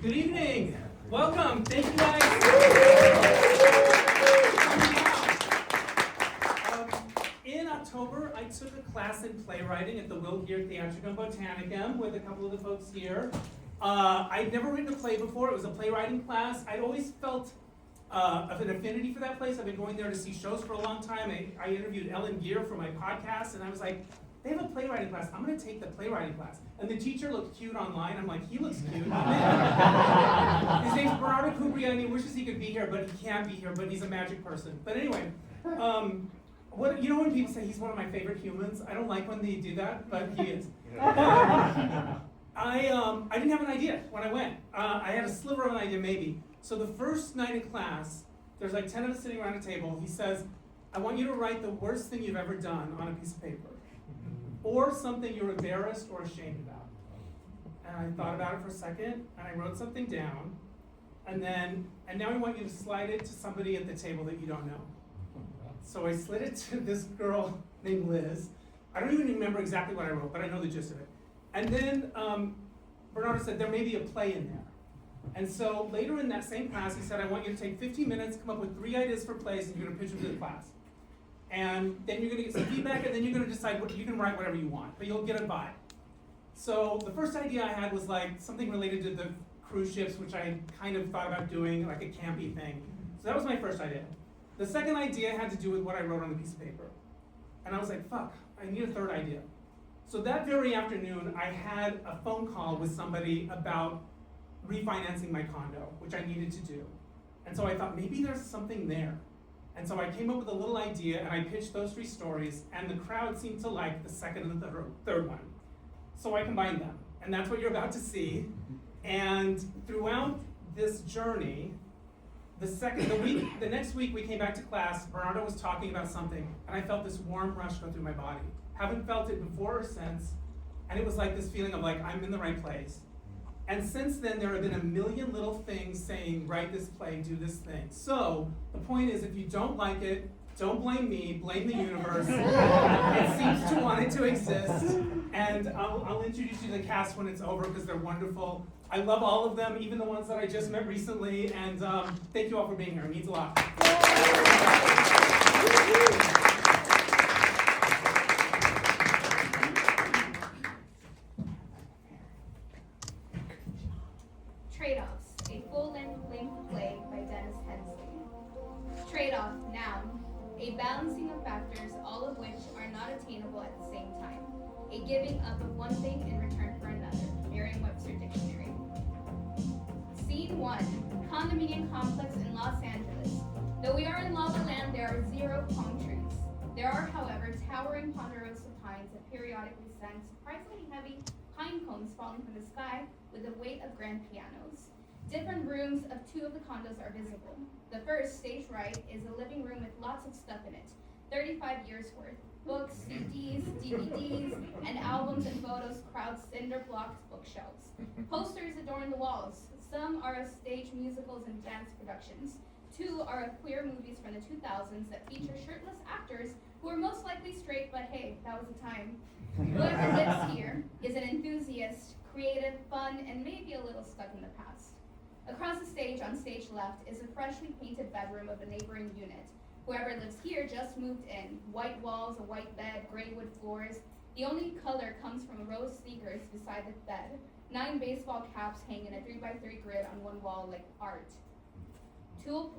Good evening. Welcome. Thank you guys. In October, I took a class in playwriting at the Wilshire Theatricum Botanicum with a couple of the folks here. I'd never written a play before. It was a playwriting class. I'd always felt of an affinity for that place. I've been going there to see shows for a long time. I interviewed Ellen Gear for my podcast, and I was like, they have a playwriting class. I'm going to take the playwriting class. And the teacher looked cute online. I'm like, he looks cute. I'm in. His name's Bernardo Cubria, and he wishes he could be here, but he can't be here, but he's a magic person. But anyway, you know when people say he's one of my favorite humans? I don't like when they do that, but he is. I didn't have an idea when I went. I had a sliver of an idea, maybe. So the first night in class, there's like 10 of us sitting around a table. He says, I want you to write the worst thing you've ever done on a piece of paper. Or something you're embarrassed or ashamed about. And I thought about it for a second, and I wrote something down. And now I want you to slide it to somebody at the table that you don't know. So I slid it to this girl named Liz. I don't even remember exactly what I wrote, but I know the gist of it. And then Bernardo said, there may be a play in there. And so later in that same class, he said, I want you to take 15 minutes, come up with 3 ideas for plays, and you're going to pitch them to the class. And then you're going to get some feedback, and then you're going to decide what you can write whatever you want, but you'll get a vibe. So the first idea I had was like something related to the cruise ships, which I kind of thought about doing, like a campy thing. So that was my first idea. The second idea had to do with what I wrote on the piece of paper. And I was like, fuck, I need a third idea. So that very afternoon, I had a phone call with somebody about refinancing my condo, which I needed to do. And so I thought, maybe there's something there. And so I came up with a little idea, and I pitched those 3 stories, and the crowd seemed to like the second and the third one. So I combined them, and that's what you're about to see. And throughout this journey, the next week we came back to class, Bernardo was talking about something, and I felt this warm rush go through my body. Haven't felt it before or since, and it was like this feeling of like, I'm in the right place. And since then, there have been a million little things saying, write this play, do this thing. So the point is, if you don't like it, don't blame me, blame the universe. It seems to want it to exist. And I'll introduce you to the cast when it's over, because they're wonderful. I love all of them, even the ones that I just met recently. And thank you all for being here. It means a lot. Trade-offs, a full-length play by Dennis Hensley. Trade-off, noun, a balancing of factors, all of which are not attainable at the same time. A giving up of one thing in return for another. Merriam-Webster Dictionary. Scene 1, condominium complex in Los Angeles. Though we are in lava land, there are 0 palm trees. There are, however, towering ponderosa pines that periodically send surprisingly heavy pine cones falling from the sky with the weight of grand pianos. Different rooms of 2 of the condos are visible. The first, stage right, is a living room with lots of stuff in it. 35 years worth. Books, CDs, DVDs, and albums and photos crowd cinder-blocked bookshelves. Posters adorn the walls. Some are of stage musicals and dance productions. 2 are of queer movies from the 2000s that feature shirtless actors who are most likely straight, but hey, that was the time. Whoever lives here is an enthusiast, creative, fun, and maybe a little stuck in the past. Across the stage, on stage left, is a freshly painted bedroom of a neighboring unit. Whoever lives here just moved in. White walls, a white bed, gray wood floors. The only color comes from a row of sneakers beside the bed. 9 baseball caps hang in a 3x3 grid on one wall like art. 2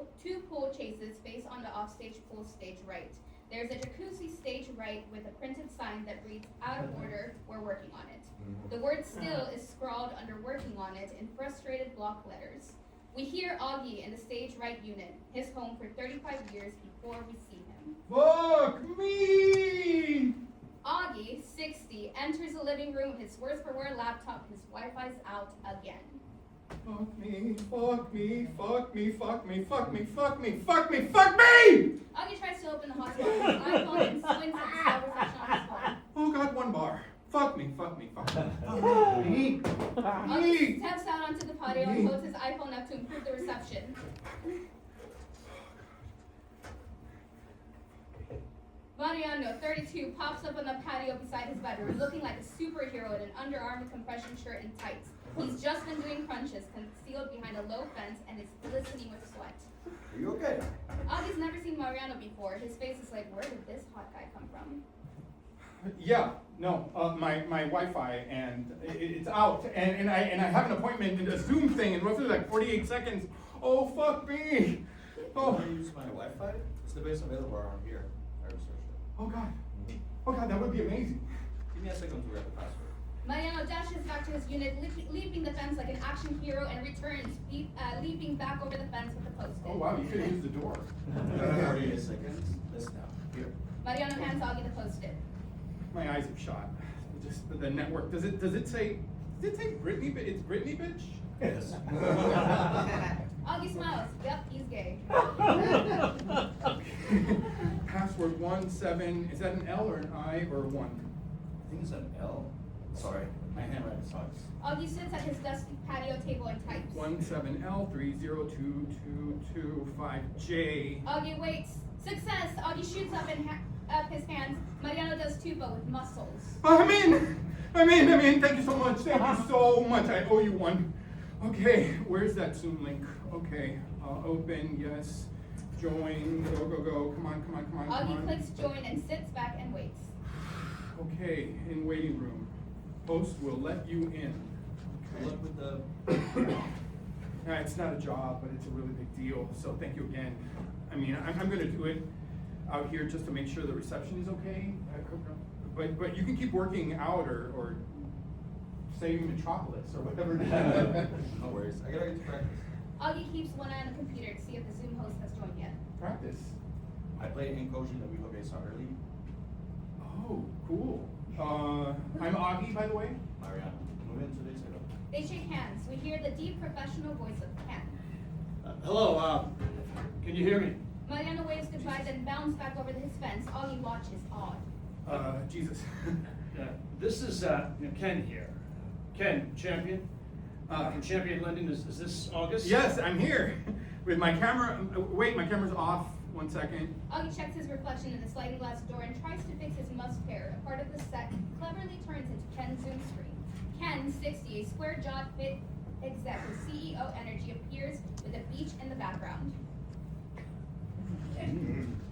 pool chases face on the offstage pool stage right. There's a jacuzzi stage right with a printed sign that reads, out of order, we're working on it. The word still is scrawled under working on it in frustrated block letters. We hear Augie in the stage right unit, his home for 35 years before we see him. Fuck me! Augie, 60, enters the living room with his word-for-word laptop. His Wi-Fi's out again. Fuck me, fuck me, fuck me, fuck me, fuck me, fuck me, fuck me, fuck me! Augie tries to open the hotspot with his iPhone and squints at the cell reflection on his phone. Oh god, 1 bar. Fuck me, fuck me, fuck me. Fuck me. Augie steps out onto the patio and holds his iPhone up to improve the reception. Mariano, 32, pops up on the patio beside his bedroom, looking like a superhero in an Under Armour compression shirt and tights. He's just been doing crunches, concealed behind a low fence, and is glistening with sweat. Are you okay? Augie's never seen Mariano before. His face is like, where did this hot guy come from? Yeah, no, my Wi-Fi and it's out, and I have an appointment in a Zoom thing in roughly like 48 seconds. Oh fuck me! Oh, Can I use my Wi-Fi? It's the best available around here. I researched it. oh god, oh god, that would be amazing. Give me a second to grab the password. Mariano dashes back to his unit, leaping the fence like an action hero, and returns, leaping back over the fence with a post-it. Oh wow, you could have used the door. 48 seconds. Listen now. Here. Mariano hands Augie the post-it. My eyes have shot. Just the network. Does it say Britney? It's Britney, bitch. Yes. Augie smiles. Yep, he's gay. Password 17. Is that an L or an I or a 1? I think it's an L. Sorry, my handwriting sucks. Augie sits at his dusty patio table and types. 17L302225J. Augie waits. Success! Augie shoots up his hands. Mariano does too, but with muscles. I'm in. Thank you so much. Thank you so much. I owe you one. Okay, where's that Zoom link? Okay, open. Yes. Join. Go. Come on. Augie clicks join and sits back and waits. Okay, in waiting room. Host will let you in. Good luck with the. It's not a job, but it's a really big deal. So thank you again. I mean, I'm going to do it out here just to make sure the reception is okay. But you can keep working out or say Metropolis or whatever. No worries. I gotta get to practice. Augie keeps one eye on the computer to see if the Zoom host has joined yet. Practice. I play in coaching the Weeble Bay Soccer League. Oh, cool. I'm Augie, by the way. Mariano, move in 2 days ago. They shake hands. We hear the deep professional voice of Ken. Hello, can you hear me? Mariano waves goodbye, then bounds back over his fence. Augie watches, awed. Jesus. This is Ken here. Ken, champion? From Champion Lending, is this August? Yes, I'm here with my camera. Wait, my camera's off. 1 second. Augie checks his reflection in the sliding glass door and tries to fix his must hair. A part of the set cleverly turns into Ken's Zoom screen. Ken, 60, a square-jawed fit exec with CEO energy, appears with a beach in the background.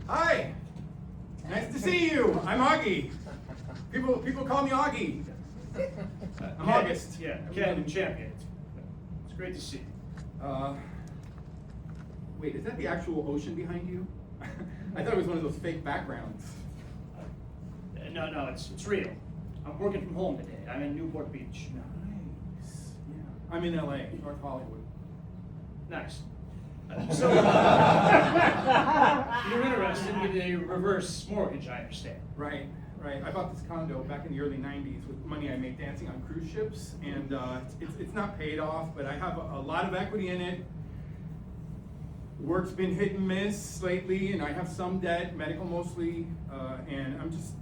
Hi. Nice to see you. I'm Augie. People call me Augie. I'm Ken, August. Yeah, Ken and Champion. It's great to see you. Wait, is that the actual ocean behind you? I thought it was one of those fake backgrounds. No, it's real. I'm working from home today. I'm in Newport Beach. Nice. Yeah. I'm in LA, North Hollywood. Nice. So, you're interested in a reverse mortgage, I understand. Right. I bought this condo back in the early 90s with money I made dancing on cruise ships, and it's not paid off, but I have a lot of equity in it. Work's been hit and miss lately, and I have some debt, medical mostly, and I'm just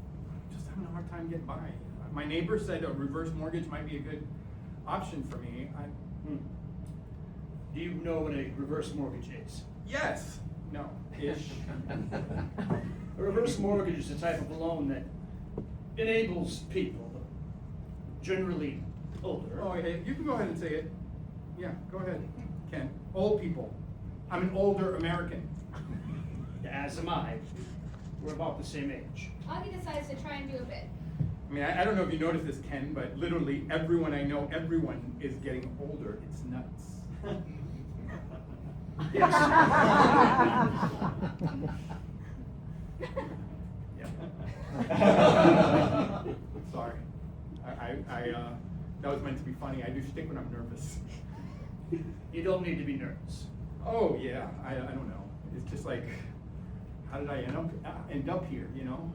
having a hard time getting by. My neighbor said a reverse mortgage might be a good option for me. Do you know what a reverse mortgage is? Yes. No. Ish. A reverse mortgage is a type of loan that enables people, generally older. Oh, yeah, you can go ahead and say it. Yeah, go ahead, Ken. Old people. I'm an older American. As am I. We're about the same age. Augie decides to try and do a bit. I mean, I don't know if you noticed this, Ken, but literally everyone I know, everyone is getting older. It's nuts. Yes. Sorry. That was meant to be funny. I do shtick when I'm nervous. You don't need to be nervous. Oh yeah, I don't know. It's just like, how did I end up here? You know,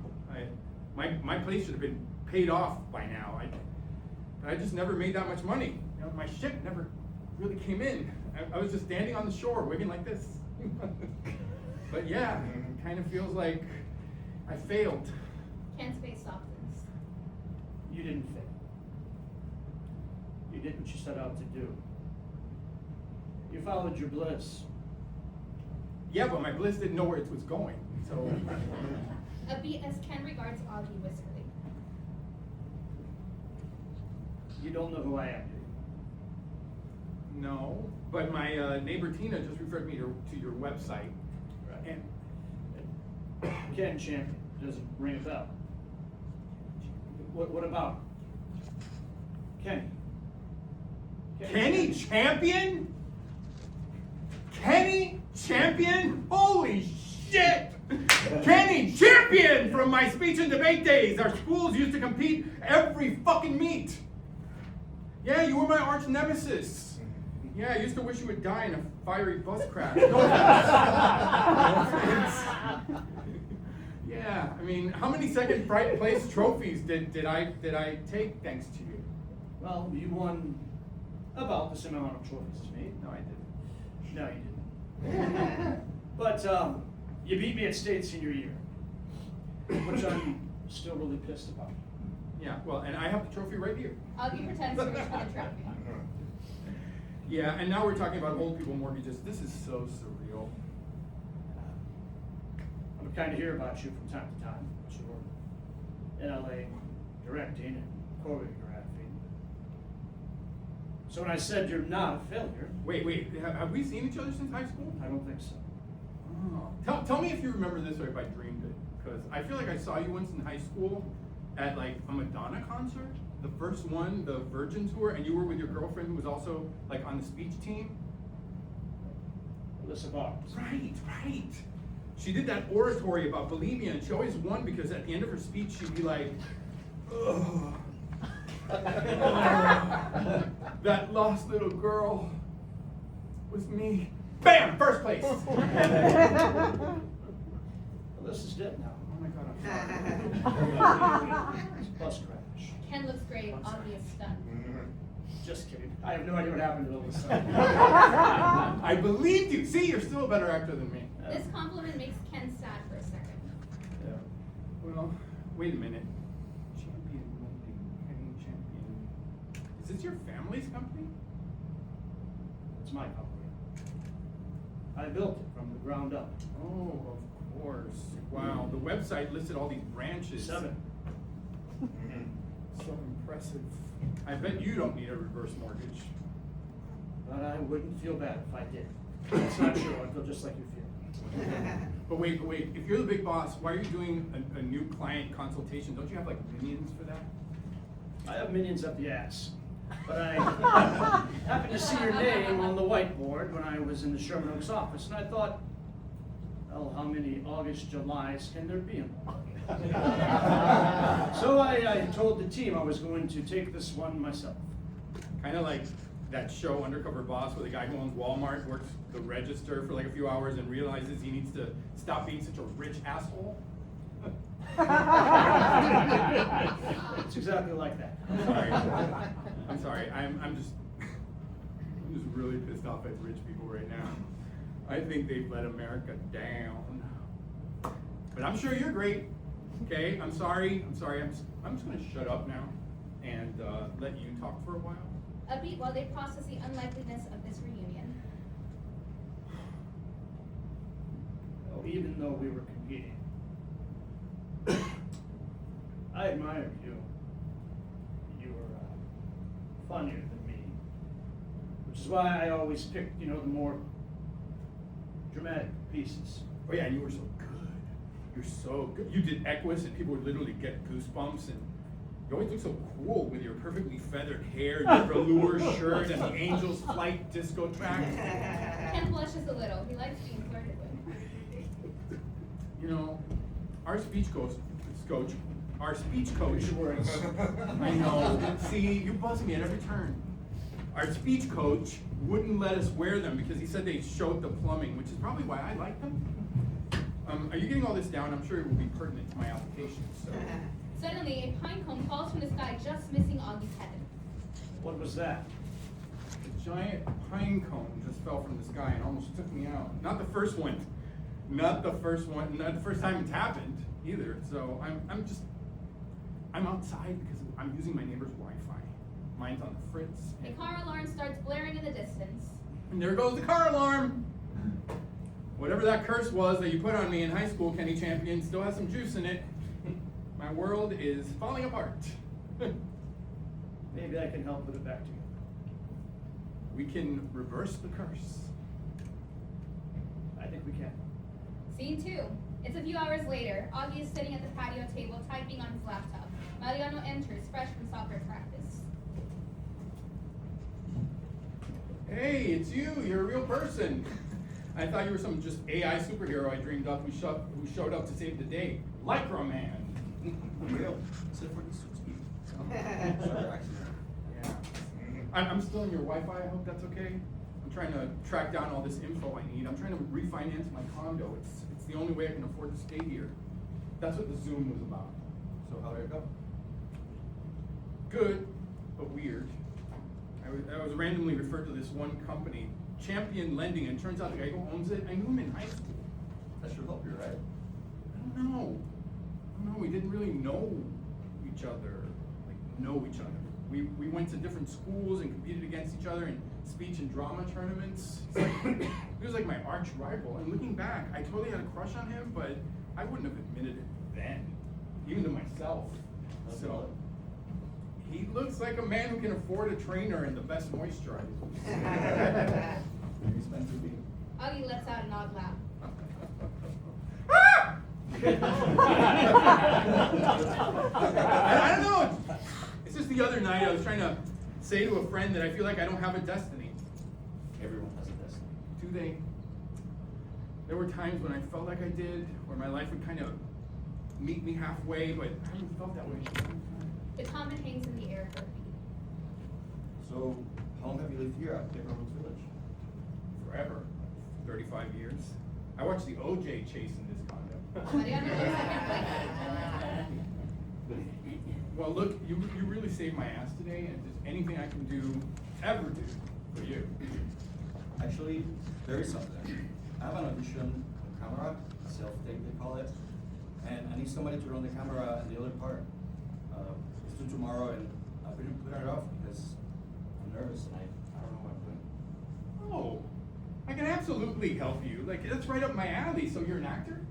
my place should have been paid off by now. I just never made that much money. You know, my ship never really came in. I was just standing on the shore, waving like this. But yeah, it kind of feels like I failed. Ken's face softens. You didn't fail. You did what you set out to do. You followed your bliss. Yeah, but my bliss didn't know where it was going. So A beat as Ken regards Augie wistfully. You don't know who I am, do you? No, but my neighbor Tina just referred me to your website. And Ken Champion doesn't ring a bell. What about Kenny? Kenny Champion? Kenny Champion? Holy shit! Kenny Champion from my speech and debate days. Our schools used to compete every fucking meet. Yeah, you were my arch nemesis. Yeah, I used to wish you would die in a fiery bus crash. No offense. Yeah, I mean, how many second place trophies did I take thanks to you? Well, you won about the same amount of trophies as me. No, I didn't. No, you didn't. But you beat me at state senior year, which I'm still really pissed about. Yeah, well, and I have the trophy right here. Augie pretends to reach for the trophy. Yeah, and now we're talking about old people mortgages. This is so surreal. I'm kind of hear about you from time to time. Sure. In LA, directing and choreographing. So when I said you're not a failure, Wait, have we seen each other since high school? I don't think so. Oh. Tell me if you remember this or if I dreamed it. Because I feel like I saw you once in high school at like a Madonna concert. The first one, the Virgin Tour, and you were with your girlfriend who was also like on the speech team. Alyssa Barnes. Right. She did that oratory about bulimia, and she always won because at the end of her speech she'd be like, ugh. That lost little girl was me. Bam! First place! Alyssa's dead now. Oh my god, I'm sorry. Bus crash. Ken looks great. Augie is stunned. Just kidding. I have no idea what happened to Alyssa. I believed you. See, you're still a better actor than me. This compliment makes Ken sad for a second. Yeah. Well, wait a minute. Champion Molding, Kenny Champion. Is this your family's company? It's my company. I built it from the ground up. Oh, of course. Wow, the website listed all these branches. 7. So impressive. I bet you don't need a reverse mortgage. But I wouldn't feel bad if I did. It's not true. I feel just like you feel. But wait. If you're the big boss, why are you doing a new client consultation? Don't you have like minions for that? I have minions up the ass. But I happened to see your name on the whiteboard when I was in the Sherman Oaks office, and I thought, well, how many August, Julys can there be in one? So I told the team I was going to take this one myself. Kind of like that show Undercover Boss where the guy who owns Walmart works the register for like a few hours and realizes he needs to stop being such a rich asshole. It's exactly like that. I'm sorry. I'm just really pissed off at rich people right now. I think they've let America down. But I'm sure you're great. Okay, I'm sorry. I'm just gonna shut up now and let you talk for a while. A beat while they process the unlikeliness of this reunion. Well, even though we were competing, I admired you. You were funnier than me, which is why I always picked, the more dramatic pieces. Oh yeah, and you were so good. You're so good. You did Equus and people would literally get goosebumps, and you always look so cool with your perfectly feathered hair, your velour shirt, and the Angel's Flight disco track. Ken blushes a little. He likes being flirted with. Our speech coach, I know, see, you buzz me at every turn. Our speech coach wouldn't let us wear them because he said they showed the plumbing, which is probably why I like them. Are you getting all this down? I'm sure it will be pertinent to my application, so. Suddenly, a pine cone falls from the sky, just missing Augie's head. What was that? A giant pine cone just fell from the sky and almost took me out. Not the first one. Not the first time it's happened either. So I'm outside because I'm using my neighbor's Wi-Fi. Mine's on the fritz. A car alarm starts blaring in the distance. And there goes the car alarm. Whatever that curse was that you put on me in high school, Kenny Champion, still has some juice in it. My world is falling apart. Maybe I can help put it back together. We can reverse the curse. I think we can. Scene 2. It's a few hours later. Augie is sitting at the patio table typing on his laptop. Mariano enters, fresh from soccer practice. Hey, it's you. You're a real person. I thought you were some just AI superhero I dreamed up who showed up to save the day. Lycra Man. Real, except for the suits. Sorry, accident. Yeah. I'm still in your Wi-Fi. I hope that's okay. I'm trying to track down all this info I need. I'm trying to refinance my condo. It's the only way I can afford to stay here. That's what the Zoom was about. So how did it go? Good, but weird. I was randomly referred to this one company, Champion Lending, and it turns out the guy who owns it, I knew him in high school. That should help you, right? I don't know. We didn't really know each other. We went to different schools and competed against each other in speech and drama tournaments. He was like my arch rival. And looking back, I totally had a crush on him, but I wouldn't have admitted it then, even to myself. So he looks like a man who can afford a trainer and the best moisturizer. Maybe it's meant to be. Augie lets out an odd laugh. I don't know. It's just the other night I was trying to say to a friend that I feel like I don't have a destiny. Everyone has a destiny. Do they? There were times when I felt like I did, where my life would kind of meet me halfway, but I haven't felt that way in a long time. The comment hangs in the air for a beat. So, how long have you lived here at Peppermint Village? Forever. 35 years. I watched the OJ chase in this condo. Mariano looks at him like, Well, look, you really saved my ass today, and if there's anything I can ever do for you. Actually, there is something. I have an audition on camera, self-tape they call it, and I need somebody to run the camera and the other part. It's due tomorrow, and I've been putting it off because I'm nervous and I don't know what I'm doing. Oh, I can absolutely help you. Like, that's right up my alley. So you're an actor?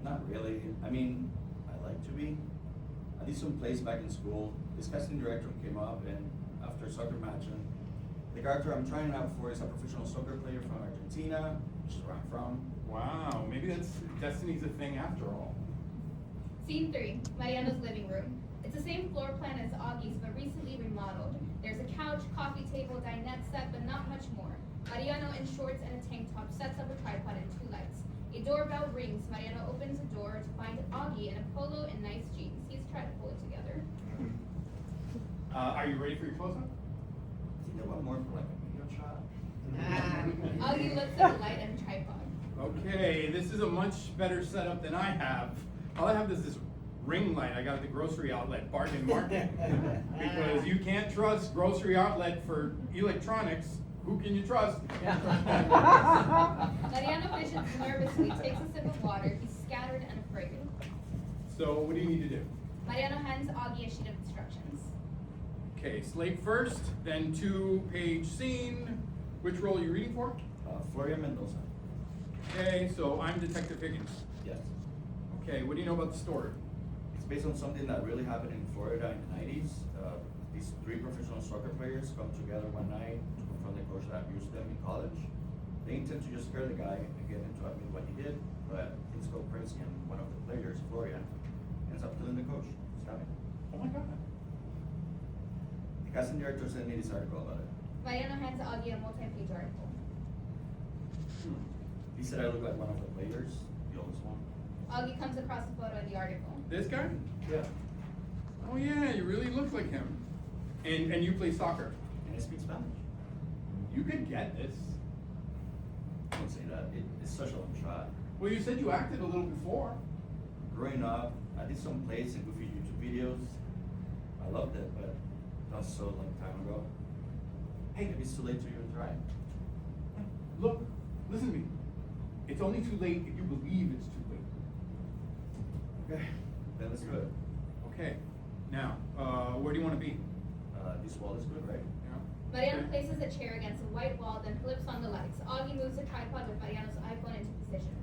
Not really. I mean, I like to be. I did some plays back in school. This casting director came up, and after a soccer match, and the character I'm trying out for is a professional soccer player from Argentina, which is where I'm from. Wow, maybe destiny's a thing after all. Scene 3, Mariano's living room. It's the same floor plan as Augie's, but recently remodeled. There's a couch, coffee table, dinette set, but not much more. Mariano in shorts and a tank top sets up a tripod and 2 lights. A doorbell rings. Mariano opens the door to find Augie in a polo and nice jeans. He's trying to pull it together. Are you ready for your close-up? Do you know one more for like a video shot? Augie looks at the light and tripod. Okay, this is a much better setup than I have. All I have is this ring light I got at the grocery outlet, Bargain Market. Because you can't trust grocery outlet for electronics. Who can you trust? Mariano fishes nervously, takes a sip of water. He's scattered and afraid. So what do you need to do? Mariano hands Augie a sheet of instructions. Okay, slate first, then 2-page scene. Which role are you reading for? Floria Mendoza. Okay, so I'm Detective Higgins. Yes. Okay, what do you know about the story? It's based on something that really happened in Florida in the 90s. These 3 professional soccer players come together one night to confront the coach that abused them in college. They intend to just scare the guy and get him to admit what he did, but things go crazy and one of the players, Floria, ends up killing the coach. Stabbing. Oh my god. The casting director sent me this article about it. Mariano hands Augie a multi-page article. He said I look like one of the players, the oldest one. Augie comes across a photo in the article. This guy? Yeah. Oh yeah, you really look like him. And you play soccer. And I speak Spanish. You could get this. Don't say that. It's such a long shot. Well, you said you acted a little before. Growing up, I did some plays and goofy YouTube videos. I loved it, but that was so long time ago. Hey, maybe it's too late to even try. Look, listen to me. It's only too late if you believe it's too late. Okay, then let's do it. Okay, now, where do you want to be? This wall is good, right? Yeah. Mariano places a chair against a white wall, then flips on the lights. Augie moves the tripod with Mariano's iPhone into position.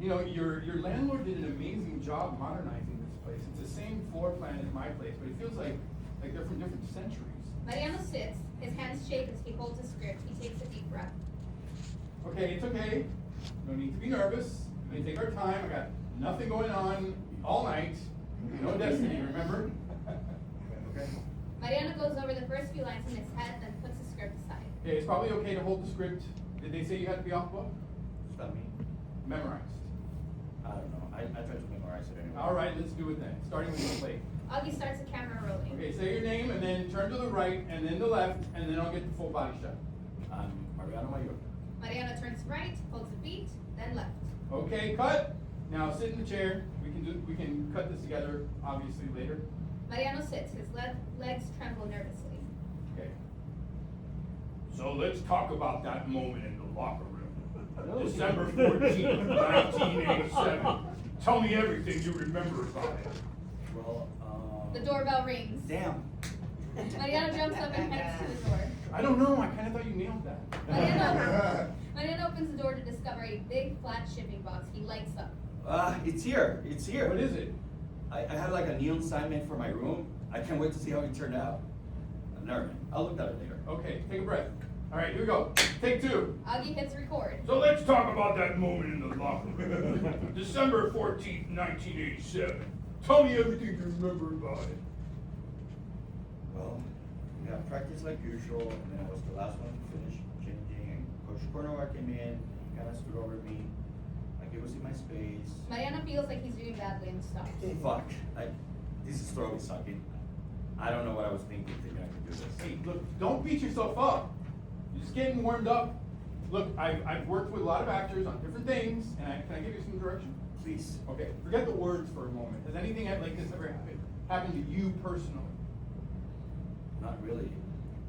You know, your landlord did an amazing job modernizing this place. It's the same floor plan as my place, but it feels like they're from different centuries. Mariano sits, his hands shake as he holds a script. He takes a deep breath. Okay, it's okay. No need to be nervous. We can take our time. I got nothing going on all night. No destiny, remember? Okay. Mariano goes over the first few lines in his head, then puts the script aside. Okay, it's probably okay to hold the script. Did they say you had to be off book? Does that mean? Memorized. I don't know. I tried to memorize it anyway. All right, let's do it then. Starting with the plate. Augie starts the camera rolling. Okay, say your name and then turn to the right and then the left and then I'll get the full body shot. I'm Mariano Mayor. Mariano turns right, holds a beat, then left. Okay, cut. Now sit in the chair. We can cut this together obviously later. Mariano sits, his legs tremble nervously. Okay. So let's talk about that moment in the locker room. December 14th, 1987. Tell me everything you remember about it. Well, The doorbell rings. Damn. Mariano jumps up and heads to the door. I don't know. I kind of thought you nailed that. Mariano opens the door to discover a big flat shipping box. He lights up. It's here. It's here. What is it? I had like a neon sign made for my room. I can't wait to see how it turned out. Never mind. I'll look at it later. Okay, take a breath. All right, here we go. Take two. Augie hits record. So let's talk about that moment in the locker room. December 14th, 1987. Tell me everything you remember about it. Well, we had practice like usual, and then I was the last one to finish changing. And Coach Cornwall came in. He kind of stood over me, like it was in my space. Mariano feels like he's doing badly and stops. Fuck. This is throwing sucking. I don't know what I was thinking I could do this. Hey, look, don't beat yourself up. You're just getting warmed up. Look, I've worked with a lot of actors on different things, and can I give you some direction? Please. Okay, forget the words for a moment. Has anything like this ever happened to you personally? Not really.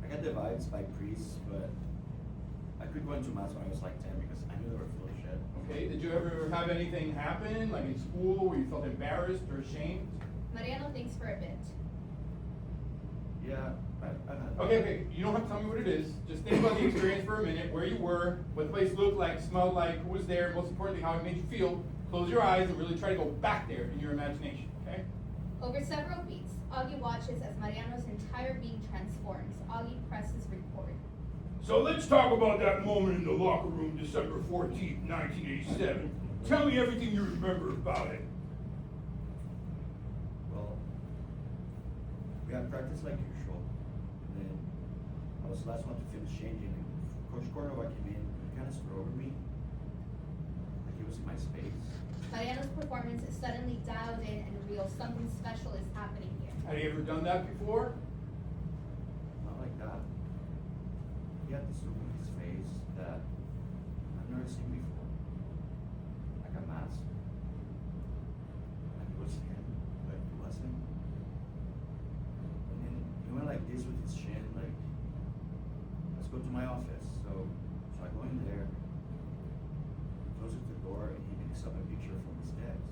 I got the vibes by priests, but I quit going to mass when I was like 10 because I knew they were full of shit. Okay, did you ever have anything happen, like in school, where you felt embarrassed or ashamed? Mariano thinks for a bit. Yeah, I've had. Okay, you don't have to tell me what it is. Just think about the experience for a minute, where you were, what the place looked like, smelled like, who was there, most importantly, how it made you feel. Close your eyes and really try to go back there in your imagination, okay? Over several beats, Augie watches as Mariano's entire being transforms. Augie presses record. So let's talk about that moment in the locker room, December 14th, 1987. Tell me everything you remember about it. Well, we had practice like usual, and then I was the last one to finish changing. And Coach Cornwall came in, he kind of stood over me, like he was in my space. Mariano's performance is suddenly dialed in and real. Something special is happening here. Have you ever done that before? Not like that. He had this look on his face that I've never seen before. Like a mask. Like it was him, but it wasn't. And then he went like this with his chin, like, let's go to my office. So I go in there, closes the door, and he picks up a picture from his desk.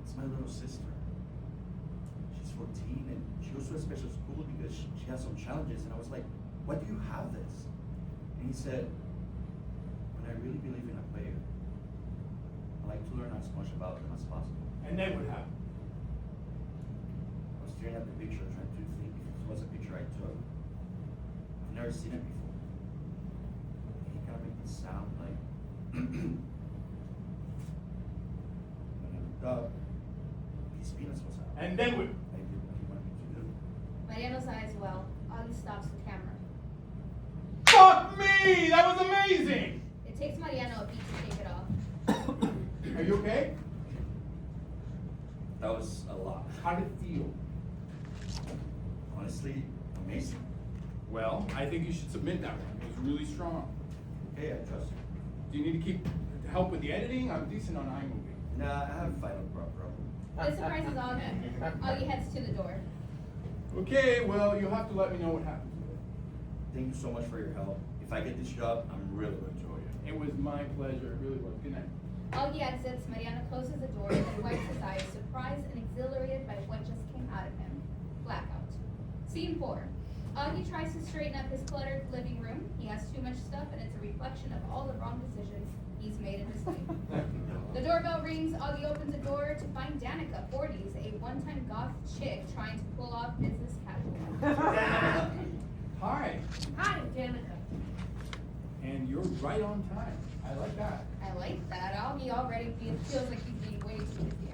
It's my little sister. She's 14 and she goes to a special school because she has some challenges. And I was like, why do you have this? And he said, when I really believe in a player, I like to learn as much about them as possible. And then what happened? I was staring at the picture trying to think if it was a picture I took. I've never seen it before. And he kind of made this sound like, when I looked up, his penis was out. And then what? I did what he wanted me to do. Mariano's eyes well. Augie stops the camera. Fuck me! That was amazing! It takes Mariano a beat to take it off. Are you okay? That was a lot. How did it feel? Honestly, amazing. Well, I think you should submit that one. It was really strong. Okay, I trust you. Do you need to keep help with the editing? I'm decent on iMovie. Nah, I have Final Cut problem. This surprises Augie. Augie heads to the door. Okay, well, you'll have to let me know what happens with it. Thank you so much for your help. If I get this job, I'm really going to enjoy it. It was my pleasure. It really was. Good night. Augie exits. Mariano closes the door and wipes his eyes, surprised and exhilarated by what just came out of him. Blackout. Scene 4. Augie tries to straighten up his cluttered living room. He has too much stuff, and it's a reflection of all the wrong decisions he's made in his life. The doorbell rings. Augie opens the door to find Danica, 40s, a one-time goth chick trying to pull off business casual. Hi, Hi, Danica. and you're right on time. I like that. I like that. Augie already feels like he's being way too busy.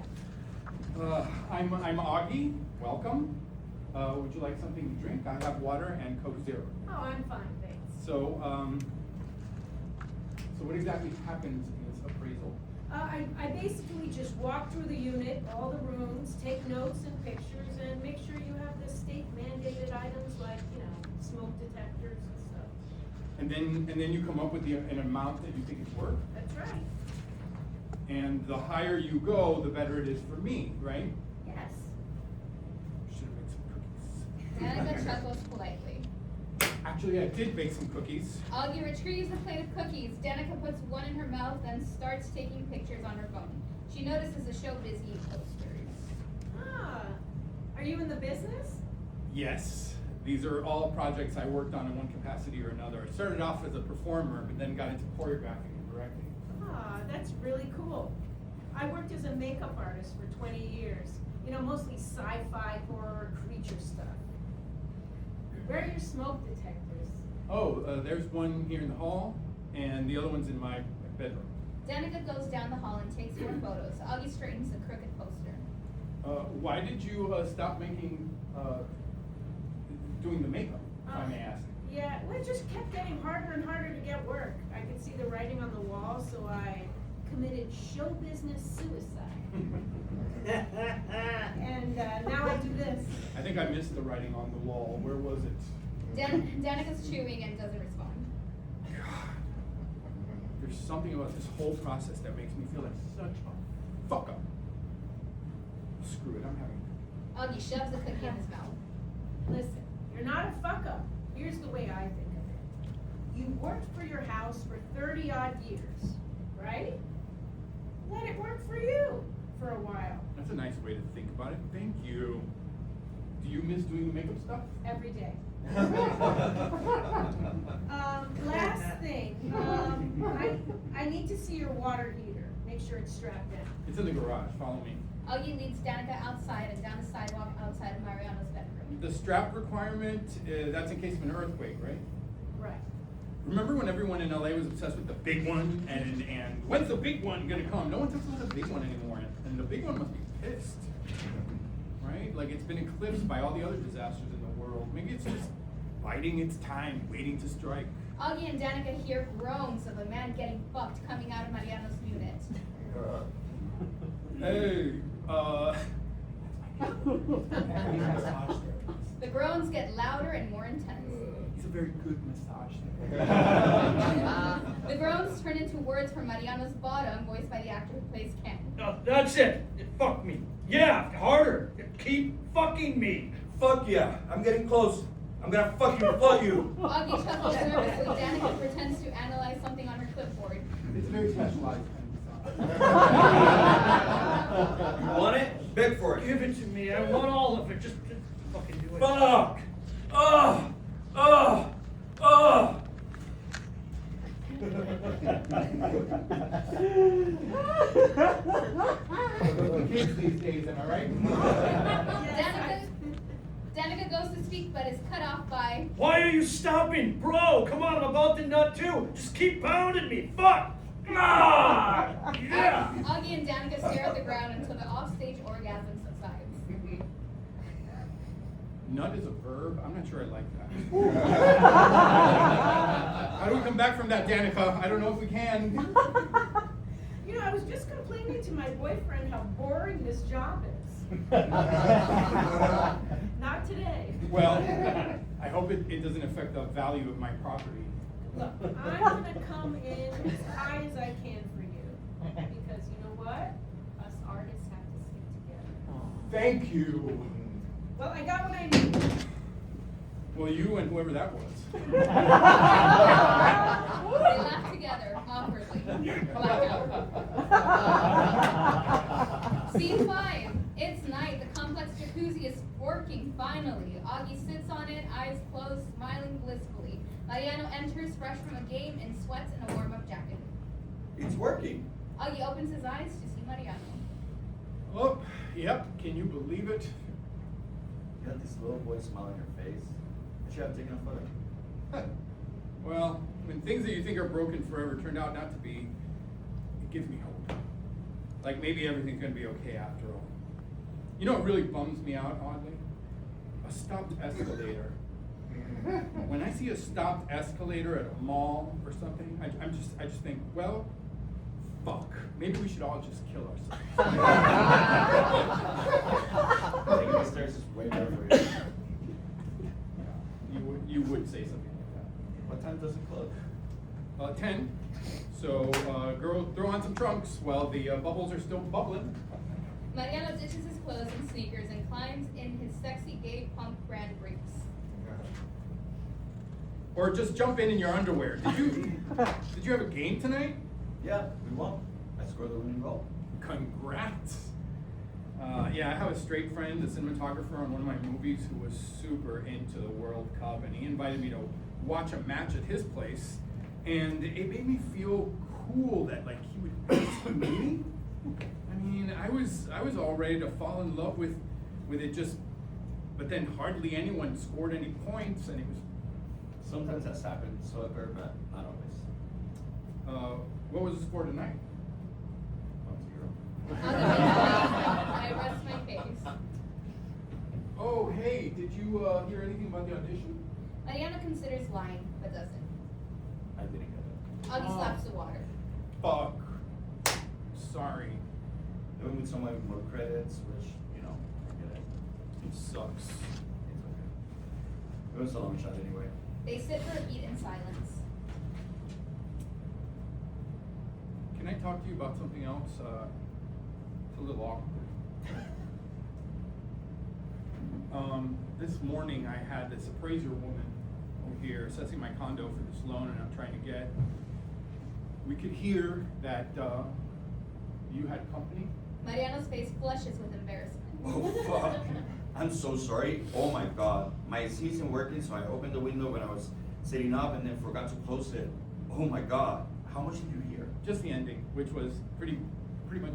I'm Augie. Welcome. Would you like something to drink? I have water and Coke Zero. Oh, I'm fine, thanks. So, so what exactly happens in this appraisal? I basically just walk through the unit, all the rooms, take notes and pictures, and make sure you have the state mandated items like, smoke detectors and stuff. And then you come up with an amount that you think is worth. That's right. And the higher you go, the better it is for me, right? Yes. Should have made some cookies. Danica chuckles politely. Actually, I did bake some cookies. Augie retrieves a plate of cookies. Danica puts one in her mouth, then starts taking pictures on her phone. She notices the show busy posters. Ah, are you in the business? Yes. These are all projects I worked on in one capacity or another. I started off as a performer, but then got into choreographing and directing. Ah, that's really cool. I worked as a makeup artist for 20 years. Mostly sci-fi, horror, creature stuff. Where are your smoke detectors? Oh, there's one here in the hall, and the other one's in my bedroom. Danica goes down the hall and takes more photos. Augie straightens a crooked poster. Why did you stop doing the makeup, if I may ask? Yeah, well, it just kept getting harder and harder to get work. I could see the writing on the wall, so I committed show business suicide. And now I do this. I think I missed the writing on the wall. Where was it? Danica's chewing and doesn't respond. God. There's something about this whole process that makes me feel like such a fuck up. Screw it, I'm having. Augie shoves a cookie in his mouth. Listen, you're not a fuck up. Here's the way I think of it. You worked for your house for 30 odd years, right? Let it work for you for a while. That's a nice way to think about it. Thank you. Do you miss doing the makeup stuff? Every day. Last thing, I need to see your water heater. Make sure it's strapped down. It's in the garage. Follow me. Augie leads Danica outside and down the sidewalk outside of Mariano's bedroom. The strap requirement, that's in case of an earthquake, right? Right. Remember when everyone in LA was obsessed with the big one and when's the big one gonna come? No one talks about the big one anymore, and the big one must be pissed, right? Like it's been eclipsed by all the other disasters in the world. Maybe it's just biding its time, waiting to strike. Augie and Danica hear groans of a man getting fucked coming out of Mariano's unit. Hey, The groans get louder and more intense. he's a very good massage therapist. The groans turn into words from Mariano's bottom, voiced by the actor who plays Ken. No, that's it. Fuck me. Yeah, harder. Keep fucking me. Fuck yeah, I'm getting close. I'm gonna fucking flood you. Augie chuckles nervously. Danica pretends to analyze something on her clipboard. It's a very specialized kind of massage. You want it? Beg for it. Give it to me. I want all of it. Just fucking do it. Fuck! Oh! Oh! Oh! Kids these days, am I right? Danica goes to speak but is cut off by. Why are you stopping? Bro, come on, I'm about to nut too. Just keep pounding me. Fuck! Ah! Yeah! Augie and Danica stare at the ground until the offstage orgasm subsides. Nut is a verb? I'm not sure I like that. How do we come back from that, Danica? I don't know if we can. I was just complaining to my boyfriend how boring this job is. Not today. Well, I hope it doesn't affect the value of my property. Look, I'm gonna come in as high as I can for you. Because you know what? Us artists have to stick together. Thank you. Well, I got what I need. Well, you and whoever that was. They laugh together, awkwardly. Blackout. Scene 5. It's night. The complex jacuzzi is working finally. emotionally. Augie sits on it, eyes closed, smiling blissfully. Mariano enters fresh from a game and sweats in a warm-up jacket. It's working. Augie opens his eyes to see Mariano. Oh, yep, can you believe it? You had this little boy smile on your face. I should have taken a photo. Well, when things that you think are broken forever turned out not to be, it gives me hope. Like maybe everything's gonna be okay after all. You know what really bums me out, oddly? A stopped escalator. When I see a stopped escalator at a mall or something, I just think, well, fuck. Maybe we should all just kill ourselves. Taking the stairs is way better for you. You would say something like that. What time does it close? 10. So, girl, throw on some trunks while the bubbles are still bubbling. Mariano ditches his clothes and sneakers and climbs in his sexy gay punk brand briefs. Or just jump in your underwear. Did you have a game tonight? Yeah, we won. I scored the winning goal. Congrats. Yeah, I have a straight friend, a cinematographer on one of my movies, who was super into the World Cup, and he invited me to watch a match at his place, and it made me feel cool that like he would ask me. I mean, I was all ready to fall in love with it, just, but then hardly anyone scored any points, and it was. Sometimes that's happened in soccer, but not always. What was the score tonight? 1-0. Augie makes I rest my case. Oh, hey, did you hear anything about the audition? Mariano considers lying, but doesn't. I didn't get it. Augie Oh. slaps the water. Fuck. Sorry. I went with someone with more credits, which, you know, I get it. It sucks. It's okay. It was a long shot anyway. They sit for a beat in silence. Can I talk to you about something else? It's a little awkward. This morning I had this appraiser woman over here assessing my condo for this loan, and I'm trying to get. We could hear that you had company. Mariano's face flushes with embarrassment. Oh, fuck. I'm so sorry. Oh my god. My AC isn't working, so I opened the window when I was sitting up and then forgot to close it. Oh my god. How much did you hear? Just the ending, which was pretty much.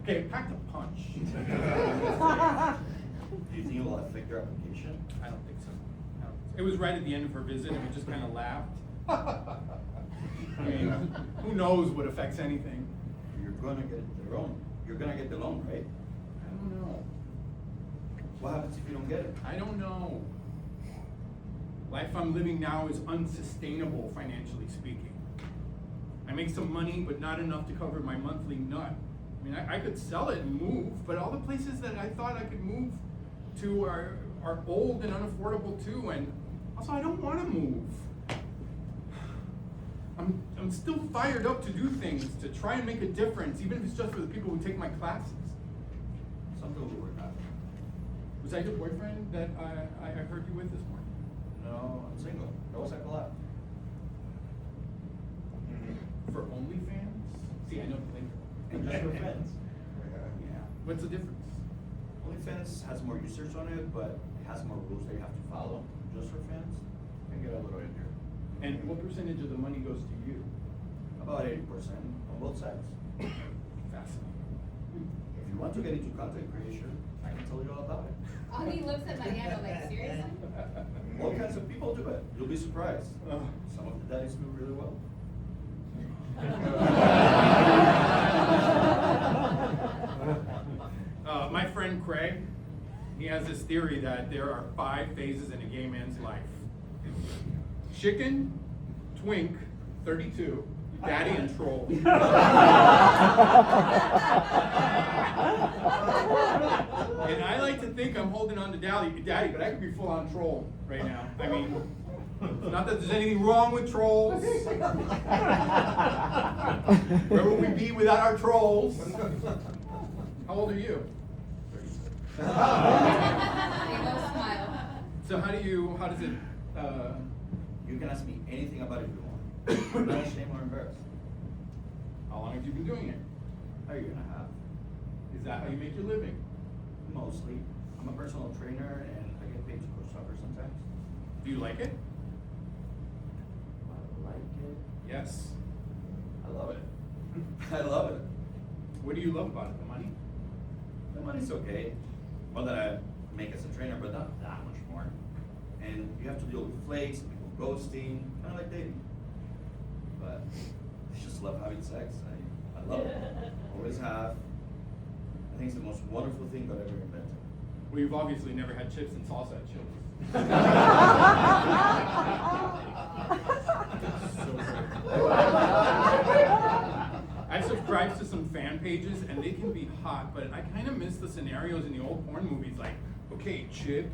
Okay, it packed a punch. Do you think it will affect your application? I don't think so. It was right at the end of her visit, and we just kind of laughed. I mean, who knows what affects anything? You're gonna get the loan. You're gonna get the loan, right? I don't know. What happens if you don't get it? I don't know. Life I'm living now is unsustainable, financially speaking. I make some money, but not enough to cover my monthly nut. I mean, I could sell it and move, but all the places that I thought I could move to are old and unaffordable too, and also I don't want to move. I'm still fired up to do things, to try and make a difference, even if it's just for the people who take my classes. Something will work out. Was that your boyfriend that I heard you with this morning? No, I'm single. That was a collab. For OnlyFans? See, I know the link. And just for friends. Yeah. What's the difference? OnlyFans has more users on it, but it has more rules that you have to follow. Just for fans, can get a little easier. And what percentage of the money goes to you? About 80% on both sides. Fascinating. If you want to get into content creation, I can tell you all about it. Augie looks at Mariano like, seriously? All kinds of people do it. You'll be surprised. Oh. Some of the daddies do really well. My friend Craig, he has this theory that there are 5 phases in a gay man's life. Chicken, twink, 32, daddy, and troll. And I like to think I'm holding on to daddy, but I could be full on troll right now. I mean, not that there's anything wrong with trolls. Where would we be without our trolls? How old are you? They both smile. So how does it, You can ask me anything about it if you want. I'm not ashamed or embarrassed. how long have you been doing it? How are you gonna have? Is that how you make your living? Mostly. I'm a personal trainer and I get paid to coach soccer sometimes. Do you like it? I like it. Yes. I love it. I love it. What do you love about it? The money? The money's okay. More than I make as a trainer, but not that much more. And you have to deal with flakes, people ghosting, kind of like dating. But I just love having sex. I love it. Always have. I think it's the most wonderful thing God ever invented. Well, you've obviously never had chips and salsa at Chili's. I subscribe to some fan pages and they can be hot, but I kind of miss the scenarios in the old porn movies like, okay, Chip,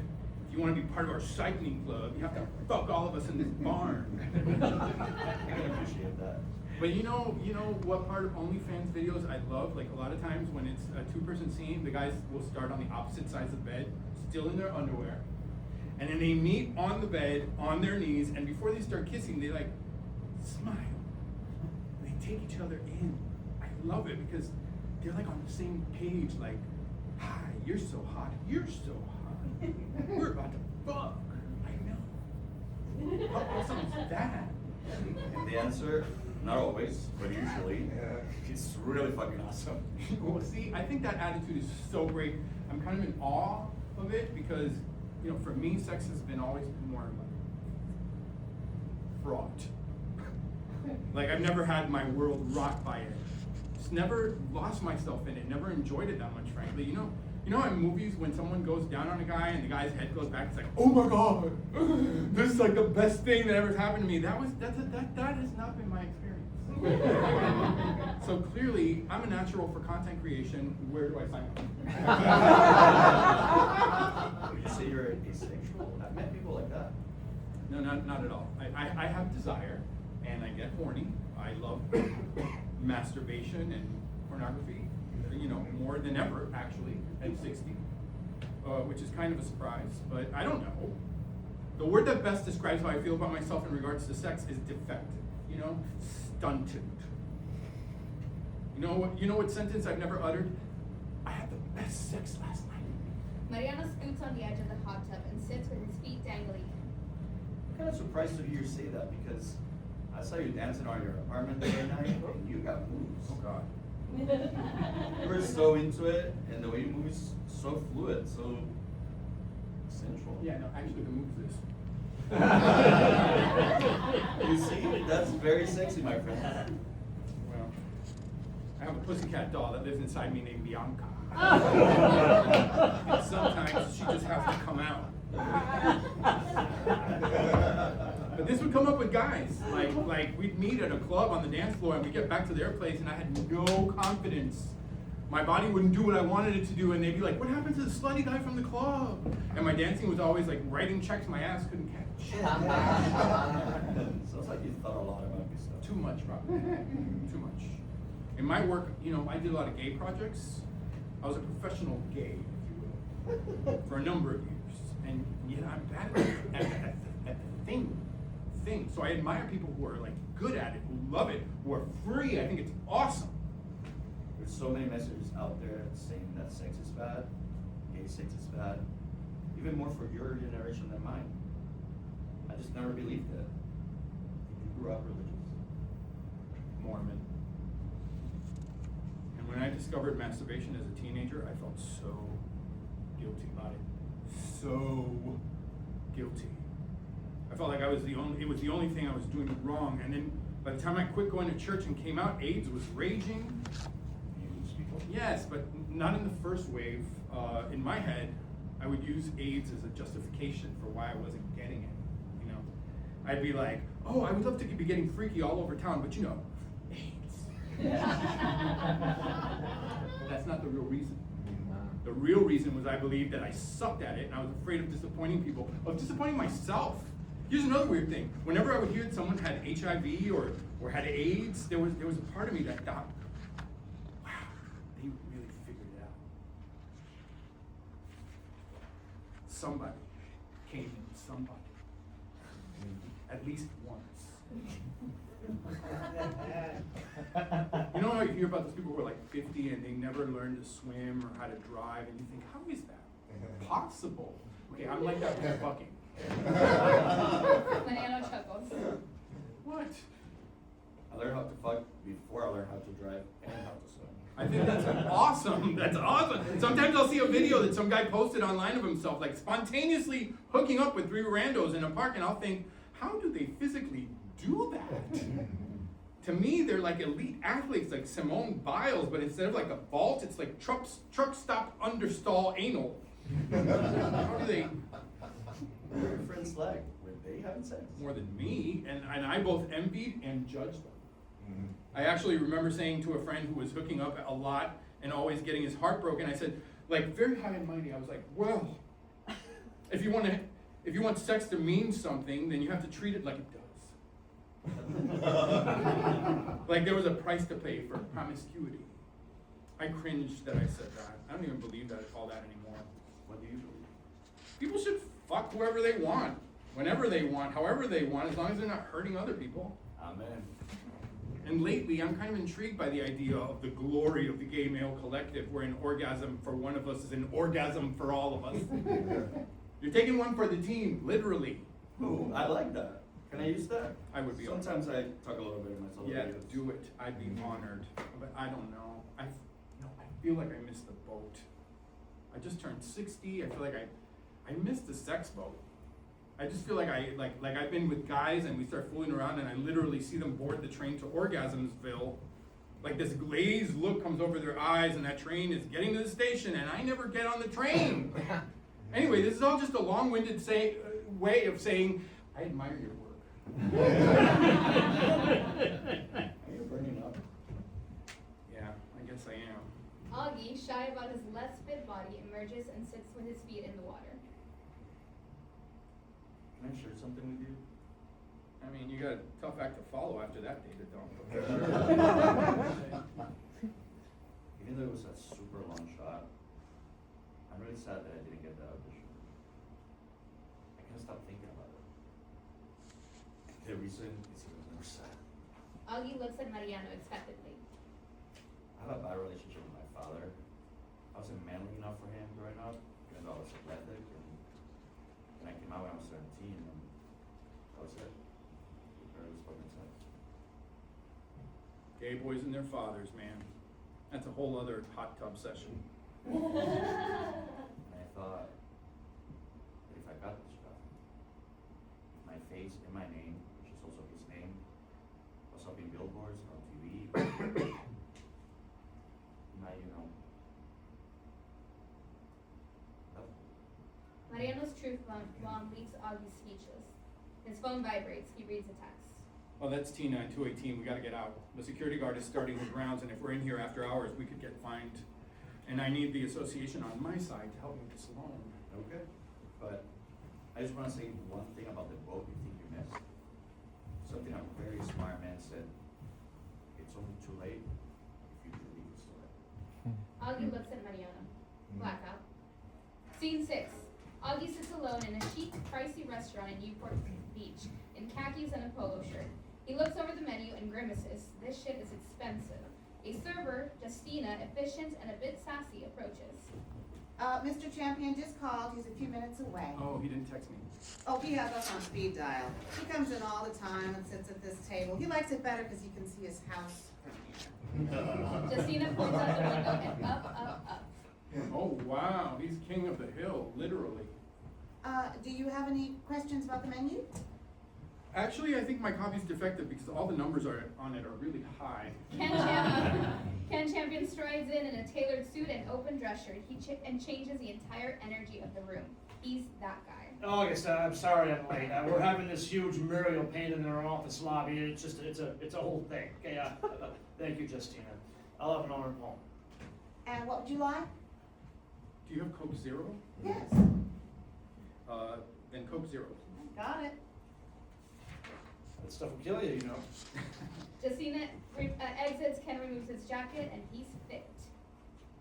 if you want to be part of our cycling club, you have to fuck all of us in this barn. I can appreciate that. But you know what part of OnlyFans videos I love? Like a lot of times when it's a two-person scene, the guys will start on the opposite sides of the bed, still in their underwear. And then they meet on the bed, on their knees, and before they start kissing, they like smile. And they take each other in. I love it because they're like on the same page, like, hi, you're so hot, you're so hot. We're about to fuck. I know. How awesome is that? And the answer, not always, but usually, it's really fucking awesome. Well, see, I think that attitude is so great. I'm kind of in awe of it because, for me, sex has been always more like fraught. Like I've never had my world rocked by it. Just never lost myself in it. Never enjoyed it that much, frankly. You know in movies when someone goes down on a guy and the guy's head goes back, it's like, oh my god, this is like the best thing that ever happened to me. That has not been my experience. So clearly, I'm a natural for content creation. Where do I sign up? Would you say you're asexual? I've met people like that. No, not at all. I have desire, and I get horny. I love masturbation and pornography, more than ever, actually, at 60, which is kind of a surprise, but I don't know. The word that best describes how I feel about myself in regards to sex is defective, stunted. You know what sentence I've never uttered? I had the best sex last night. Mariano scoots on the edge of the hot tub and sits with his feet dangling. I'm kind of surprised to hear you say that because I saw you dancing on your apartment the other night and you got moves. Oh God. You were so into it, and the way you move is so fluid, so sensual. Yeah, no, actually the move is this. You see, that's very sexy, my friend. Well, I have a pussycat doll that lives inside me named Bianca. And sometimes she just has to come out. But this would come up with guys. Like we'd meet at a club on the dance floor and we'd get back to their place and I had no confidence. My body wouldn't do what I wanted it to do and they'd be like, what happened to the slutty guy from the club? And my dancing was always like writing checks my ass couldn't catch. Sounds like you thought a lot about yourself. Too much, probably. Too much. In my work, I did a lot of gay projects. I was a professional gay, if you will, for a number of years. And yet I'm bad at the thing. So I admire people who are like good at it, who love it, who are free. I think it's awesome. There's so many messages out there saying that sex is bad, gay sex is bad, even more for your generation than mine. I just never believed it. You grew up religious. Mormon. And when I discovered masturbation as a teenager, I felt so guilty about it. So guilty. I felt like it was the only thing I was doing wrong. And then by the time I quit going to church and came out, AIDS was raging. Yes, but not in the first wave. In my head, I would use AIDS as a justification for why I wasn't getting it. I'd be like, oh, I would love to be getting freaky all over town, but AIDS. That's not the real reason. The real reason was I believed that I sucked at it and I was afraid of disappointing people, of disappointing myself. Here's another weird thing. Whenever I would hear that someone had HIV or had AIDS, there was a part of me that thought, wow, they really figured it out. Somebody came in, somebody. At least once. You hear about those people who are like 50 and they never learned to swim or how to drive, and you think, how is that possible? Okay, I'm like that with fucking. Mariano chuckles. What? I learned how to fuck before I learned how to drive and how to swim. I think that's awesome. That's awesome. Sometimes I'll see a video that some guy posted online of himself, like spontaneously hooking up with 3 randos in a park, and I'll think, how do they physically do that? To me, they're like elite athletes, like Simone Biles, but instead of like a vault, it's like truck stop understall anal. How do they? Your friends like, were they having sex? More than me, and I both envied and judged them. I actually remember saying to a friend who was hooking up a lot and always getting his heart broken, I said, like very high and mighty, I was like, well, if you want sex to mean something, then you have to treat it like it does. Like there was a price to pay for promiscuity. I cringed that I said that. I don't even believe that all that anymore. What do you believe? People should fuck whoever they want, whenever they want, however they want, as long as they're not hurting other people. Amen. And lately, I'm kind of intrigued by the idea of the glory of the gay male collective, where an orgasm for one of us is an orgasm for all of us. You're taking one for the team, literally. Ooh, I like that. Can I use that? I would be Sometimes I talk a little bit of myself. Yeah, do it. I'd be honored. But I don't know. I feel like I missed the boat. I just turned 60. I feel like I missed the sex boat. I just feel like I've been with guys and we start fooling around and I literally see them board the train to Orgasmsville. Like this glazed look comes over their eyes and that train is getting to the station and I never get on the train. Anyway, this is all just a long-winded way of saying, I admire your work. Are you burning up? Yeah, I guess I am. Augie, shy about his less fit body, emerges and sits with his feet in the water. Can I share something with you? I mean, you got a tough act to follow after that data, don't Even though it was a super long shot, I'm really sad that I didn't get that audition. I can't stop thinking about it. The reason is he was never sad. Augie looks at Mariano expectantly. I have a bad relationship with my father. I wasn't manly enough for him growing up, even though I was athletic. And I came out when I was 17, and that was it. We barely spoken since. Gay boys and their fathers, man. That's a whole other hot tub session. And I thought that if I got this job, my face and my name, which is also his name, was up in billboards on TV. Now you know. Mariano's truth bomb leaves Augie speechless. His phone vibrates. He reads a text. Oh, that's Tina and 218. We gotta get out. The security guard is starting his rounds, and if we're in here after hours, we could get fined. And I need the association on my side to help me with this loan. Okay, but I just want to say one thing about the boat you think you missed. Something a very smart man said. It's only too late if you believe the story. Augie looks at Mariano. Blackout. Scene 6. Augie sits alone in a chic, pricey restaurant in Newport Beach, in khakis and a polo shirt. He looks over the menu and grimaces. This shit is expensive. A server, Justina, efficient and a bit sassy, approaches. Mr. Champion just called. He's a few minutes away. Oh, he didn't text me. Oh, he has us on speed dial. He comes in all the time and sits at this table. He likes it better because he can see his house from here. Justina points out the window and up, up. Oh, wow, he's king of the hill, literally. Do you have any questions about the menu? Actually, I think my copy's defective because all the numbers on it are really high. Ken Champion strides in a tailored suit and open dress shirt. He changes the entire energy of the room. He's that guy. August, I'm sorry I'm late. We're having this huge mural painted in our office lobby. It's a whole thing. Okay, thank you, Justina. I'll have an honorable home. And what would you like? Do you have Coke Zero? Yes. Then Coke Zero. Got it. That stuff will kill you, you know. Justina exits. Ken removes his jacket and he's fit.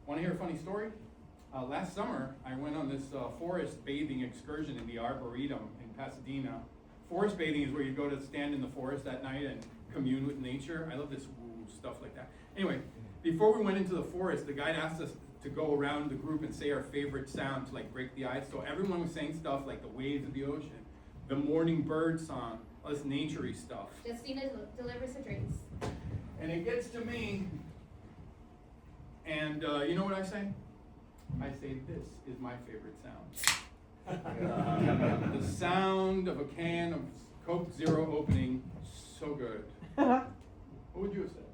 Want to hear a funny story? Last summer, I went on this forest bathing excursion in the Arboretum in Pasadena. Forest bathing is where you go to stand in the forest at night and commune with nature. I love this woo stuff like that. Anyway, before we went into the forest, the guide asked us to go around the group and say our favorite sound to like break the ice. So everyone was saying stuff like the waves of the ocean, the morning bird song, all this nature-y stuff. Justina delivers the drinks. And it gets to me, and you know what I say? I say, this is my favorite sound. The sound of a can of Coke Zero opening, so good. What would you have said?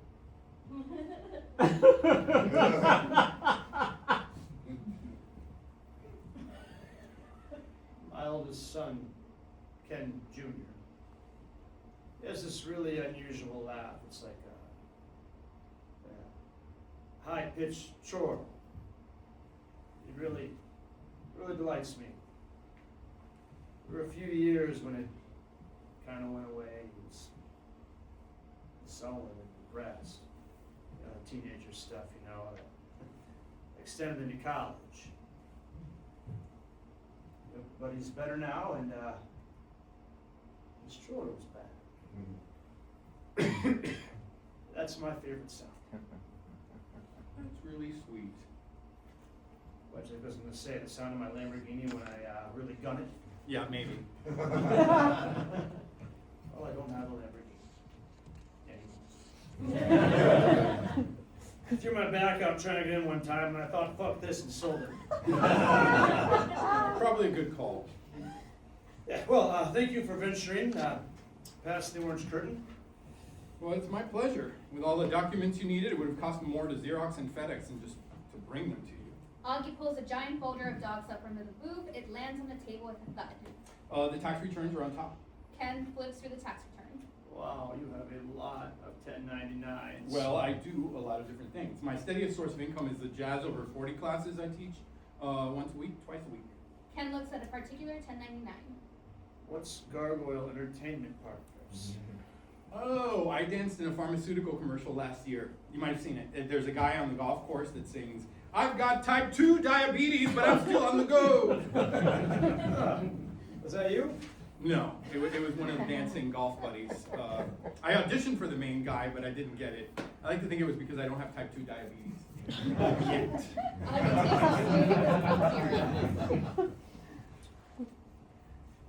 My oldest son, Ken Jr., he has this really unusual laugh. It's like a high-pitched chortle. It really delights me. There were a few years when it kind of went away. He was sullen and depressed. You know, teenager stuff, you know. Extended into college. But he's better now, and his chortle's back. That's my favorite sound. That's really sweet. What I was going to say, the sound of my Lamborghini when I really gun it. Yeah, maybe. Well, I don't have a Lamborghini anymore. Threw my back out trying to get in one time, and I thought, fuck this, and sold it. Probably a good call. Yeah, well, thank you for venturing past the orange curtain. Well, it's my pleasure. With all the documents you needed, it would have cost more to Xerox and FedEx than just to bring them to you. Augie pulls a giant folder of docs up from the booth. It lands on the table with a thud. The tax returns are on top. Ken flips through the tax return. Wow, you have a lot of 1099s. Well, I do a lot of different things. My steadiest source of income is the Jazz Over 40 classes I teach once a week, twice a week. Ken looks at a particular 1099. What's Gargoyle Entertainment Partners? Oh, I danced in a pharmaceutical commercial last year. You might have seen it. There's a guy on the golf course that sings, "I've got type 2 diabetes, but I'm still on the go." Was that you? No, it was one of the dancing golf buddies. I auditioned for the main guy, but I didn't get it. I like to think it was because I don't have type 2 diabetes. Yet. Augie takes a swig of his beer.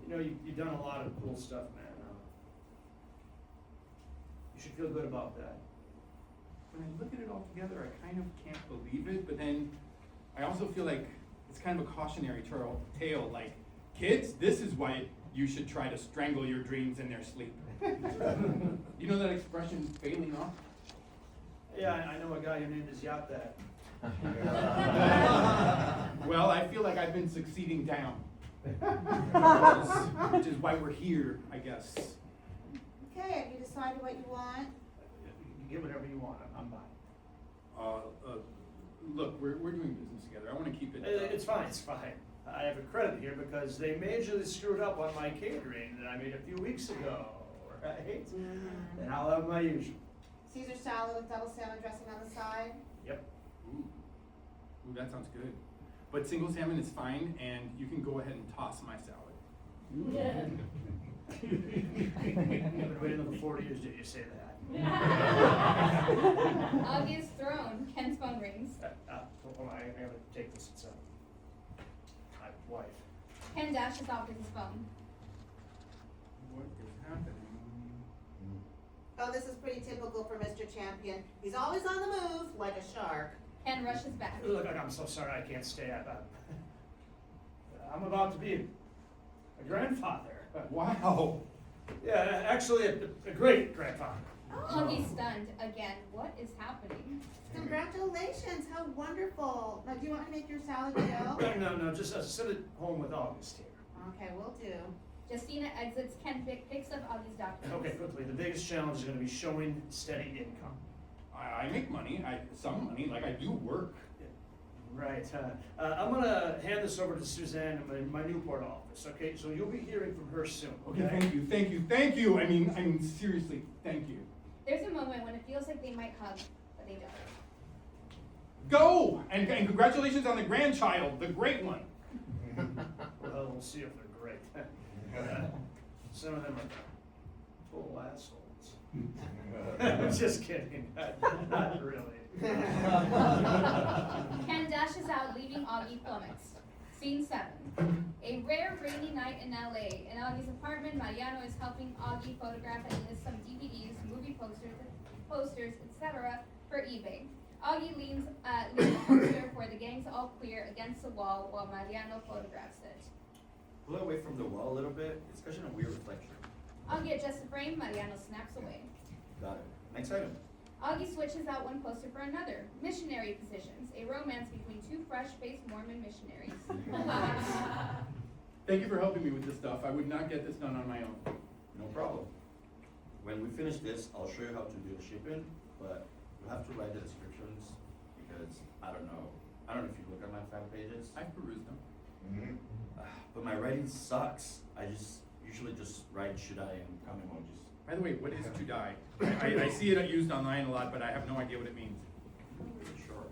You know, you've done a lot of cool stuff, man. You should feel good about that. When I look at it all together, I kind of can't believe it, but then I also feel like it's kind of a cautionary tale, like, kids, this is why you should try to strangle your dreams in their sleep. You know that expression, failing off? Yeah, I know a guy who named his yacht that. Well, I feel like I've been succeeding down. Which is why we're here, I guess. Okay, have you decided what you want? You get whatever you want, I'm buying. Look, we're doing business together. I want to keep it. It's fine, it's fine. I have a credit here because they majorly screwed up on my catering that I made a few weeks ago, right? And I'll have my usual. Caesar salad with double salmon dressing on the side? Yep. Ooh, that sounds good. But single salmon is fine, and you can go ahead and toss my salad. I've been waiting for 40 years, did you say that? Augie is thrown. Ken's phone rings. Hold on, I gotta take this, it's my wife. Ken dashes off with his phone. What is happening? Oh, this is pretty typical for Mr. Champion. He's always on the move, like a shark. Ken rushes back. Look, I'm so sorry I can't stay up. I'm about to be a grandfather. Wow. Yeah, actually a great grandfather. Augie's stunned again. What is happening? Congratulations, how wonderful. Now, do you want me to make your salad, Joe? No, just sit at home with August here. Okay, will do. Justina exits. Ken picks up Augie's documents. Okay, quickly, the biggest challenge is gonna be showing steady income. I make money, some money, like I do work. Right, I'm gonna hand this over to Suzanne in my Newport office, okay? So you'll be hearing from her soon, Okay, thank you. I mean, seriously, thank you. There's a moment when it feels like they might hug, but they don't. Go! And congratulations on the grandchild, the great one. Well, we'll see if they're great. Some of them are total assholes. I'm just kidding, not really. Ken dashes out, leaving Augie flummoxed. Scene 7. A rare rainy night in LA. In Augie's apartment, Mariano is helping Augie photograph and list some DVDs, movie posters, etc. for eBay. Augie leans a poster for The Gang's All Queer against the wall while Mariano photographs it. Pull away from the wall a little bit. It's catching a weird reflection. Augie adjusts the frame, Mariano snaps away. Got it. Next item. Augie switches out one poster for another. Missionary positions, a romance between two fresh-faced Mormon missionaries. Thank you for helping me with this stuff. I would not get this done on my own. No problem. When we finish this, I'll show you how to do the shipping, but you have to write the descriptions because I don't know if you look at my fan pages. I've perused them. But my writing sucks. I usually just write should I and count emojis. By the way, what is to die? I see it used online a lot, but I have no idea what it means. Sure.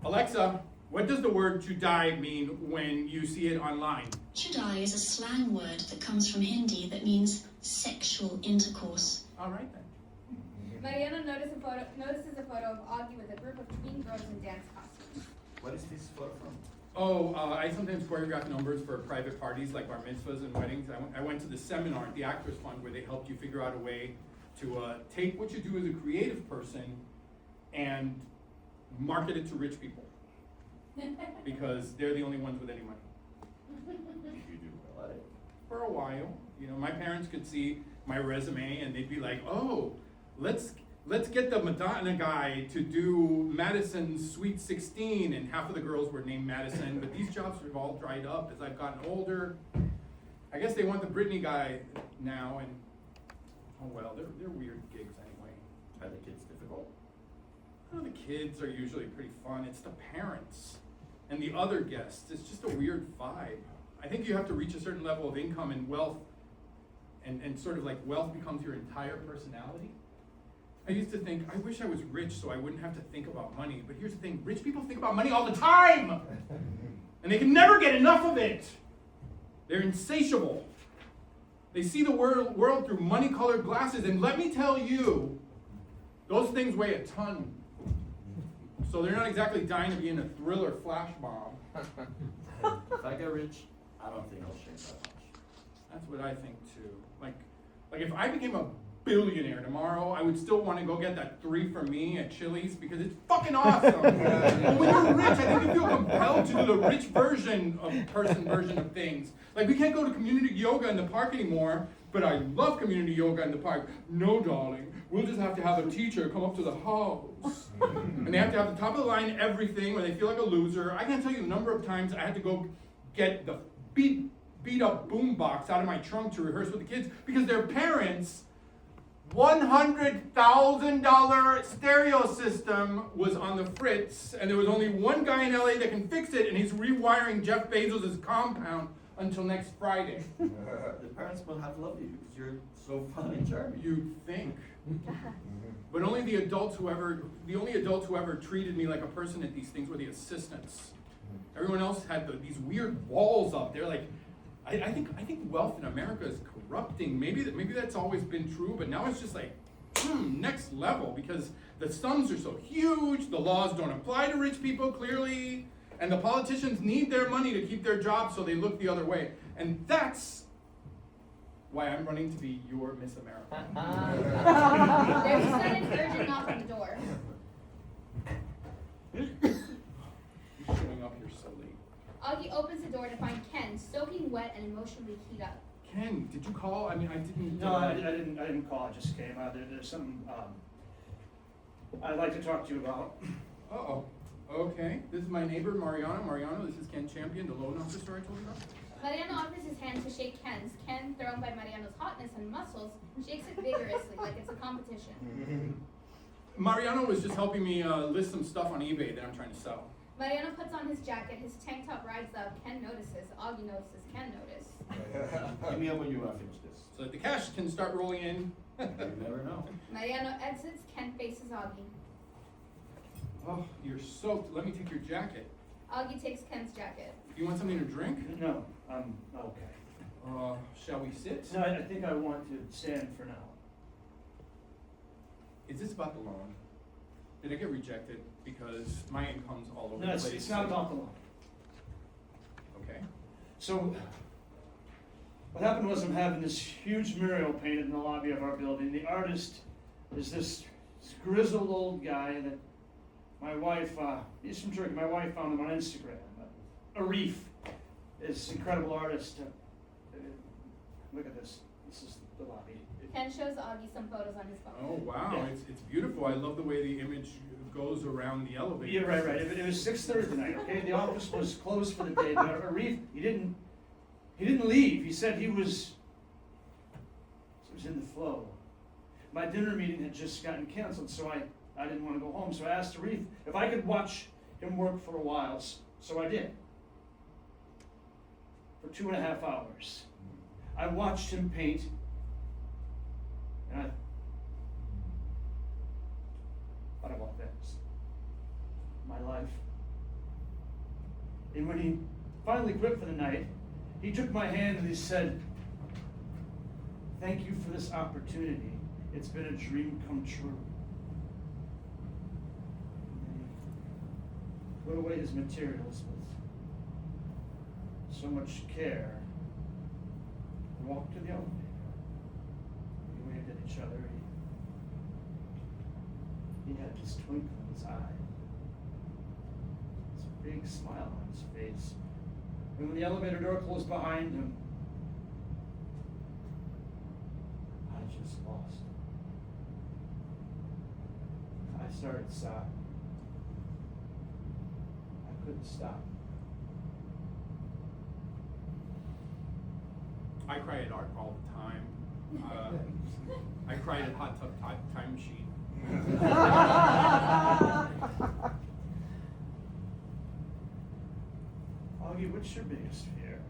Alexa, what does the word to die mean when you see it online? Chudai is a slang word that comes from Hindi that means sexual intercourse. All right then. Mariano notices a photo of Augie with a group of tween girls in dance costumes. What is this photo from? Oh, I sometimes choreograph numbers for private parties like bar mitzvahs and weddings. I went to the seminar at the Actors Fund where they helped you figure out a way to take what you do as a creative person and market it to rich people because they're the only ones with any money. You do well at it. For a while, you know, my parents could see my resume and they'd be like, "Oh, let's get the Madonna guy to do Madison's Sweet 16," and half of the girls were named Madison, but these jobs have all dried up as I've gotten older. I guess they want the Britney guy now, and oh well, they're weird gigs anyway. Are the kids difficult? Oh, the kids are usually pretty fun. It's the parents and the other guests. It's just a weird vibe. I think you have to reach a certain level of income and wealth, and sort of like wealth becomes your entire personality. I used to think, I wish I was rich so I wouldn't have to think about money. But here's the thing, rich people think about money all the time! And they can never get enough of it! They're insatiable. They see the world through money-colored glasses, and let me tell you, those things weigh a ton. So they're not exactly dying to be in a thriller flash bomb. If I get rich, I don't think I'll change that much. That's what I think too. Like if I became a billionaire tomorrow, I would still want to go get that 3 for me at Chili's because it's fucking awesome. But when you're rich, I think you feel compelled to do the rich version of things. Like we can't go to community yoga in the park anymore, but I love community yoga in the park. No, darling, we'll just have to have a teacher come up to the house. And they have to have the top of the line everything where they feel like a loser. I can't tell you the number of times I had to go get the beat up boom box out of my trunk to rehearse with the kids because their parents $100,000 stereo system was on the fritz, and there was only one guy in LA that can fix it, and he's rewiring Jeff Bezos' compound until next Friday. The parents will have loved you because you're so fun and charming. You'd think. But only the only adults who ever treated me like a person at these things were the assistants. Everyone else had these weird walls up there. Like, I think wealth in America is corrupting. Maybe that's always been true, but now it's just like next level because the sums are so huge. The laws don't apply to rich people clearly, and the politicians need their money to keep their jobs, so they look the other way. And that's why I'm running to be your Miss America. There's a sudden urgent knock on the door. Showing up here so late. Augie opens the door to find Ken soaking wet and emotionally keyed up. Ken, did you call? I mean, I didn't. No, I didn't call, I just came out. There's something I'd like to talk to you about. Uh-oh. Okay. This is my neighbor, Mariano. Mariano, this is Ken Champion, the loan officer I told you about. Mariano offers his hand to shake Ken's. Ken, thrown by Mariano's hotness and muscles, shakes it vigorously like it's a competition. Mariano was just helping me list some stuff on eBay that I'm trying to sell. Mariano puts on his jacket, his tank top rides up, Ken notices, Augie notices, Ken notice. Give me up when you want to finish this. So that the cash can start rolling in. You never know. Mariano exits, Ken faces Augie. Oh, you're soaked. Let me take your jacket. Augie takes Ken's jacket. Do you want something to drink? No, I'm okay. Shall we sit? No, I think I want to stand for now. Is this about the loan? Did I get rejected because my income's all over No, the it's, place? it's not about the law. Okay. So, what happened was I'm having this huge mural painted in the lobby of our building. The artist is this grizzled old guy that my wife, he's from Turkey, my wife found him on Instagram. Arif is an incredible artist. Look at this. This is the lobby. Ken shows Augie some photos on his phone. Oh, wow, Yeah. it's beautiful. I love the way the image goes around the elevator. Yeah, right. It was 6:30 tonight, okay? The office was closed for the day, but Arif, he didn't leave. He said he was in the flow. My dinner meeting had just gotten canceled, so I didn't want to go home. So I asked Arif if I could watch him work for a while. So I did. For 2.5 hours. I watched him paint, and I thought about this. My life. And when he finally quit for the night, he took my hand and he said, "Thank you for this opportunity. It's been a dream come true." And he put away his materials with so much care. We walked to the elevator. We waved at each other. He had this twinkle in his eye. This big smile on his face. And when the elevator door closed behind him, I just lost it. I started sobbing. I couldn't stop. I cry at art all the time. I cried at Hot Tub Time Machine. Augie, what's your biggest fear?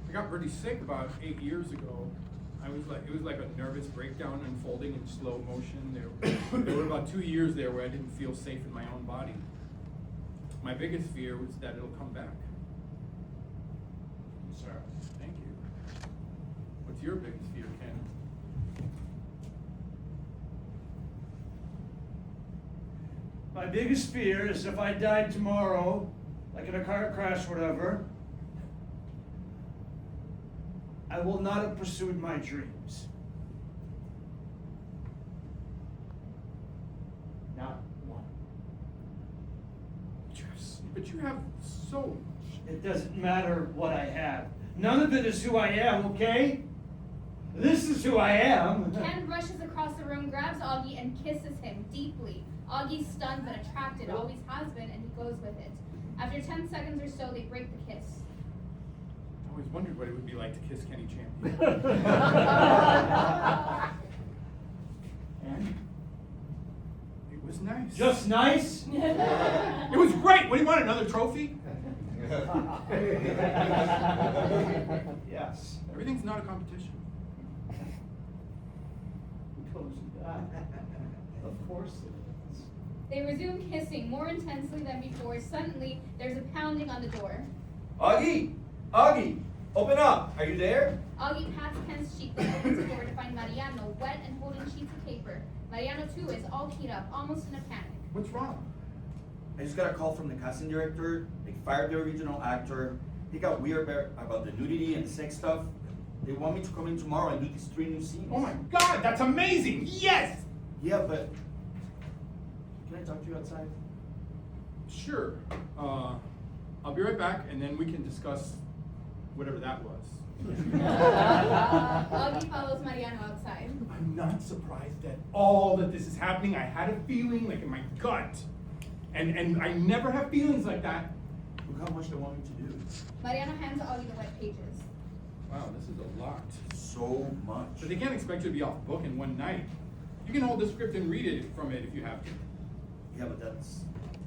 I got pretty sick about 8 years ago. It was like a nervous breakdown unfolding in slow motion. There were about 2 years there where I didn't feel safe in my own body. My biggest fear was that it'll come back. Sir. Thank you. What's your biggest fear, Ken? My biggest fear is if I died tomorrow, like in a car crash or whatever, I will not have pursued my dreams. Not one. But you have so... It doesn't matter what I have. None of it is who I am, okay? This is who I am. Ken rushes across the room, grabs Augie, and kisses him deeply. Augie's stunned but attracted, always has been, and he goes with it. After 10 seconds or so, they break the kiss. I always wondered what it would be like to kiss Kenny Champion. And? It was nice. Just nice? It was great! What do you want, another trophy? Yes. Everything's not a competition. Of course it is. They resume kissing more intensely than before. Suddenly, there's a pounding on the door. Augie! Augie! Open up! Are you there? Augie pats Ken's cheek and opens the door to find Mariano wet and holding sheets of paper. Mariano, too, is all keyed up, almost in a panic. What's wrong? I just got a call from the casting director. They fired the original actor. They got weird about the nudity and sex stuff. They want me to come in tomorrow and do these 3 new scenes. Oh my God, that's amazing! Yes! Yeah, but can I talk to you outside? Sure. I'll be right back, and then we can discuss whatever that was. Augie follows Mariano outside. I'm not surprised at all that this is happening. I had a feeling, like in my gut. And I never have feelings like that. Look how much they want me to do. Mariano hands Augie the wet pages. Wow, this is a lot. So much. But they can't expect you to be off book in one night. You can hold the script and read it from it if you have to. Yeah, but that's...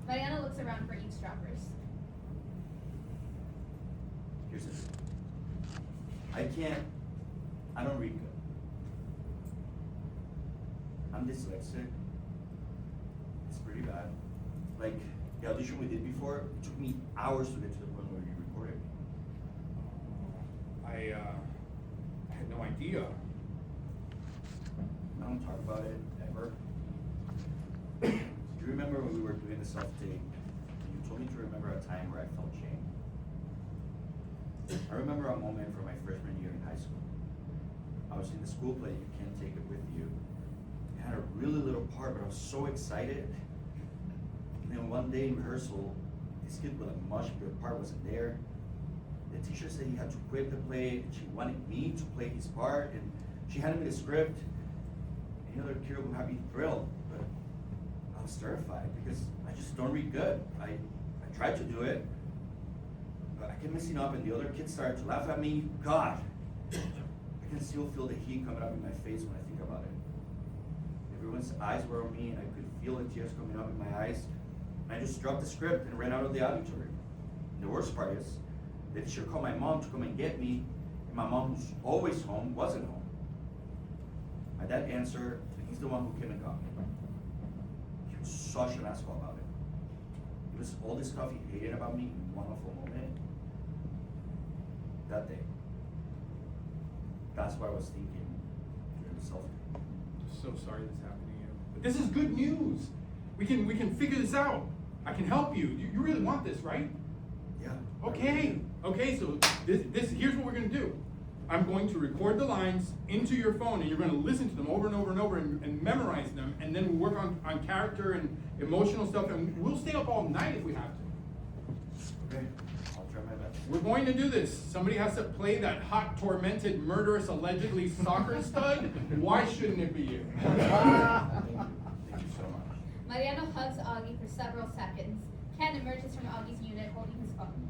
Mariano looks around for eavesdroppers. Here's it. I don't read good. I'm dyslexic. It's pretty bad. Like, the audition we did before, it took me hours to get to the point where you recorded. I had no idea. No, don't talk about it ever. Do you remember when we were doing the self-tape, and you told me to remember a time where I felt shame? I remember a moment from my freshman year in high school. I was in the school play, You Can't Take It With You. It had a really little part, but I was so excited. And then one day in rehearsal, this kid with a much bigger part wasn't there. The teacher said he had to quit the play, and she wanted me to play his part, and she handed me the script. Any other kid would have been thrilled, but I was terrified because I just don't read good. I tried to do it, but I kept messing up, and the other kids started to laugh at me. God, I can still feel the heat coming up in my face when I think about it. Everyone's eyes were on me, and I could feel the tears coming up in my eyes. And I just dropped the script and ran out of the auditorium. And the worst part is, the teacher called my mom to come and get me, and my mom, who's always home, wasn't home. My dad answered, and he's the one who came and got me. He was such an asshole about it. It was all this stuff he hated about me in one awful moment. That day. That's what I was thinking during the self-tape. So sorry this happened to you. But this is good news. We can figure this out. I can help you. You really want this, right? Yeah. Okay. Okay, so this here's what we're gonna do. I'm going to record the lines into your phone, and you're gonna listen to them over and over and over and memorize them, and then we'll work on character and emotional stuff, and we'll stay up all night if we have to. Okay, I'll try my best. We're going to do this. Somebody has to play that hot, tormented, murderous, allegedly soccer stud. Why shouldn't it be you? Thank you so much. Mariano hugs Augie for several seconds. Ken emerges from Augie's unit holding his phone.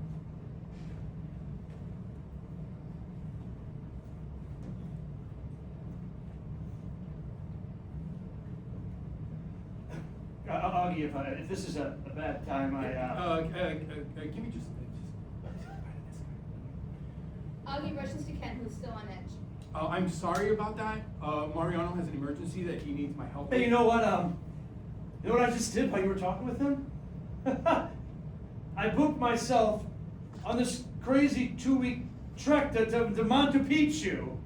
Augie, if this is a bad time, Give me just Augie rushes to Ken, who's still on edge. I'm sorry about that. Mariano has an emergency that he needs my help with. Hey, you know what I just did while you were talking with him? I booked myself on this crazy 2-week trek to Monte Picchu.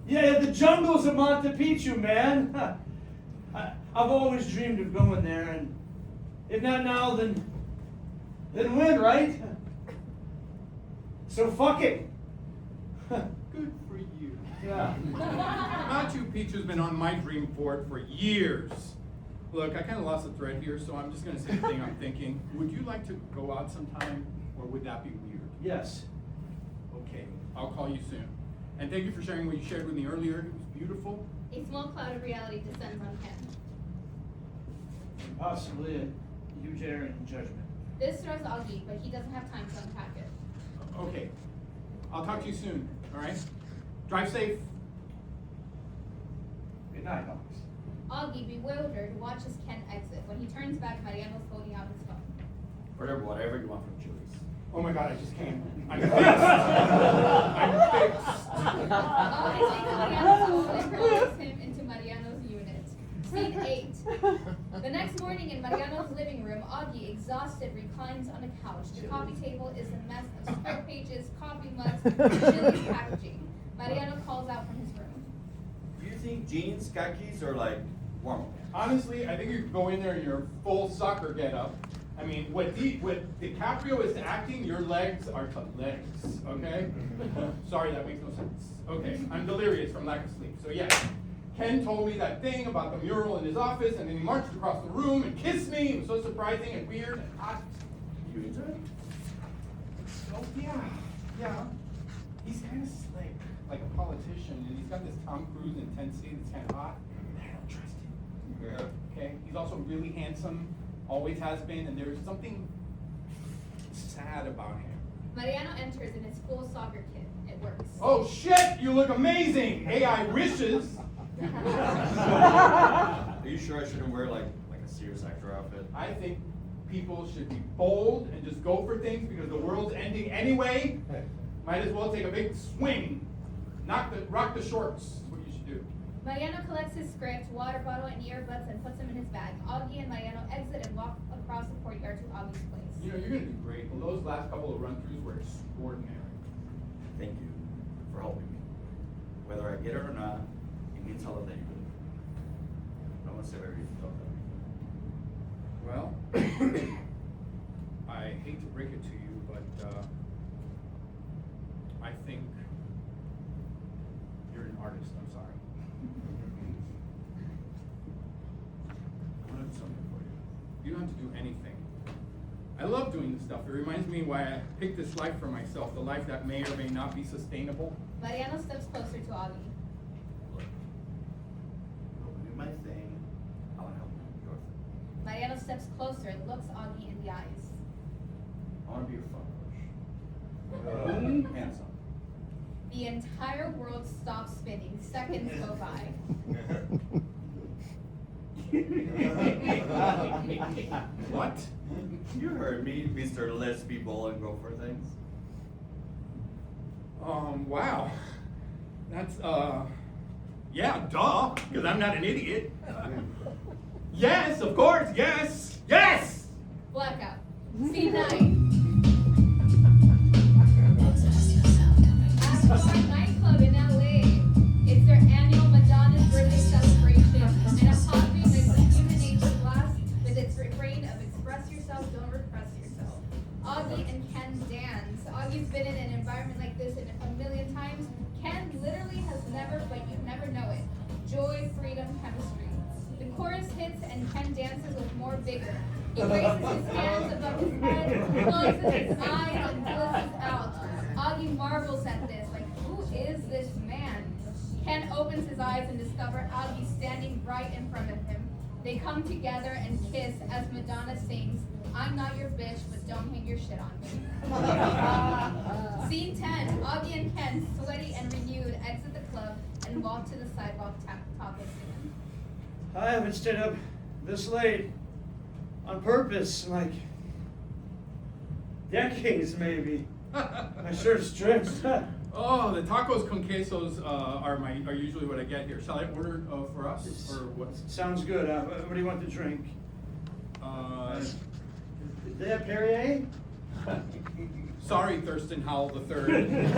Yeah, the jungles of Monte Picchu, man. I've always dreamed of going there, and if not now, then when, right? So fuck it. Good for you. Yeah. Machu Picchu's been on my dream board for years. Look, I kind of lost the thread here, so I'm just going to say the thing I'm thinking. Would you like to go out sometime, or would that be weird? Yes. Okay, I'll call you soon. And thank you for sharing what you shared with me earlier. It was beautiful. A small cloud of reality descends on Ken. Possibly a huge error in judgment. This throws Augie, but he doesn't have time to unpack it. Okay, I'll talk to you soon, all right? Drive safe. Good night, Alex. Augie, bewildered, watches Ken exit. When he turns back, Mariano's holding out his phone. Order whatever you want from Chili's. Oh my God, I just came. I'm fixed. I'm fixed. Augie takes Mariano's phone and follows him into Mariano's unit. Scene 8. The next morning in Mariano's living room, Augie, exhausted, reclines on a couch. The coffee table is a mess of script pages, coffee mugs, and Chili's packaging. Mariano calls out from his room. Do you think jeans, khakis, or like warm pants? Honestly, I think you could go in there in your full soccer getup. I mean, what DiCaprio is acting, your legs are to legs, okay? Sorry, that makes no sense. Okay, I'm delirious from lack of sleep. So yeah, Ken told me that thing about the mural in his office, and then he marched across the room and kissed me. It was so surprising and weird and hot. You into it? Oh yeah. He's kind of slick, like a politician, and he's got this Tom Cruise intensity that's kind of hot. I don't trust him. Yeah. Okay, he's also really handsome, always has been, and there's something sad about him. Mariano enters in his full soccer kit. It works. Oh shit, you look amazing! AI wishes. Are you sure I shouldn't wear like a serious actor outfit? I think people should be bold and just go for things because the world's ending anyway. Might as well take a big swing. Rock the shorts is what you should do. Mariano collects his script, water bottle, and earbuds and puts them in his bag. Augie and Mariano exit and walk across the courtyard to Augie's place. You know, you're gonna do great. Well, those last couple of run-throughs were extraordinary. Thank you for helping me. Whether I get it or not, it means all that you do. want to say whatever you felt. Well, I hate to break it to you, but I think you're an artist. I'm sorry. I want to do something for you. You don't have to do anything. I love doing this stuff. It reminds me why I picked this life for myself, the life that may or may not be sustainable. Mariano steps closer to Augie. Look, you'll do my thing, I'll help you with your thing. Mariano steps closer and looks Augie in the eyes. I want to be your front push. Handsome. The entire world stops spinning. Seconds go by. What? You heard me, Mr. Let's Be Bold and Go for Things. Wow. That's, yeah, duh, because I'm not an idiot. Yes, of course, yes, yes! Blackout. Scene 9. At a nightclub in LA. It's their annual Madonna's birthday celebration, and a hot room is a human nature glass with its refrain of express yourself, don't repress yourself. Augie and Ken dance. Augie's been in an environment like this a million times. Ken literally has never, but you never know it. Joy, freedom, chemistry. The chorus hits and Ken dances with more vigor. He raises his hands above his head, closes his eyes, and blisses out. Augie marvels at this, like, who is this man? Ken opens his eyes and discovers Augie standing right in front of him. They come together and kiss as Madonna sings, I'm not your bitch, but don't hang your shit on me. Scene 10, Augie and Ken, sweaty and renewed, exit the club and walk to the sidewalk taco stand. I haven't stayed up this late on purpose, in like decades maybe. My shirt's stripped. Oh, the tacos con quesos are usually what I get here. Shall I order for us, or what? Sounds good. What do you want to drink? Did they have Perrier? Sorry, Thurston Howell III.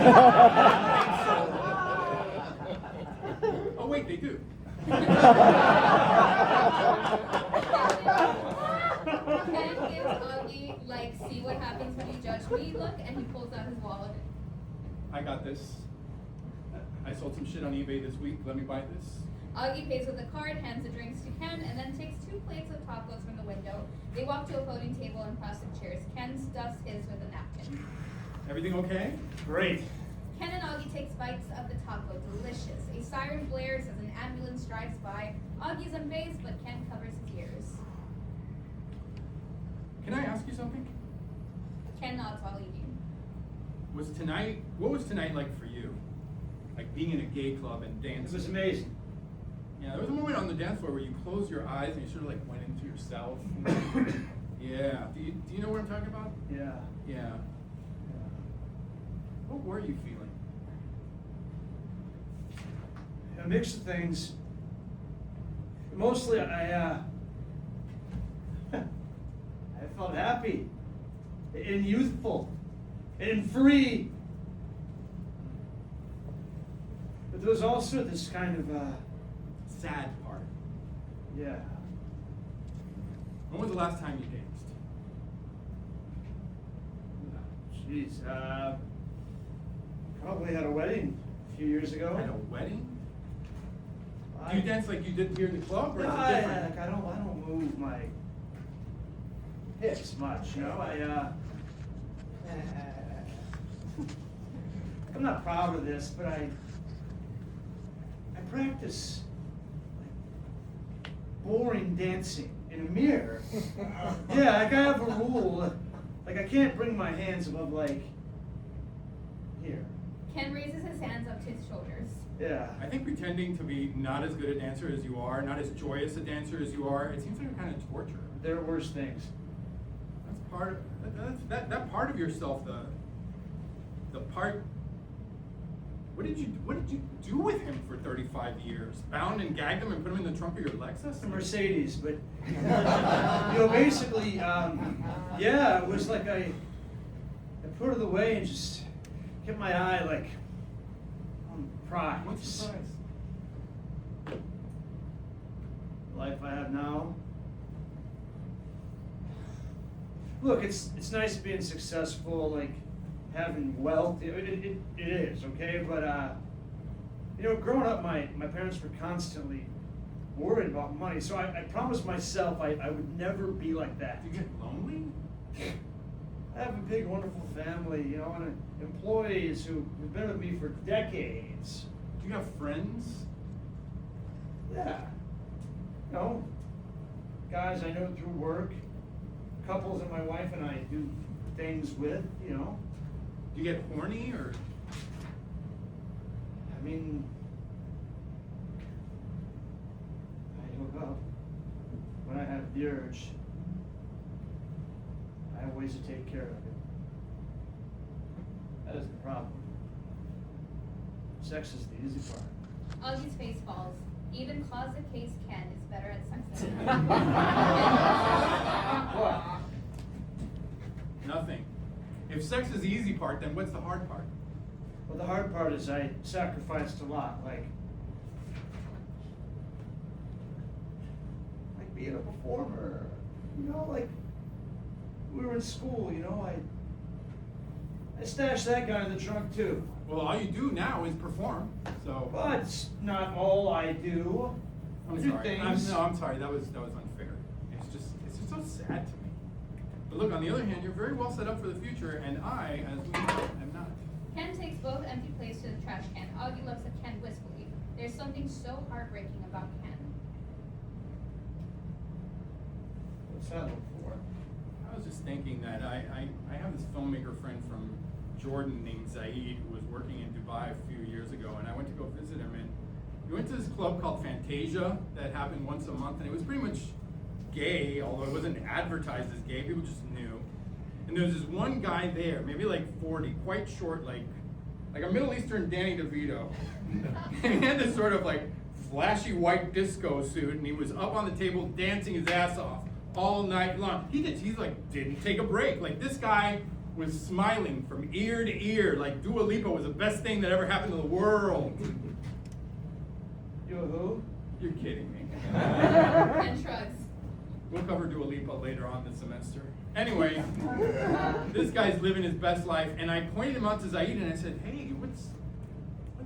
Oh wait, they do. Ken gives Augie, like, see what happens when you judge me look, and he pulls out his wallet. I got this. I sold some shit on eBay this week. Let me buy this. Augie pays with a card, hands the drinks to Ken, and then takes 2 plates of tacos from the window. They walk to a voting table and plastic chairs. Ken stuffs his with a napkin. Everything okay? Great. Ken and Augie takes bites of the taco. Delicious. A siren blares as an ambulance drives by. Augie's unfazed, but Ken covers his ears. Can I ask you something? Ken nods while eating. What was tonight like for you? Like being in a gay club and dancing? It was amazing. Yeah, there was a moment on the dance floor where you closed your eyes and you sort of like went into yourself. Yeah. Do you know what I'm talking about? Yeah. Yeah. What were you feeling? A mix of things. Mostly, I felt happy and youthful and free. But there was also this kind of, Sad part. yeah. When was the last time you danced? Jeez, probably had a wedding a few years ago. At a wedding? Do you dance like you did here in the club, or is No, it different? I don't move my hips much, you know. I'm not proud of this, but I practice like, boring dancing in a mirror. Yeah, like I have a rule, like I can't bring my hands above like here. Ken raises his hands up to his shoulders. Yeah. I think pretending to be not as good a dancer as you are, not as joyous a dancer as you are, it seems like a kind of torture. There are worse things. That's part. That part of yourself. The part. What did you do with him for 35 years? Bound and gagged him and put him in the trunk of your Lexus? A Mercedes, but basically, yeah, it was like I put it away and just kept my eye like on the prize. What's the prize? life I have now. Look, it's nice being successful, like having wealth. It is, okay? But growing up, my parents were constantly worried about money. So I promised myself I would never be like that. Do you get lonely? I have a big, wonderful family, and employees who've been with me for decades. Do you have friends? Yeah. Guys I know through work, couples that my wife and I do things with, Do you get horny or? I mean, I hook up when I have the urge. I have ways to take care of it. That is the problem. Sex is the easy part. Augie's face falls. Even closet case Ken is better at sex than What? Nothing. If sex is the easy part, then what's the hard part? Well, the hard part is I sacrificed a lot, like being a performer. Like we were in school, I stashed that guy in the trunk too. Well, all you do now is perform, so. But it's not all I do. I'm I do sorry. things. I'm sorry. That was unfair. It's just so sad to me. But look, on the other hand, you're very well set up for the future, and I, as we know, am not. Ken takes both empty plates to the trash can. Augie looks at Ken wistfully. There's something so heartbreaking about Ken. What's that look for? I was just thinking that I have this filmmaker friend from Jordan named Zaid who was working in Dubai a few years ago, and I went to go visit him, and we went to this club called Fantasia that happened once a month, and it was pretty much gay, although it wasn't advertised as gay, people just knew. And there was this one guy there, maybe like 40, quite short, like a Middle Eastern Danny DeVito. And he had this sort of like flashy white disco suit, and he was up on the table dancing his ass off all night long. He's like, didn't take a break. Like, this guy was smiling from ear to ear, like Dua Lipa was the best thing that ever happened to the world. You who? You're kidding me. Ken shrugs. We'll cover Dua Lipa later on this semester. Anyway, this guy's living his best life, and I pointed him out to Zaid, and I said, hey, what's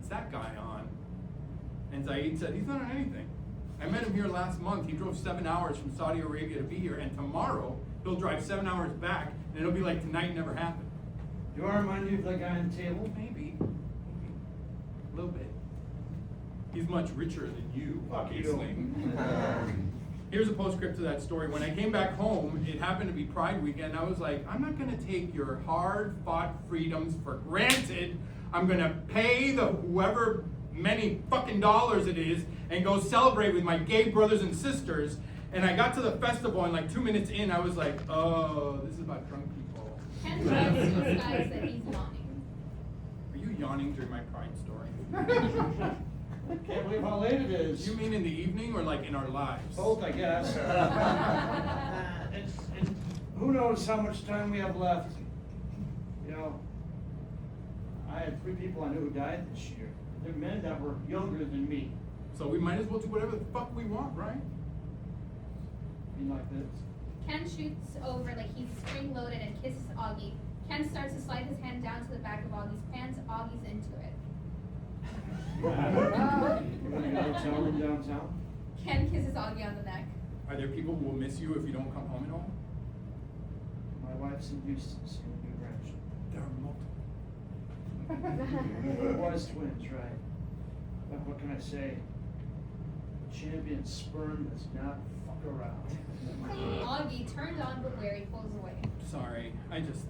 that guy on? And Zaid said, he's not on anything. I met him here last month. He drove 7 hours from Saudi Arabia to be here, and tomorrow he'll drive 7 hours back, and it'll be like tonight never happened. Do I remind you of that guy on the table? Maybe. A little bit. He's much richer than you, Fuck you. obviously. Here's a postscript to that story. When I came back home, it happened to be Pride weekend. I was like, I'm not going to take your hard-fought freedoms for granted. I'm going to pay the whoever many fucking dollars it is and go celebrate with my gay brothers and sisters. And I got to the festival, and like 2 minutes in, I was like, oh, this is about drunk people. Ken tries to disguise that he's yawning. Are you yawning during my Pride story? I can't believe how late it is. You mean in the evening or like in our lives? Both, I guess. And who knows how much time we have left. I had 3 people I knew who died this year. They're men that were younger than me. So we might as well do whatever the fuck we want, right? Mean like this. Ken shoots over like he's spring-loaded and kisses Augie. Ken starts to slide his hand down to the back of Augie's pants. Augie's into it. We're in a hotel room downtown. Ken kisses Augie on the neck. Are there people who will miss you if you don't come home at all? My wife's in Houston, seeing a new grandson. There are multiple. Was twins, right? But what can I say? Champion sperm does not fuck around. Augie, turned on but wary, pulls away. Sorry, is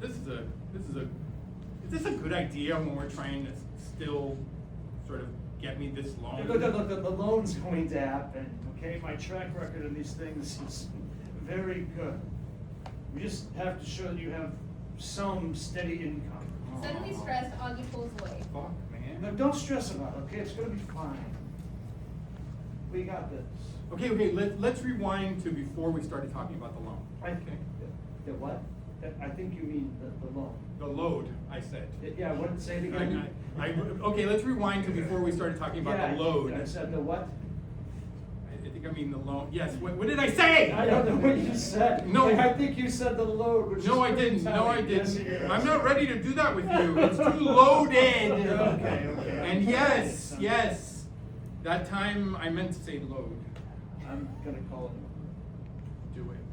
this a good idea when we're trying to still sort of get me this loan? Look, the loan's going to happen, okay? My track record on these things is very good. We just have to show that you have some steady income. Suddenly stressed, Augie pulls away. Fuck, man. Now, don't stress about it, okay? It's gonna be fine. We got this. Okay, let's rewind to before we started talking about the loan. Okay. The what? I think you mean the loan. The load, I said. Yeah, what did it say it again? Okay, let's rewind to before we started talking about the load. I said the what? I think I mean the loan. Yes, what did I say? I don't know what you said. No. I think you said the load, which No, is I didn't. No, I Yes, didn't. it is. I'm not ready to do that with you. It's too loaded. Okay. And yes, that time I meant to say load. I'm gonna call him. Do it.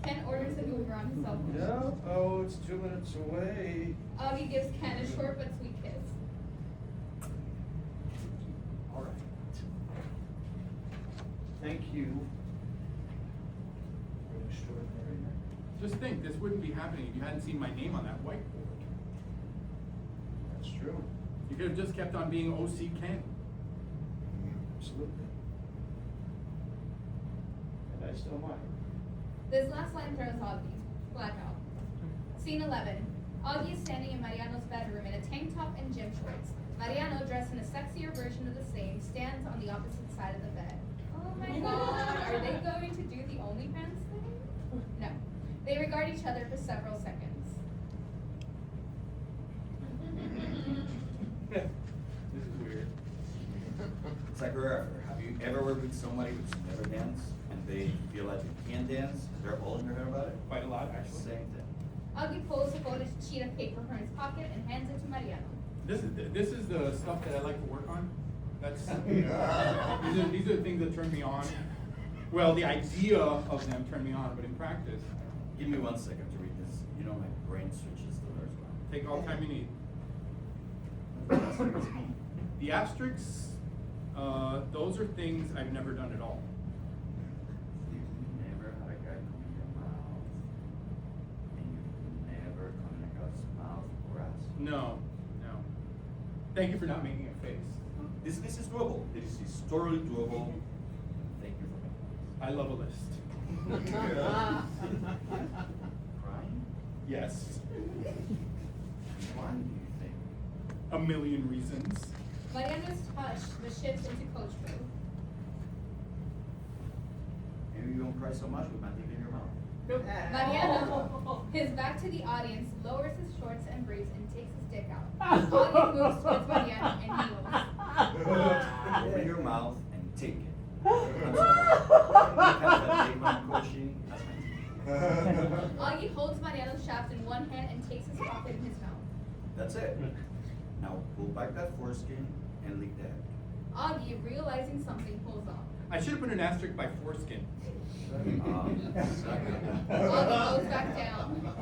Ken orders an Uber on his cell phone. No, oh, it's 2 minutes away. Augie gives Ken a short but sweet kiss. All right. Thank you. You're an extraordinary man. Just think, this wouldn't be happening if you hadn't seen my name on that whiteboard. That's true. You could have just kept on being OC Ken. Absolutely. And I still might. This last line throws Augie. Blackout. Scene 11. Augie is standing in Mariano's bedroom in a tank top and gym shorts. Mariano, dressed in a sexier version of the same, stands on the opposite side of the bed. Oh my god, are they going to do the OnlyFans thing? No. They regard each other for several seconds. This is weird. Zachary, have you ever worked with somebody who's never danced and they feel like they can dance? They're all in their head about it? Quite a lot, actually. Same thing. Augie pulls a folded sheet of paper from his pocket and hands it to Mariano. This is the stuff that I like to work on. That's these are the things that turn me on. Well, the idea of them turn me on, but in practice, Give me 1 second to read this. You know my brain switches to there as well. take all the time you need. The asterisks, those are things I've never done at all. You never had a guy come in your mouth, and you never come in a guy's mouth or ass. No. Thank you for not making a face. This is doable. This is totally doable. Thank you for making I love a list. this. Crying? Yes. Why do you think? A million reasons. Mariano's hushed but shifts into coach mode. Maybe you don't cry so much with my dick in your mouth. Mariano, his back to the audience, lowers his shorts and briefs and takes his dick out. Augie moves towards Mariano and kneels. Open your mouth and take it. I'm sorry. I have that dick when I'm coaching. That's my dick. Augie holds Mariano's shaft in one hand and takes his cock in his mouth. That's it. Now pull back that foreskin and lick that. Augie, realizing something, pulls off. I should have put an asterisk by foreskin. Augie goes back down. Now,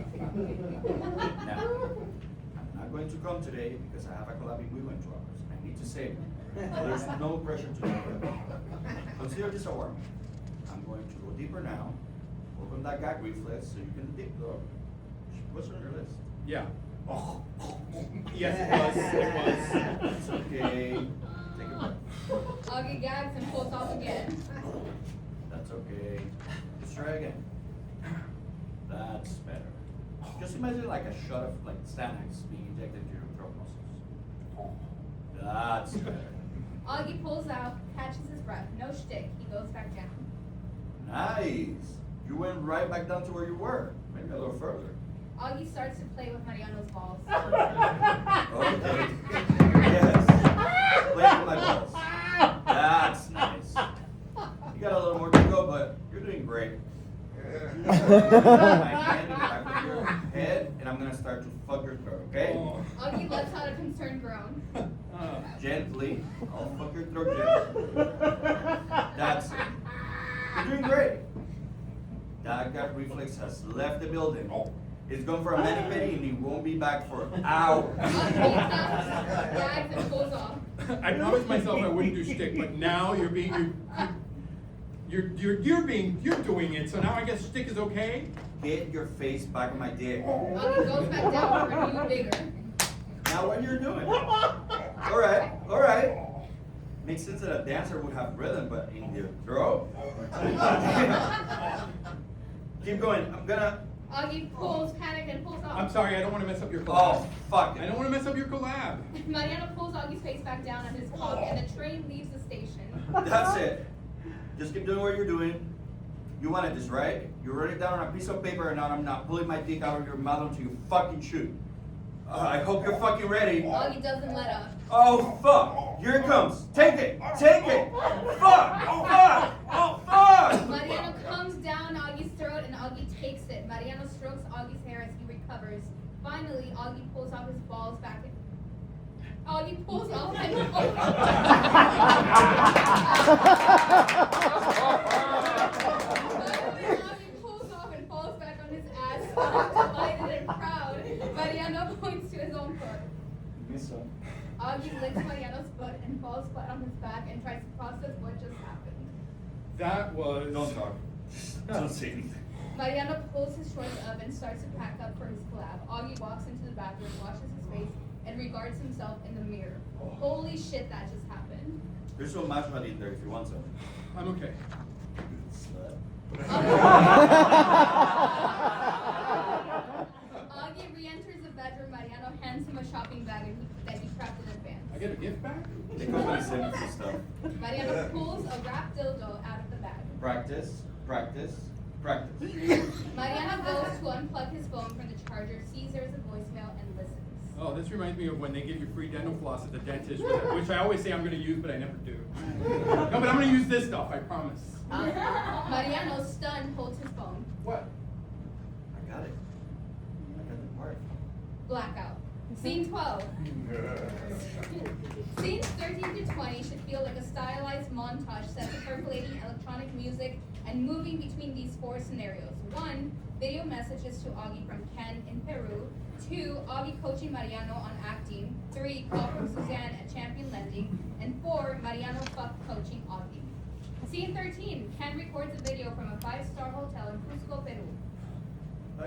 I'm not going to come today because I have a collab in women droppers. I need to save them. There's no pressure to do it. Consider this a warm. I'm going to go deeper now. Open that gag reflex so you can dig the. What's on your list? Yeah. Yes, it was. It's okay. Take a breath. Augie gags and pulls off again. That's okay. Let's try again. That's better. Just imagine like a shot of like Xanax being injected into your throat muscles. That's better. Augie pulls out, catches his breath. No shtick. He goes back down. Nice. You went right back down to where you were. Maybe a little further. Augie starts to play with Mariano's balls. Okay. Yes. Play with my balls. That's nice. You got a little more to go, but you're doing great. My hand in the back of your head, and I'm gonna start to fuck your throat, okay? Augie lets out a concerned groan. Gently. I'll fuck your throat gently. That's it. You're doing great. That gut reflex has left the building. It's gone for a many, and he won't be back for hours. Augie takes out, gags, and pulls off. I promised myself I wouldn't do shtick, but now you're doing it. So now I guess shtick is okay. Get your face back on my dick. Augie goes back down for renewed vigor. Now what you're doing. Alright. Makes sense that a dancer would have rhythm, but in their throat. Keep going. I'm gonna. Augie pulls, panic, and pulls off. I'm sorry, I don't want to mess up your collab. Oh, fuck I it. don't want to mess up your collab. Mariano pulls Augie's face back down on his cock, and the train leaves the station. That's it. Just keep doing what you're doing. You wanted this, right? You wrote it down on a piece of paper, and now I'm not pulling my dick out of your mouth until you fucking shoot. I hope you're fucking ready. Augie doesn't let up. Oh, fuck. Here it comes. Take it. Fuck. Oh, covers. Finally, Augie pulls off his balls back in. Augie pulls off and falls back on his ass, delighted and proud. Mariano points to his own foot. Augie licks Mariano's foot and falls flat on his back and tries to process what just happened. That was. Don't talk. Don't say anything. Mariano pulls his shorts up and starts to pack up for his collab. Augie walks into the bathroom, washes his face, and regards himself in the mirror. Holy shit, that just happened. There's some mashed honey in there if you want some. I'm okay. Augie re-enters the bedroom. Mariano hands him a shopping bag that he prepped in advance. I get a gift back? They come with sentence and stuff. Mariano pulls a wrapped dildo out of the bag. Practice, practice, practice. Mariano goes to unplug his phone from the charger, sees there's a voicemail, and listens. Oh, this reminds me of when they give you free dental floss at the dentist, which I always say I'm gonna use, but I never do. No, but I'm gonna use this stuff, I promise. Mariano, stunned, holds his phone. What? I got it. I got the part. Blackout. Scene 12. Scenes 13 to 20 should feel like a stylized montage set to percolating electronic music and moving between these four scenarios. 1. Video messages to Augie from Ken in Peru. 2. Augie coaching Mariano on acting. 3. Call from Suzanne at Champion Lending. And 4. Mariano fuck coaching Augie. Scene 13. Ken records a video from a 5-star hotel in Cusco, Peru.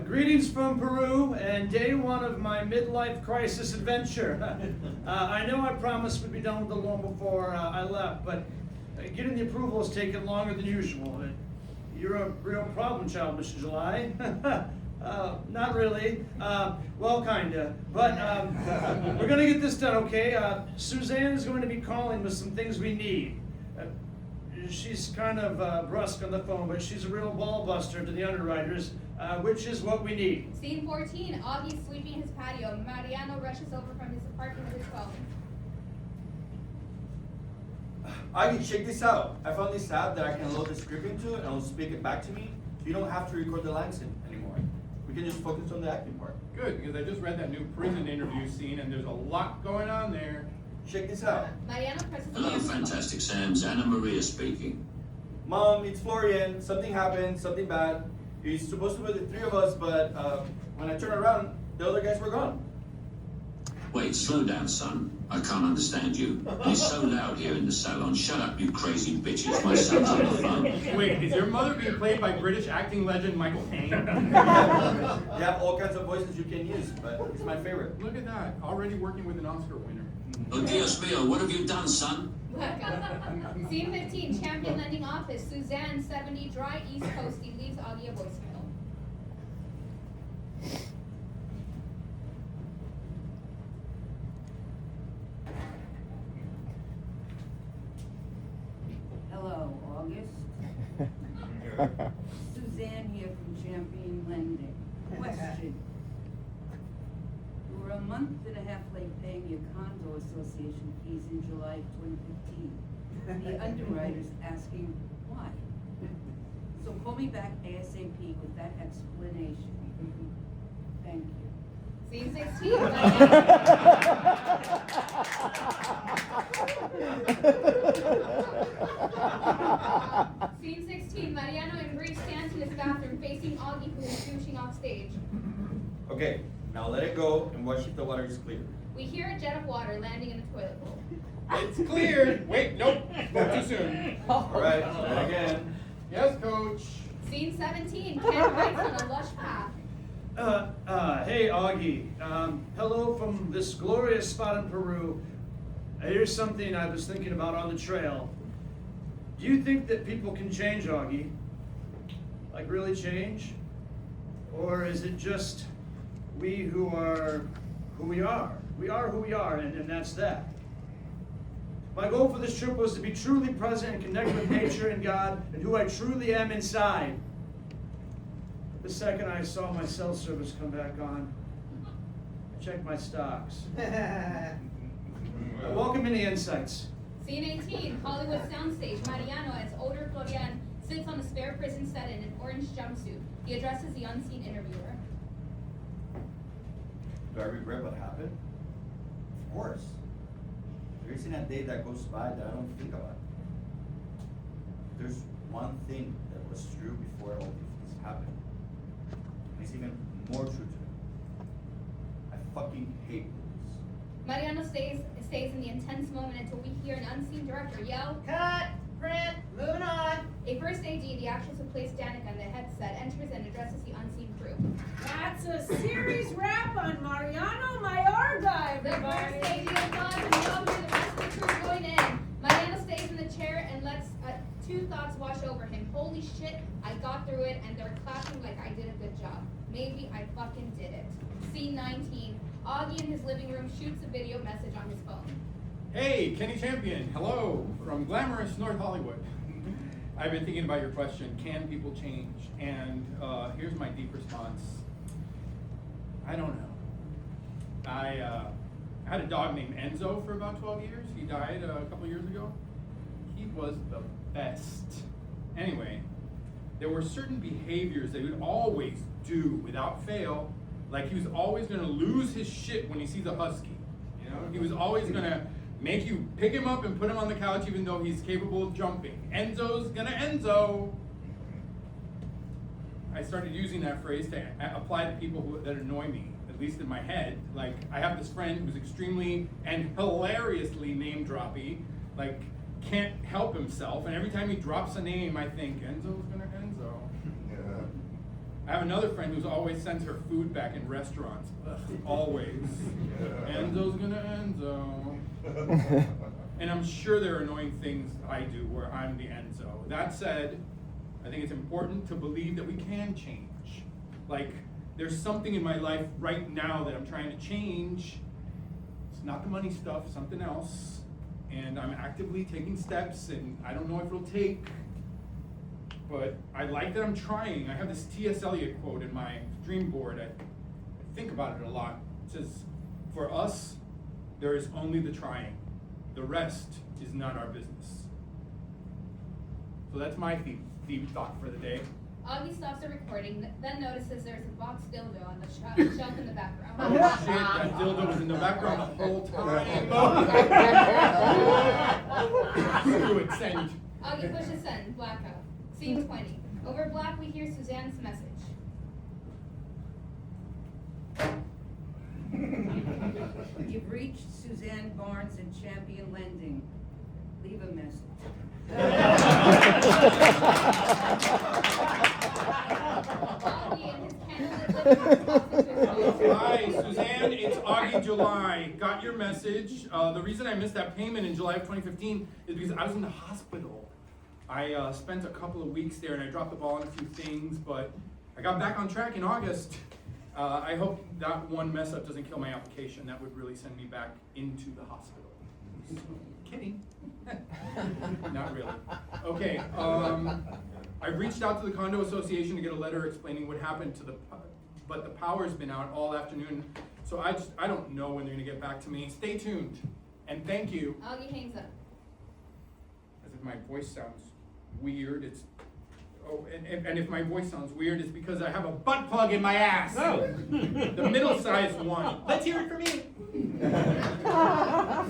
Greetings from Peru and day one of my midlife crisis adventure. I know I promised we'd be done with the loan before I left, but getting the approval has taken longer than usual. You're a real problem child, Mr. July. Not really. Well, kinda. But we're gonna get this done, okay? Suzanne is going to be calling with some things we need. She's kind of brusque on the phone, but she's a real ball buster to the underwriters, which is what we need. Scene 14, Augie sweeping his patio. Mariano rushes over from his apartment with his phone. Augie, check this out. I found this app that I can load the script into and it'll speak it back to me. You don't have to record the lines anymore. We can just focus on the acting part. Good, because I just read that new prison interview scene and there's a lot going on there. Check this out. Mariano presses the Hello, answer button. Fantastic Sam's Anna Maria speaking. Mom, it's Florian. Something happened, something bad. It's supposed to be the three of us, but when I turned around, the other guys were gone. Wait, slow down, son. I can't understand you. It's so loud here in the salon. Shut up, you crazy bitches. My son's on the phone. Wait, is your mother being played by British acting legend Michael Caine? You have all kinds of voices you can use, but it's my favorite. Look at that, already working with an Oscar winner. Oh, Dios mío, what have you done, son? Blackout. Scene 15, Champion Lending Office. Suzanne, 70, dry East Coastie, leaves Augie a voicemail. Hello, August. Suzanne here from Champion Lending. Question. You were a month and a half late paying your condo association fees in July 2015. The underwriter's asking why. So call me back ASAP with that explanation. Thank you. Scene 16, Scene 16, Mariano and Bree stands in his bathroom facing Augie, who is douching off stage. Okay, now let it go and watch if the water is clear. We hear a jet of water landing in the toilet bowl. It's cleared. Wait, nope, spoke too soon. All right, try it again. Yes, coach. Scene 17, Ken rides on a lush path. Hey, Augie. Hello from this glorious spot in Peru. Here's something I was thinking about on the trail. Do you think that people can change, Augie? Like really change? Or is it just we who are who we are? We are who we are, and that's that. My goal for this trip was to be truly present and connect with nature and God and who I truly am inside. The second I saw my cell service come back on, I checked my stocks. Welcome in the insights. Scene 18, Hollywood soundstage. Mariano, as older Florian, sits on a spare prison set in an orange jumpsuit. He addresses the unseen interviewer. Do I regret what happened? Of course. There isn't a day that goes by that I don't think about it. There's one thing that was true before all this happened. And it's even more true today. I fucking hate police. Mariano stays in the intense moment until we hear an unseen director yell, Cut, print, moving on. A first AD, the actress who plays Danica on the headset, enters and addresses the unseen crew. That's a series wrap on Mariano Mayorga, The first everybody. AD is gone, and we all hear the rest of the crew join in. Mariano stays in the chair and lets two thoughts wash over him. Holy shit, I got through it, and they're clapping like I did a good job. Maybe I fucking did it. Scene 19. Augie in his living room shoots a video message on his phone. Hey, Kenny Champion, hello, from glamorous North Hollywood. I've been thinking about your question, can people change? And here's my deep response. I don't know. I had a dog named Enzo for about 12 years. He died a couple years ago. He was the best. Anyway, there were certain behaviors that he would always do without fail. Like he was always gonna lose his shit when he sees a husky. You know, he was always gonna make you pick him up and put him on the couch even though he's capable of jumping. Enzo's gonna Enzo. I started using that phrase to apply to people that annoy me, at least in my head. Like, I have this friend who's extremely and hilariously name-droppy, like, can't help himself, and every time he drops a name, I think, Enzo's gonna Enzo. I have another friend who's always sends her food back in restaurants. Ugh, always. Enzo's gonna Enzo. And I'm sure there are annoying things I do where I'm the Enzo. That said, I think it's important to believe that we can change. Like, there's something in my life right now that I'm trying to change. It's not the money stuff, something else. And I'm actively taking steps, and I don't know if it'll take, but I like that I'm trying. I have this T.S. Eliot quote in my dream board. I think about it a lot. It says, for us, there is only the trying. The rest is not our business. So that's my deep thought for the day. Augie stops the recording, then notices there's a box dildo on the shelf in the background. Oh shit, that dildo was in the background the whole time. Screw it, send. Augie pushes send, blackout. Scene 20. Over black, we hear Suzanne's message. You've reached Suzanne Barnes in Champion Lending. Leave a message. Augie and his candlelit living room talks into his phone. Hi, Suzanne, it's Augie July. Got your message. The reason I missed that payment in July of 2015 is because I was in the hospital. I spent a couple of weeks there and I dropped the ball on a few things, but I got back on track in August. I hope that one mess up doesn't kill my application. That would really send me back into the hospital. Kidding. Not really. Okay, I reached out to the condo association to get a letter explaining what happened to but the power's been out all afternoon, so I don't know when they're gonna get back to me. Stay tuned, and thank you. Augie hangs up. As if my voice sounds weird, it's, oh, and if my voice sounds weird, it's because I have a butt plug in my ass. Oh. The middle-sized one. Let's hear it for me.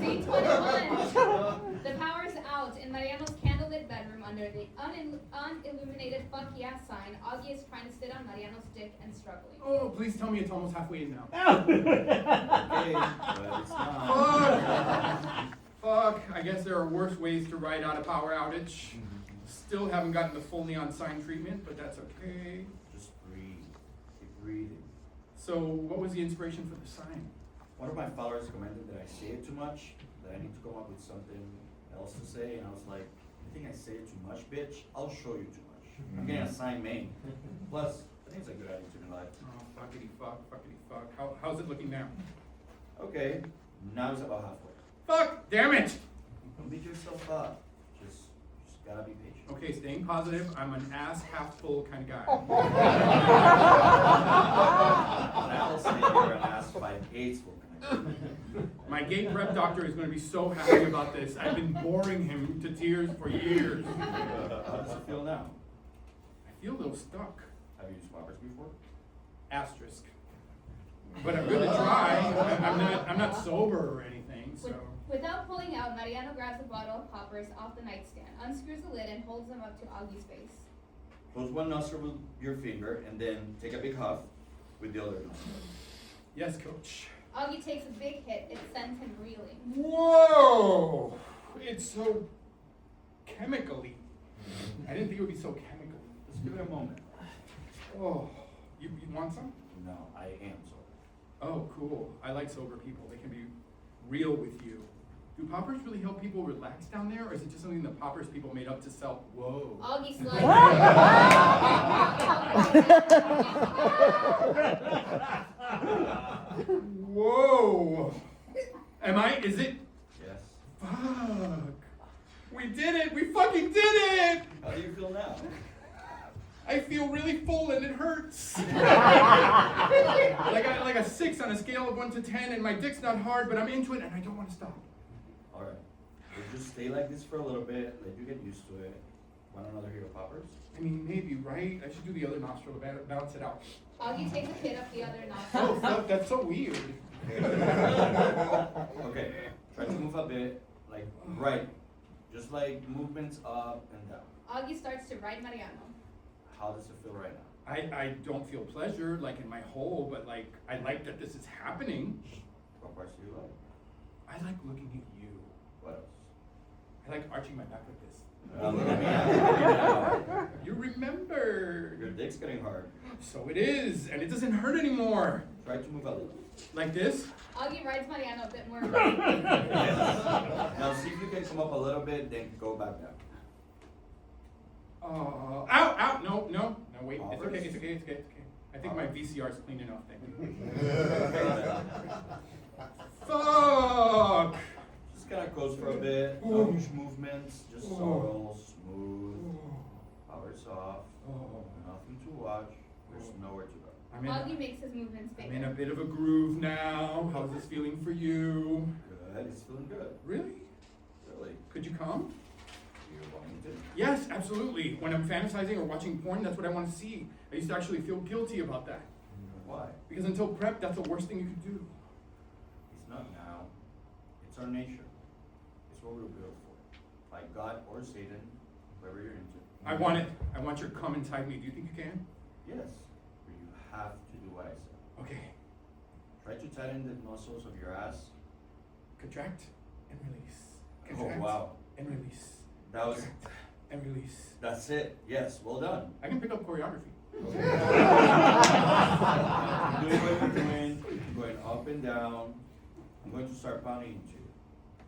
Scene 21. The power's out in Mariano's candlelit bedroom under the unilluminated fuck yeah sign. Augie is trying to sit on Mariano's dick and struggling. Oh, please tell me it's almost halfway in now. Okay, but it's not. Fuck, I guess there are worse ways to ride out a power outage. Still haven't gotten the full neon sign treatment, but that's okay. Just breathe. Keep breathing. So, what was the inspiration for the sign? One of my followers recommended that I say it too much, that I need to come up with something else to say, and I was like, I think I say it too much, bitch. I'll show you too much. I'm getting a sign made. Plus, I think it's a good attitude in life. Oh, fuckity fuck, fuckity fuck. How's it looking now? Okay, now it's about halfway. Fuck, damn it! Don't beat yourself up. Just gotta be patient. Okay, staying positive. I'm an ass half full kind of guy. I'll say you're an ass 5/8 full kind of guy. My gay prep doctor is going to be so happy about this. I've been boring him to tears for years. How does it feel now? I feel a little stuck. Have you used poppers before? Asterisk. but I'm gonna try. I'm not sober or anything, so. Without pulling out, Mariano grabs a bottle of poppers off the nightstand, unscrews the lid, and holds them up to Augie's face. Close one nostril with your finger and then take a big huff with the other nostril. Yes, coach. Augie takes a big hit. It sends him reeling. Whoa! It's so chemically. I didn't think it would be so chemical. Just give it a moment. Oh, you want some? No, I am sober. Oh, cool. I like sober people. They can be real with you. Do poppers really help people relax down there, or is it just something that poppers people made up to sell? Whoa. Augie slides. Whoa. Is it? Yes. Fuck. We did it. We fucking did it. How do you feel now? I feel really full and it hurts. like a 6 on a scale of 1 to 10, and my dick's not hard, but I'm into it and I don't want to stop. All right. We'll just stay like this for a little bit. Let you get used to it. Want another hit of poppers? I mean, maybe, right? I should do the other nostril to balance it out. Augie takes a hit of the other Oh, nostril. fuck, that's so weird. Okay. Try to move a bit, like right. Just like movements up and down. Augie starts to ride Mariano. How does it feel right now? I don't feel pleasure, like in my hole, but like, I like that this is happening. What parts do you like? I like looking at you. What else? I like arching my back like this. Look at me. I'm looking at you now. You remember. Your dick's getting hard. So it is, and it doesn't hurt anymore. Try to move a little. Like this? Augie rides Mariano a bit more. Yes. Now see if you can come up a little bit, then go back down. Ow, no, wait, it's Poppers? okay, it's okay. I think my VCR is clean enough, thank you. Fuck! Just kind of close for a bit. No Ooh. huge movements. Just Ooh. subtle, smooth. Power soft. Oh. Nothing to watch. There's nowhere to go. Augie makes his movements I'm in a bigger. bit of a groove now. How's this feeling for you? Good. It's feeling good. Really? Really. Could you come? You want me to? Yes, absolutely. When I'm fantasizing or watching porn, that's what I want to see. I used to actually feel guilty about that. Why? Because until prep, that's the worst thing you could do. It's not now. It's our nature. It's what we were built for. Like God or Satan, whoever you're into. I want it. I want your cum inside me. Do you think you can? Yes. But you have to do what I said. Okay. Try to tighten the muscles of your ass. Contract and release. Oh, Contract wow. and release. That was, Contract and release. that's it. Yes, well done. I can pick up choreography. Keep doing what you're doing, going up and down. I'm going to start pounding into you.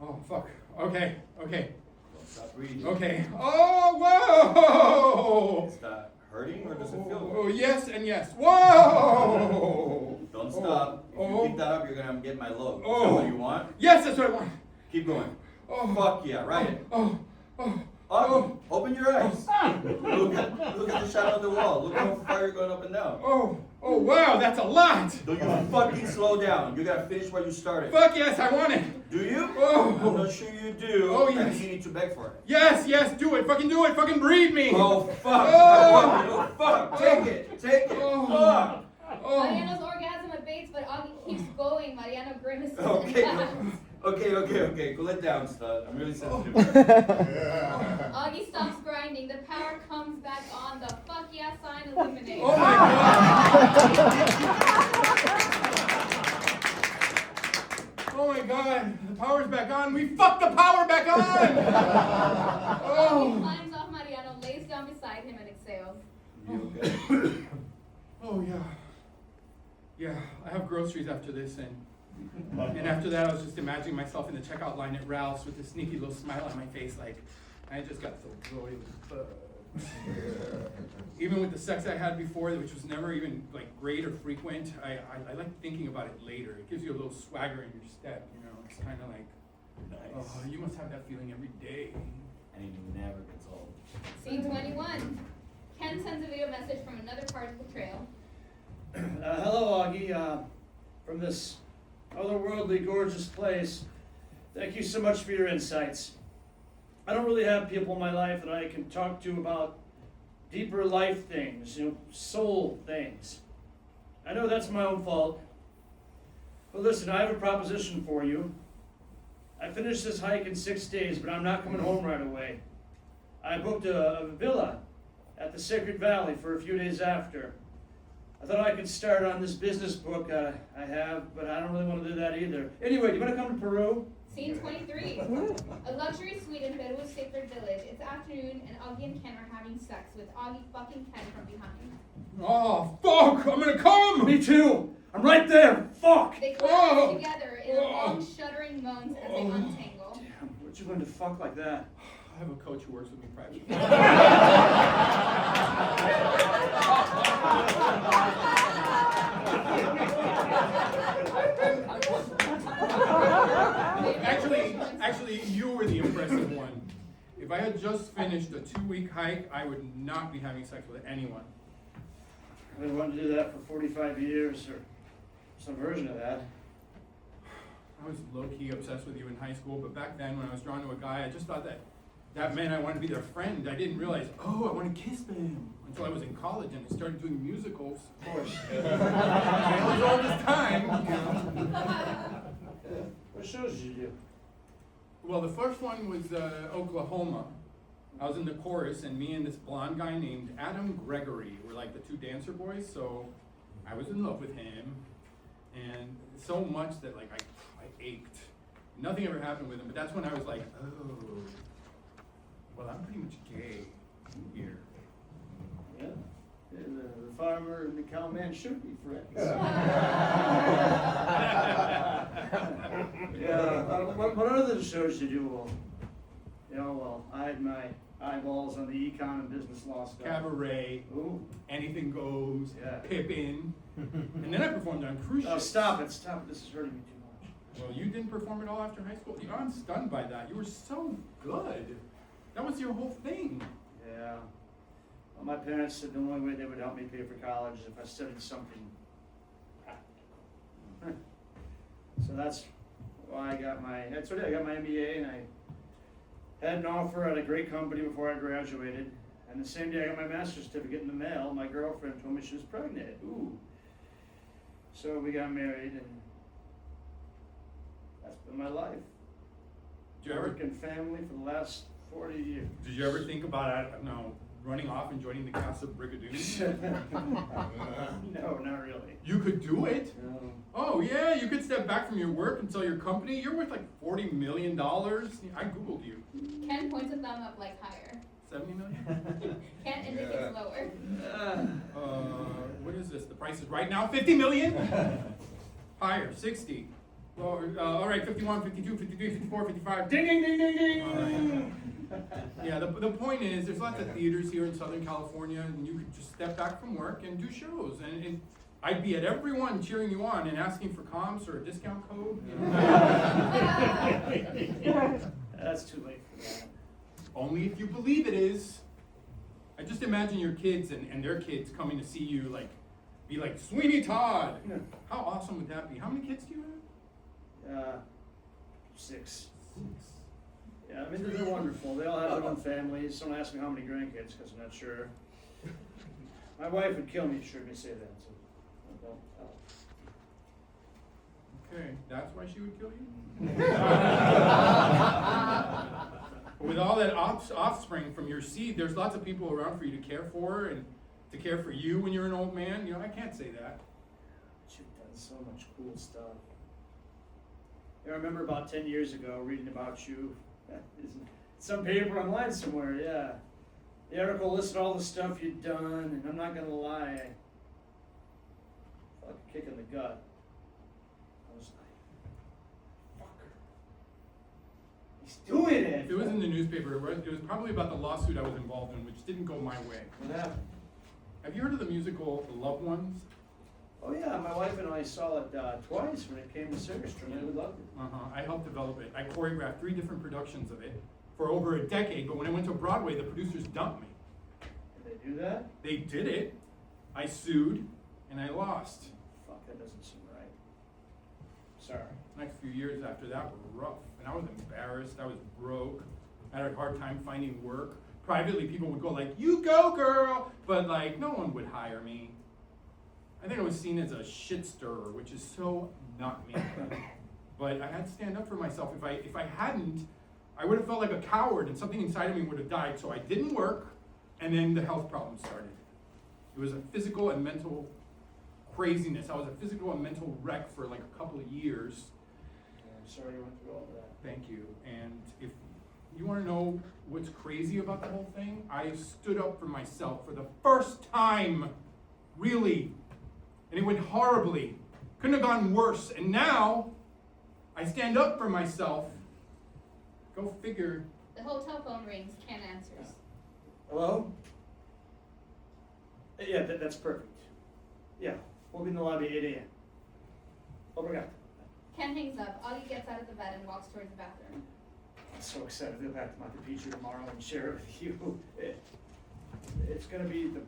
Oh, fuck. Okay. Don't stop breathing. Okay. Oh, whoa! Is that hurting or does it feel Oh, good? yes and yes. Whoa! Don't stop. If you keep that up, you're gonna get my load. Is that Oh. what you want? Yes, that's what I want. Keep going. Oh. Fuck yeah, right it. Oh. Up, open your eyes. Look at the shadow on the wall. Look how far you're going up and down. Oh, wow, that's a lot. Don't you fucking slow down. You gotta finish what you started. Fuck yes, I want it. Do you? Oh. I'm not sure you do. Oh, I yes. think you need to beg for it. Yes, do it. Fucking do it. Fucking breed me. Oh fuck! Oh. Oh fuck! Take it! Oh. Fuck! Mariano's orgasm abates, but Augie keeps going. Mariano grimaces and Okay, laughs. okay. Cool it down, stud. I'm really sensitive. Augie stops grinding. The power comes back on. The fuck yeah sign illuminates. Oh my god. Oh my god. The power's back on. We fucked the power back on. Augie Oh. climbs off Mariano, lays down beside him, and exhales. You okay? Oh yeah. Yeah, I have groceries after this, and after that I was just imagining myself in the checkout line at Ralph's with a sneaky little smile on my face, like I just got so royally fucked. Even with the sex I had before, which was never even like great or frequent, I like thinking about it later. It gives you a little swagger in your step, you know. It's kind of like, Nice. oh, you must have that feeling every day. And it never gets old. Scene 21. Ken sends a video message from another part of the trail. Hello, Augie, from this otherworldly gorgeous place. Thank you so much for your insights. I don't really have people in my life that I can talk to about deeper life things, soul things. I know that's my own fault. Well, listen, I have a proposition for you. I finished this hike in 6 days, but I'm not coming home right away. I booked a villa at the Sacred Valley for a few days after. I thought I could start on this business book I have, but I don't really want to do that either. Anyway, do you want to come to Peru? Scene 23. A luxury suite in Bedouin Sacred Village. It's afternoon, and Augie and Ken are having sex with Augie fucking Ken from behind. Oh, fuck! I'm gonna come! Me too! I'm right there! Fuck! They collapse together in a long, shuddering moans as they untangle. Damn, where'd you learn to fuck like that? I have a coach who works with me privately. Actually, you were the impressive one. If I had just finished a 2-week hike, I would not be having sex with anyone. I've been wanting to do that for 45 years, or some version of that. I was low-key obsessed with you in high school, but back then when I was drawn to a guy, I just thought that meant I wanted to be their friend. I didn't realize, oh, I want to kiss them. Until I was in college and I started doing musicals. Of course. It was all this time, you know. What shows did you do? Well, the first one was Oklahoma. I was in the chorus, and me and this blonde guy named Adam Gregory were like the two dancer boys, so I was in love with him, and so much that like I ached. Nothing ever happened with him, but that's when I was like, oh, well, I'm pretty much gay here. Yeah. The farmer and the cowman should be friends. What other shows did you do? Well, I had my eyeballs on the econ and business law stuff. Cabaret, Ooh. Anything Goes, Yeah. Pippin, and then I performed on cruise Oh, ships. stop it. This is hurting me too much. Well, you didn't perform at all after high school? I'm stunned by that. You were so good. That was your whole thing. Yeah. Well, my parents said the only way they would help me pay for college is if I studied something practical. So that's why I got my MBA, and I had an offer at a great company before I graduated. And the same day I got my master's certificate in the mail, my girlfriend told me she was pregnant. Ooh. So we got married, and that's been my life. Did you ever, Work and family for the last 40 years. did you ever think about running off and joining the Casa Brigadoon? No, not really. You could do it. No. Oh yeah, you could step back from your work and sell your company. You're worth like $40 million. I Googled you. Ken points a thumb up like higher. 70 million? Ken indicates lower. What is this? The price is right now 50 million? Higher, 60. Well, all right, 51, 52, 53, 54, 55. Ding, ding, ding, ding, ding. All right. Yeah, the point is, there's lots of theaters here in Southern California, and you could just step back from work and do shows. And I'd be at every one cheering you on and asking for comps or a discount code. You know? That's too late for that. Only if you believe it is. I just imagine your kids and their kids coming to see you, be like, Sweeney Todd. Yeah. How awesome would that be? How many kids do you have? 6. Yeah, I mean, they're wonderful. They all have their own families. Don't ask me how many grandkids, because I'm not sure. My wife would kill me if she heard me say that, so don't tell. Okay, that's why she would kill you? With all that offspring from your seed, there's lots of people around for you to care for and to care for you when you're an old man. You know, I can't say that. But you've done so much cool stuff. I remember about 10 years ago reading about you. Some paper online somewhere, yeah. The article listed all the stuff you'd done, and I'm not gonna lie, I felt a kick in the gut. I was like, fucker. He's doing it! If it was in the newspaper, it was probably about the lawsuit I was involved in, which didn't go my way. What happened? Have you heard of the musical The Loved Ones? Oh yeah, my wife and I saw it twice when it came to Silverstone, and we loved it. I helped develop it. I choreographed 3 different productions of it for over a decade, but when I went to Broadway, the producers dumped me. Did they do that? They did it. I sued, and I lost. Fuck, that doesn't seem right. Sorry. Next few years after that were rough, and I was embarrassed. I was broke. I had a hard time finding work. Privately, people would go like, "You go, girl," but no one would hire me. I think I was seen as a shit stirrer, which is so not me. But I had to stand up for myself. If I hadn't, I would have felt like a coward and something inside of me would have died. So I didn't work, and then the health problems started. It was a physical and mental craziness. I was a physical and mental wreck for like a couple of years. I'm sorry you went through all that. Thank you. And if you want to know what's crazy about the whole thing, I stood up for myself for the first time, really. And it went horribly. Couldn't have gone worse. And now, I stand up for myself. Go figure. The hotel phone rings, Ken answers. Hello? Yeah, that's perfect. Yeah, we'll be in the lobby at 8 a.m. Obrigado. Ken hangs up. Augie gets out of the bed and walks towards the bathroom. I'm so excited to go back to Monte Picchu tomorrow and share it with you. It's gonna be the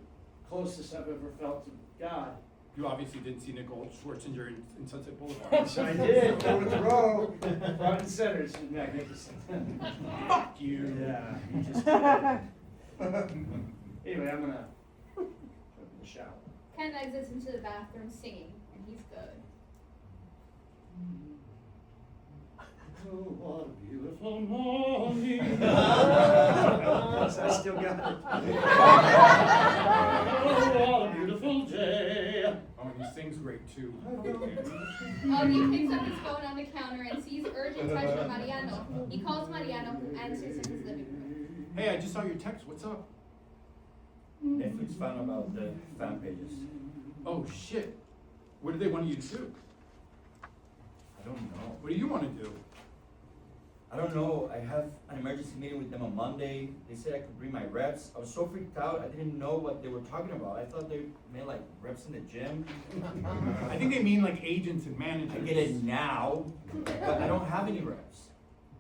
closest I've ever felt to God. You obviously didn't see Nicole Schwarzenegger in Sunset Boulevard. Yes, I did, over the row, front and center, she's magnificent. Fuck you. Yeah, you just Anyway, I'm gonna jump in the shower. Ken exits into the bathroom singing, and he's good. Oh, what a beautiful morning. I still got it. Oh, what a beautiful day. Oh, and he sings great too. Augie picks up his phone on the counter and sees urgent touch from Mariano. He calls Mariano, who answers in his living room. Hey, I just saw your text. What's up? Netflix found about the fan pages. Oh, shit. What do they want you to do? I don't know. What do you want to do? I don't know. I have an emergency meeting with them on Monday. They said I could bring my reps. I was so freaked out. I didn't know what they were talking about. I thought they meant like reps in the gym. I think they mean like agents and managers. I get it now, but I don't have any reps.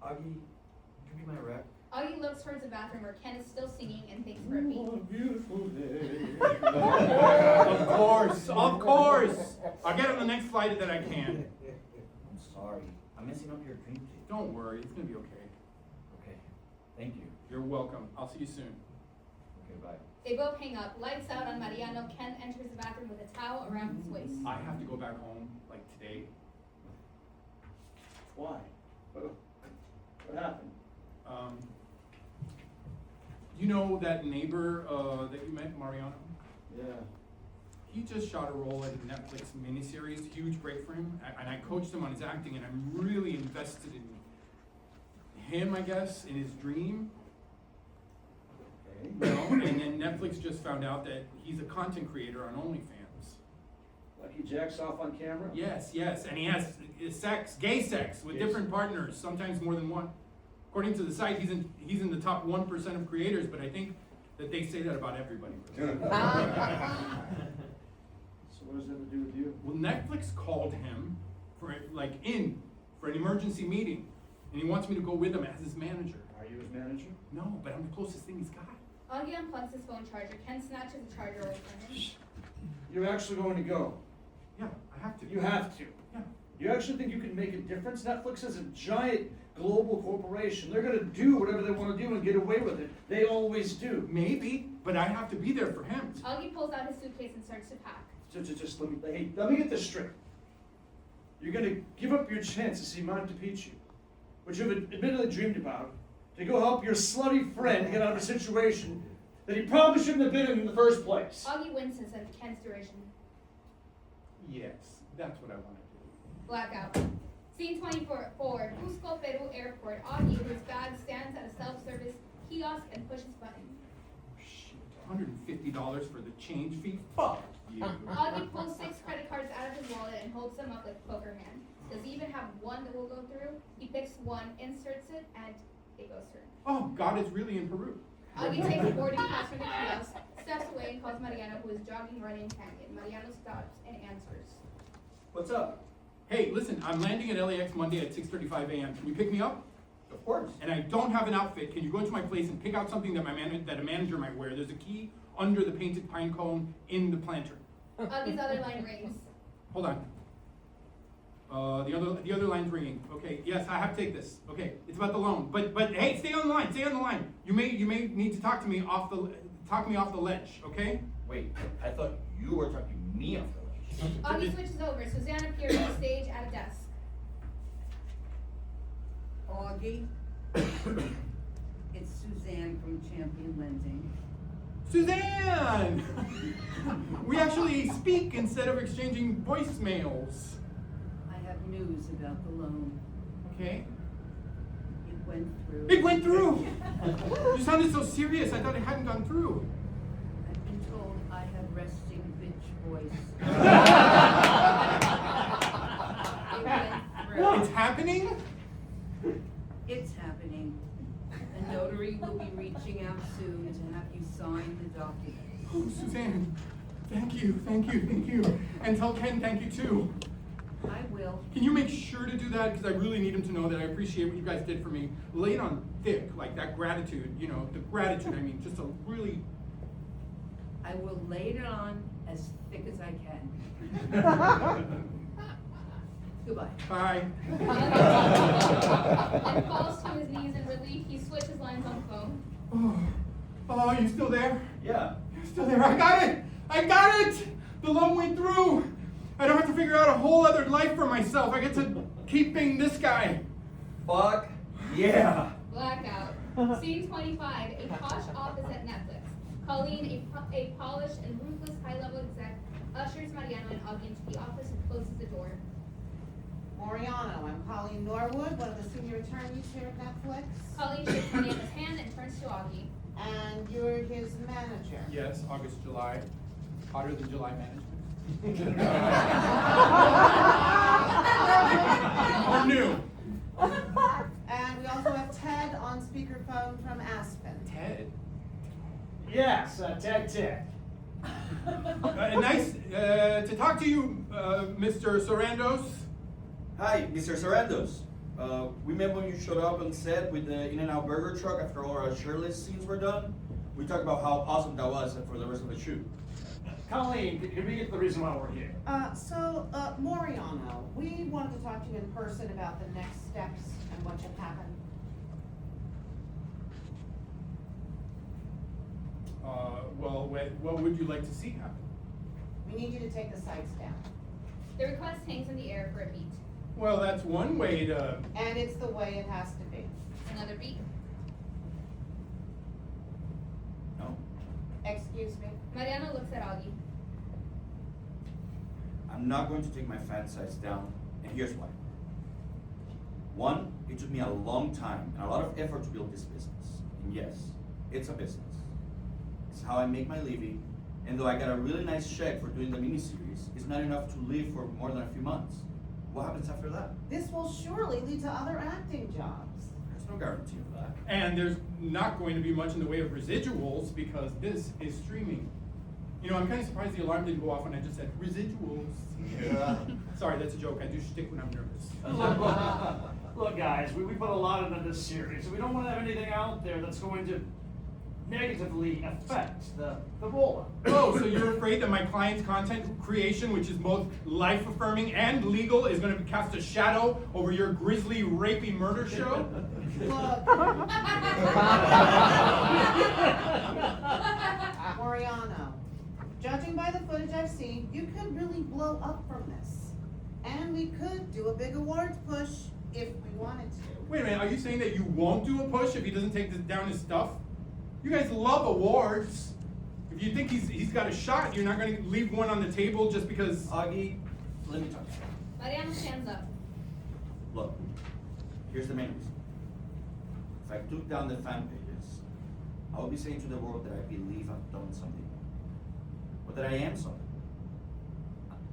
Augie, could you be my rep? Augie looks towards the bathroom where Ken is still singing and thinks for a beat. What a beautiful day. Of course, of course. I'll get on the next flight that I can. I'm sorry. I'm messing up your dream, kid. Don't worry, it's gonna be okay. Okay. Thank you. You're welcome. I'll see you soon. Okay, bye. They both hang up. Lights out on Mariano. Ken enters the bathroom with a towel around his waist. I have to go back home, like today. Why? What happened? You know that neighbor that you met, Mariano? Yeah. He just shot a role in a Netflix miniseries, huge break for him, and I coached him on his acting, and I'm really invested in him, I guess, in his dream. Okay. You know? And then Netflix just found out that he's a content creator on OnlyFans. Like he jacks off on camera? Yes, and he has sex, gay sex, with different partners, sometimes more than one. According to the site, he's in the top 1% of creators, but I think that they say that about everybody. So what does that have to do with you? Well, Netflix called him for an emergency meeting, and he wants me to go with him as his manager. Are you his manager? No, but I'm the closest thing he's got. Augie unplugs his phone charger. Ken snatches the charger away from him. You're actually going to go. Yeah, I have to. You have to. Yeah. You actually think you can make a difference? Netflix is a giant global corporation. They're gonna do whatever they wanna do and get away with it. They always do. Maybe, but I have to be there for him. Augie pulls out his suitcase and starts to pack. Just let me get this straight. You're gonna give up your chance to see Monte Picchu, which you've admittedly dreamed about, to go help your slutty friend get out of a situation that he probably shouldn't have been in the first place. Augie winces at Ken's duration. Yes, that's what I want to do. Blackout. Scene 24, Cusco, Peru Airport. Augie, with his bag, stands at a self-service kiosk and pushes buttons. Shit, $150 for the change fee? Fuck you. Augie pulls 6 credit cards out of his wallet and holds them up like Poker Man. Does he even have one that will go through? He picks one, inserts it, and it goes through. Oh, God is really in Peru. Augie takes a boarding pass from the kiosk, steps away, and calls Mariano, who is jogging right in Canyon. Mariano stops and answers. What's up? Hey, listen, I'm landing at LAX Monday at 6:35 a.m. Can you pick me up? Of course. And I don't have an outfit. Can you go into my place and pick out something that that a manager might wear? There's a key under the painted pine cone in the planter. Augie's other line rings. Hold on. The other line's ringing. Okay, yes, I have to take this. Okay, it's about the loan. But hey, stay on the line. Stay on the line. You may need to talk me off the ledge. Okay? Wait, I thought you were talking me off the ledge. Augie switches over. Suzanne appears on stage at a desk. Augie, it's Suzanne from Champion Lending. Suzanne! We actually speak instead of exchanging voicemails. I have news about the loan. Okay? It went through. It went through! You sounded so serious, I thought it hadn't gone through. I've been told I have resting bitch voice. It went through. It's happening? It's happening. A notary will be reaching out soon to have you sign the document. Oh, Suzanne, thank you. And tell Ken thank you too. I will. Can you make sure to do that? Because I really need him to know that I appreciate what you guys did for me. Lay it on thick, like that gratitude, you know, the gratitude, I mean, just a really... I will lay it on as thick as I can. Goodbye. Bye. And falls to his knees in relief. He switches lines on the phone. Oh, you still there? Yeah. You're still there. I got it! The loan went through. I don't have to figure out a whole other life for myself. I get to keep being this guy. Fuck yeah. Blackout. Scene 25. A posh office at Netflix. Colleen, a polished and ruthless high-level exec, ushers Mariano and Augie into the office and closes the door. Moriano, I'm Colleen Norwood, one of the senior attorneys here at Netflix. Colleen shakes Mariano's hand and turns to Augie. And you're his manager. Yes, August, July. Hotter than July management. Or new. And we also have Ted on speakerphone from Aspen. Ted. Yes, Tech. Nice to talk to you, Mr. Sorandos. Hi, Mr. Sarandos. Remember when you showed up on set with the In-N-Out Burger truck after all our shirtless scenes were done? We talked about how awesome that was for the rest of the shoot. Colleen, can we get the reason why we're here? Moriano, we wanted to talk to you in person about the next steps and what should happen. Well, what would you like to see happen? We need you to take the sights down. The request hangs in the air for a beat. Well, that's one way to... And it's the way it has to be. Another beat. No? Excuse me? Mariano looks at Augie. I'm not going to take my fan size down, and here's why. One, it took me a long time and a lot of effort to build this business. And yes, it's a business. It's how I make my living, and though I got a really nice check for doing the miniseries, it's not enough to live for more than a few months. What happens after that? This will surely lead to other acting jobs. There's no guarantee of that. And there's not going to be much in the way of residuals because this is streaming. You know, I'm kind of surprised the alarm didn't go off when I just said residuals. Yeah. Sorry, that's a joke. I do shtick when I'm nervous. Look, guys, we put a lot into this series, so we don't want to have anything out there that's going to negatively affect the roll-up. Oh, so you're afraid that my client's content creation, which is both life-affirming and legal, is going to cast a shadow over your grisly, rapey murder show? Look. Moriano, judging by the footage I've seen, you could really blow up from this. And we could do a big awards push if we wanted to. Wait a minute, are you saying that you won't do a push if he doesn't take down his stuff? You guys love awards. If you think he's got a shot, you're not going to leave one on the table just because... Augie, let me talk. Mariano stands up. Look, here's the main reason. If I took down the fan pages, I would be saying to the world that I believe I've done something, but that I am something.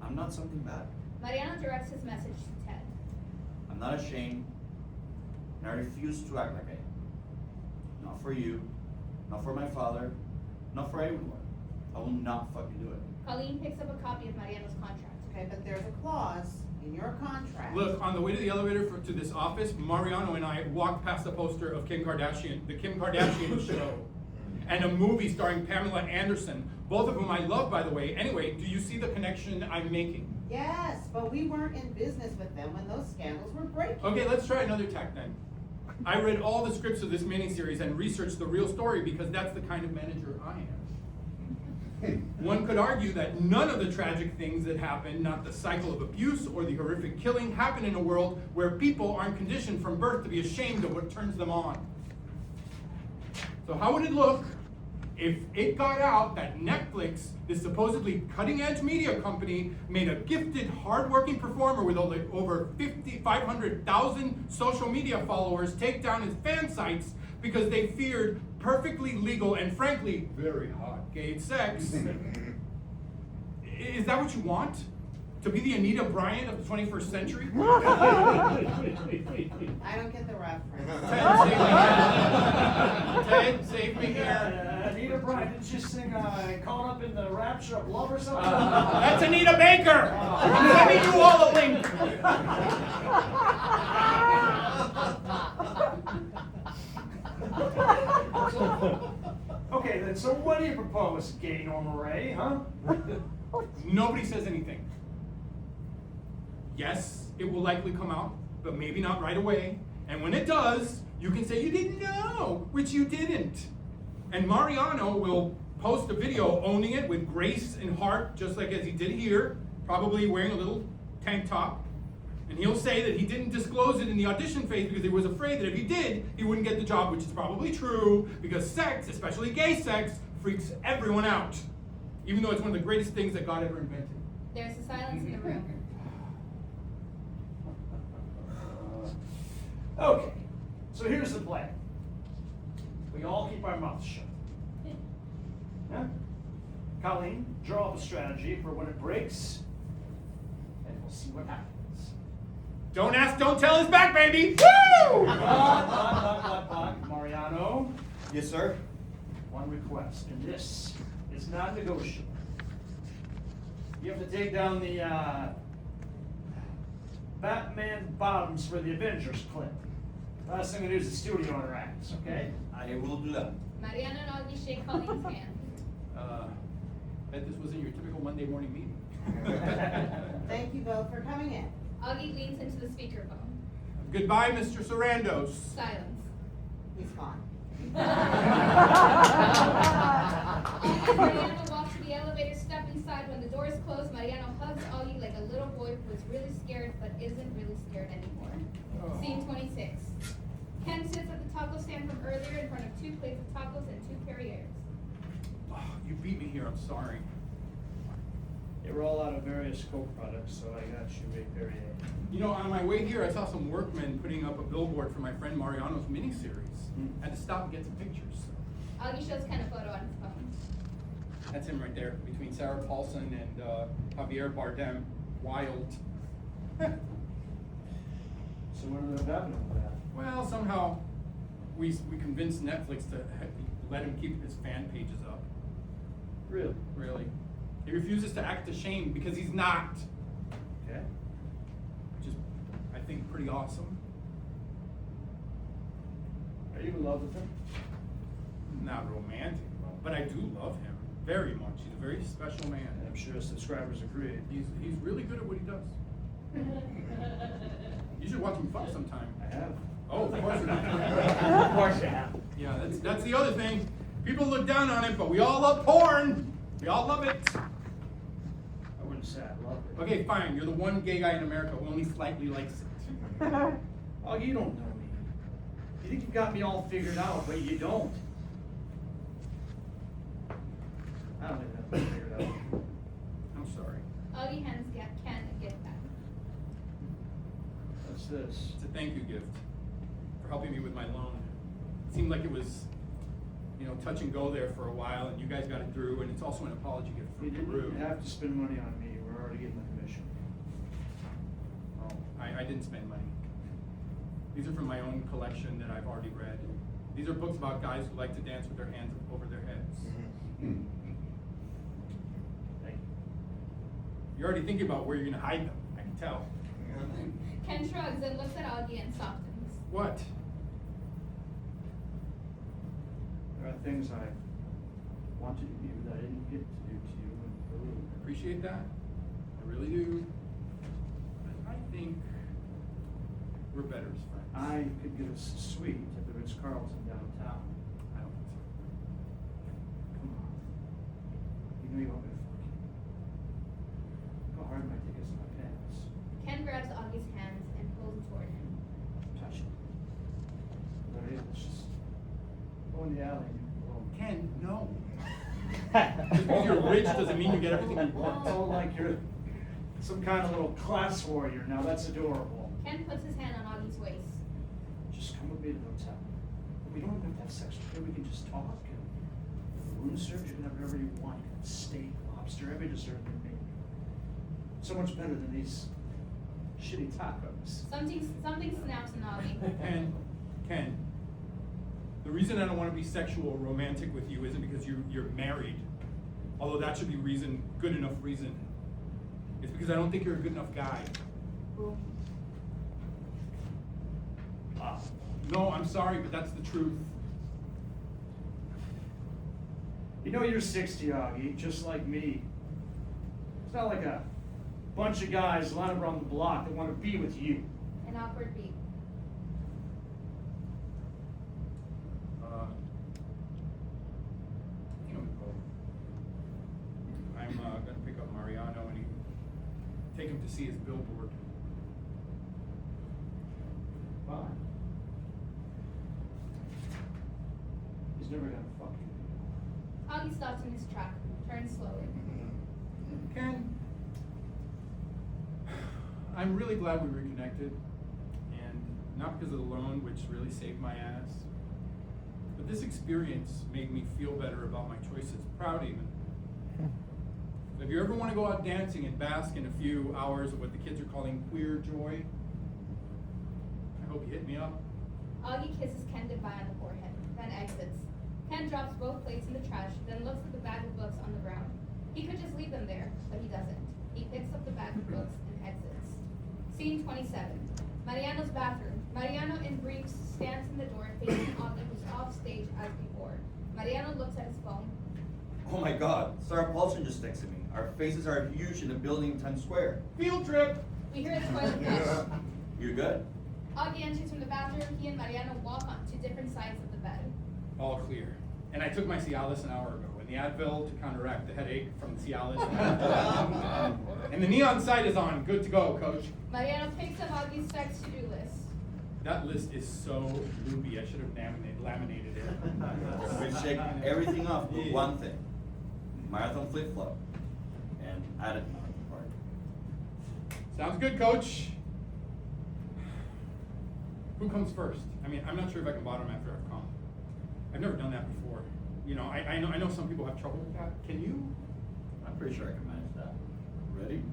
I'm not something bad. Mariano directs his message to Ted. I'm not ashamed, and I refuse to act like I am. Not for you, not for my father, not for anyone. I will not fucking do it. Colleen picks up a copy of Mariano's contract. Okay, but there's a clause in your contract. Look, on the way to the elevator to this office, Mariano and I walked past a poster of Kim Kardashian, the Kim Kardashian show, and a movie starring Pamela Anderson, both of whom I love, by the way. Anyway, do you see the connection I'm making? Yes, but we weren't in business with them when those scandals were breaking. Okay, let's try another tack then. I read all the scripts of this miniseries and researched the real story because that's the kind of manager I am. One could argue that none of the tragic things that happen, not the cycle of abuse or the horrific killing, happen in a world where people aren't conditioned from birth to be ashamed of what turns them on. So how would it look if it got out that Netflix, this supposedly cutting-edge media company, made a gifted, hard-working performer with over 500,000 social media followers take down his fan sites because they feared perfectly legal and frankly very hot gay sex? Is that what you want? To be the Anita Bryant of the 21st century? I don't get the reference. Ted, save me here. Anita Bryant, didn't she sing Caught Up in the Rapture of Love or something? That's Anita Baker! Let me do all the link. Okay, then, so what do you propose, gay Norma Ray, huh? Nobody says anything. Yes, it will likely come out, but maybe not right away. And when it does, you can say you didn't know, which you didn't. And Mariano will post a video owning it with grace and heart, just like as he did here, probably wearing a little tank top. And he'll say that he didn't disclose it in the audition phase because he was afraid that if he did, he wouldn't get the job, which is probably true, because sex, especially gay sex, freaks everyone out. Even though it's one of the greatest things that God ever invented. There's a silence in the room. Okay, so here's the plan. We all keep our mouths shut. Yeah? Colleen, draw up a strategy for when it breaks, and we'll see what happens. Don't ask, don't tell is back, baby! Woo! Mariano, Yes, sir. one request, and this is not negotiable. You have to take down the Batman bottoms for the Avengers clip. Last thing we do is the studio interacts, okay? I will do that. Mariano and Augie shake Colleen's hand. Bet this wasn't your typical Monday morning meeting. Thank you both for coming in. Augie leans into the speakerphone. Goodbye, Mr. Sarandos. Silence. He's gone. Mariano walks to the elevator, step inside. When the doors close, Mariano hugs Augie like a little boy who is really scared but isn't really scared anymore. Scene 26. Ken sits at the taco stand from earlier in front of 2 plates of tacos and 2 Perriers. Oh, you beat me here, I'm sorry. They were all out of various Coke products, so I got you a Perrier. You know, on my way here, I saw some workmen putting up a billboard for my friend Mariano's miniseries. I had to stop and get some pictures. Augie shows Ken a photo on his phone. That's him right there, between Sarah Paulson and Javier Bardem. Wild. So what ended up happening with that? Well, somehow we convinced Netflix to let him keep his fan pages up. Really? Really. He refuses to act ashamed because he's not. Okay. Which is, I think, pretty awesome. Are you in love with him? Not romantic, but I do love him very much. He's a very special man. And I'm sure subscribers agree. He's really good at what he does. You should watch him fuck sometime. I have. Oh, of course you do. Of course you have. Yeah, that's the other thing. People look down on it, but we all love porn. We all love it. I wouldn't say I love it. Okay, fine. You're the one gay guy in America who only slightly likes it. Oh, you don't know me. You think you got me all figured out, but you don't. I don't think that's figured out. I'm sorry. Augie hands Ken a gift bag. What's this? It's a thank you gift for helping me with my loan. It seemed like it was, touch and go there for a while, and you guys got it through, and it's also an apology gift You from Peru. didn't have to spend money on me. We're already getting the commission. Oh, I didn't spend money. These are from my own collection that I've already read. These are books about guys who like to dance with their hands over their heads. Thank you. You're already thinking about where you're gonna hide them, I can tell. Ken shrugs and looks at Augie and softens. What? There are things I wanted to do that I didn't get to do to you in Peru. I appreciate that. I really do. But I think we're better as friends. I could get us a suite at the Ritz-Carlton downtown. I don't think so. Come on. You know know you want me to fuck you. Look how hard my dick is in my pants. Ken grabs Augie's hands and pulls it toward him. Touch it. Alright, let's just go in the alley and leave it alone. Ken, no. Just because you're rich doesn't mean you get everything you want. Oh, like you're some kind of little class warrior. Now that's adorable. Ken puts his hand on Augie's waist. Just come with me to the hotel. We don't even have to have sex here. We can just talk. And room service, you can have whatever you want. You can have steak, lobster, every dessert you make. So much better than these shitty tacos. Something snaps in Augie. Ken, the reason I don't want to be sexual or romantic with you isn't because you're married, although that should be good enough reason. It's because I don't think you're a good enough guy. No, I'm sorry, but that's the truth. You know you're 60, Augie, just like me. It's not like a bunch of guys lined around the block that want to be with you. An awkward beat. You know, I'm gonna pick up Mariano and take him to see his billboard. Bye. He's never gonna fuck you. Augie stops in his track, turns slowly. Ken, I'm really glad we reconnected, and not because of the loan, which really saved my ass, but this experience made me feel better about my choices, proud even. So if you ever want to go out dancing and bask in a few hours of what the kids are calling queer joy, I hope you hit me up. Augie kisses Ken goodbye on the forehead, then exits. Ken drops both plates in the trash, then looks at the bag of books on the ground. He could just leave them there, but he doesn't. He picks up the bag of books and exits. Scene 27. Mariano's bathroom. Mariano in briefs stands in the door facing Augie, who's off stage as before. Mariano looks at his phone. Oh my God, Sarah Paulson just texted me. Our faces are huge in the building in Times Square. Field trip! We hear the toilet flush. You good? Augie enters from the bathroom. He and Mariano walk on to different sides of the bed. All clear. And I took my Cialis an hour ago, and the Advil to counteract the headache from the Cialis. And the neon sight is on. Good to go, coach. Mariano picks up Augie's sex to-do list. That list is so loopy. I should have laminated it. We check everything off with one thing. Marathon flip-flop. And added marathon party. Sounds good, coach. Who comes first? I mean, I'm not sure if I can bottom after I've come. I've never done that before. You know, I know some people have trouble with that. Can you? I'm pretty sure I can manage that. Ready?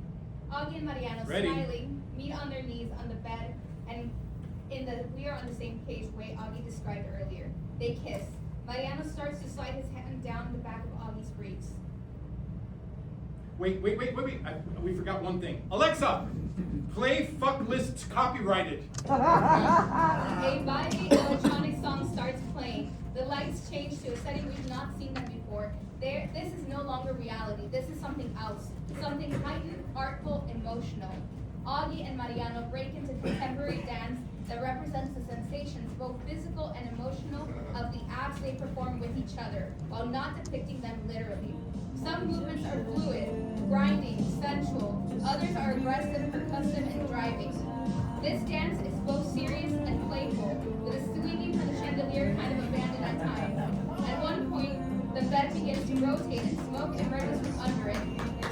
Augie and Mariano, Ready. smiling, meet on their knees on the bed, and in the "we are on the same page" way Augie described earlier. They kiss. Mariano starts to slide his hand down the back of Augie's briefs. Wait. We forgot one thing. Alexa, play Fuck List Copyrighted. A vibrant electronic song starts playing. The lights change to a setting we've not seen them before. This is no longer reality. This is something else. Something heightened, artful, emotional. Augie and Mariano break into contemporary dance that represents the sensations, both physical and emotional, of the acts they perform with each other, while not depicting them literally. Some movements are fluid, grinding, sensual. Others are aggressive, percussive, and driving. This dance is both serious and playful, with a swinging from the chandelier kind of abandon at times. At one point, the bed begins to rotate and smoke emerges from under it.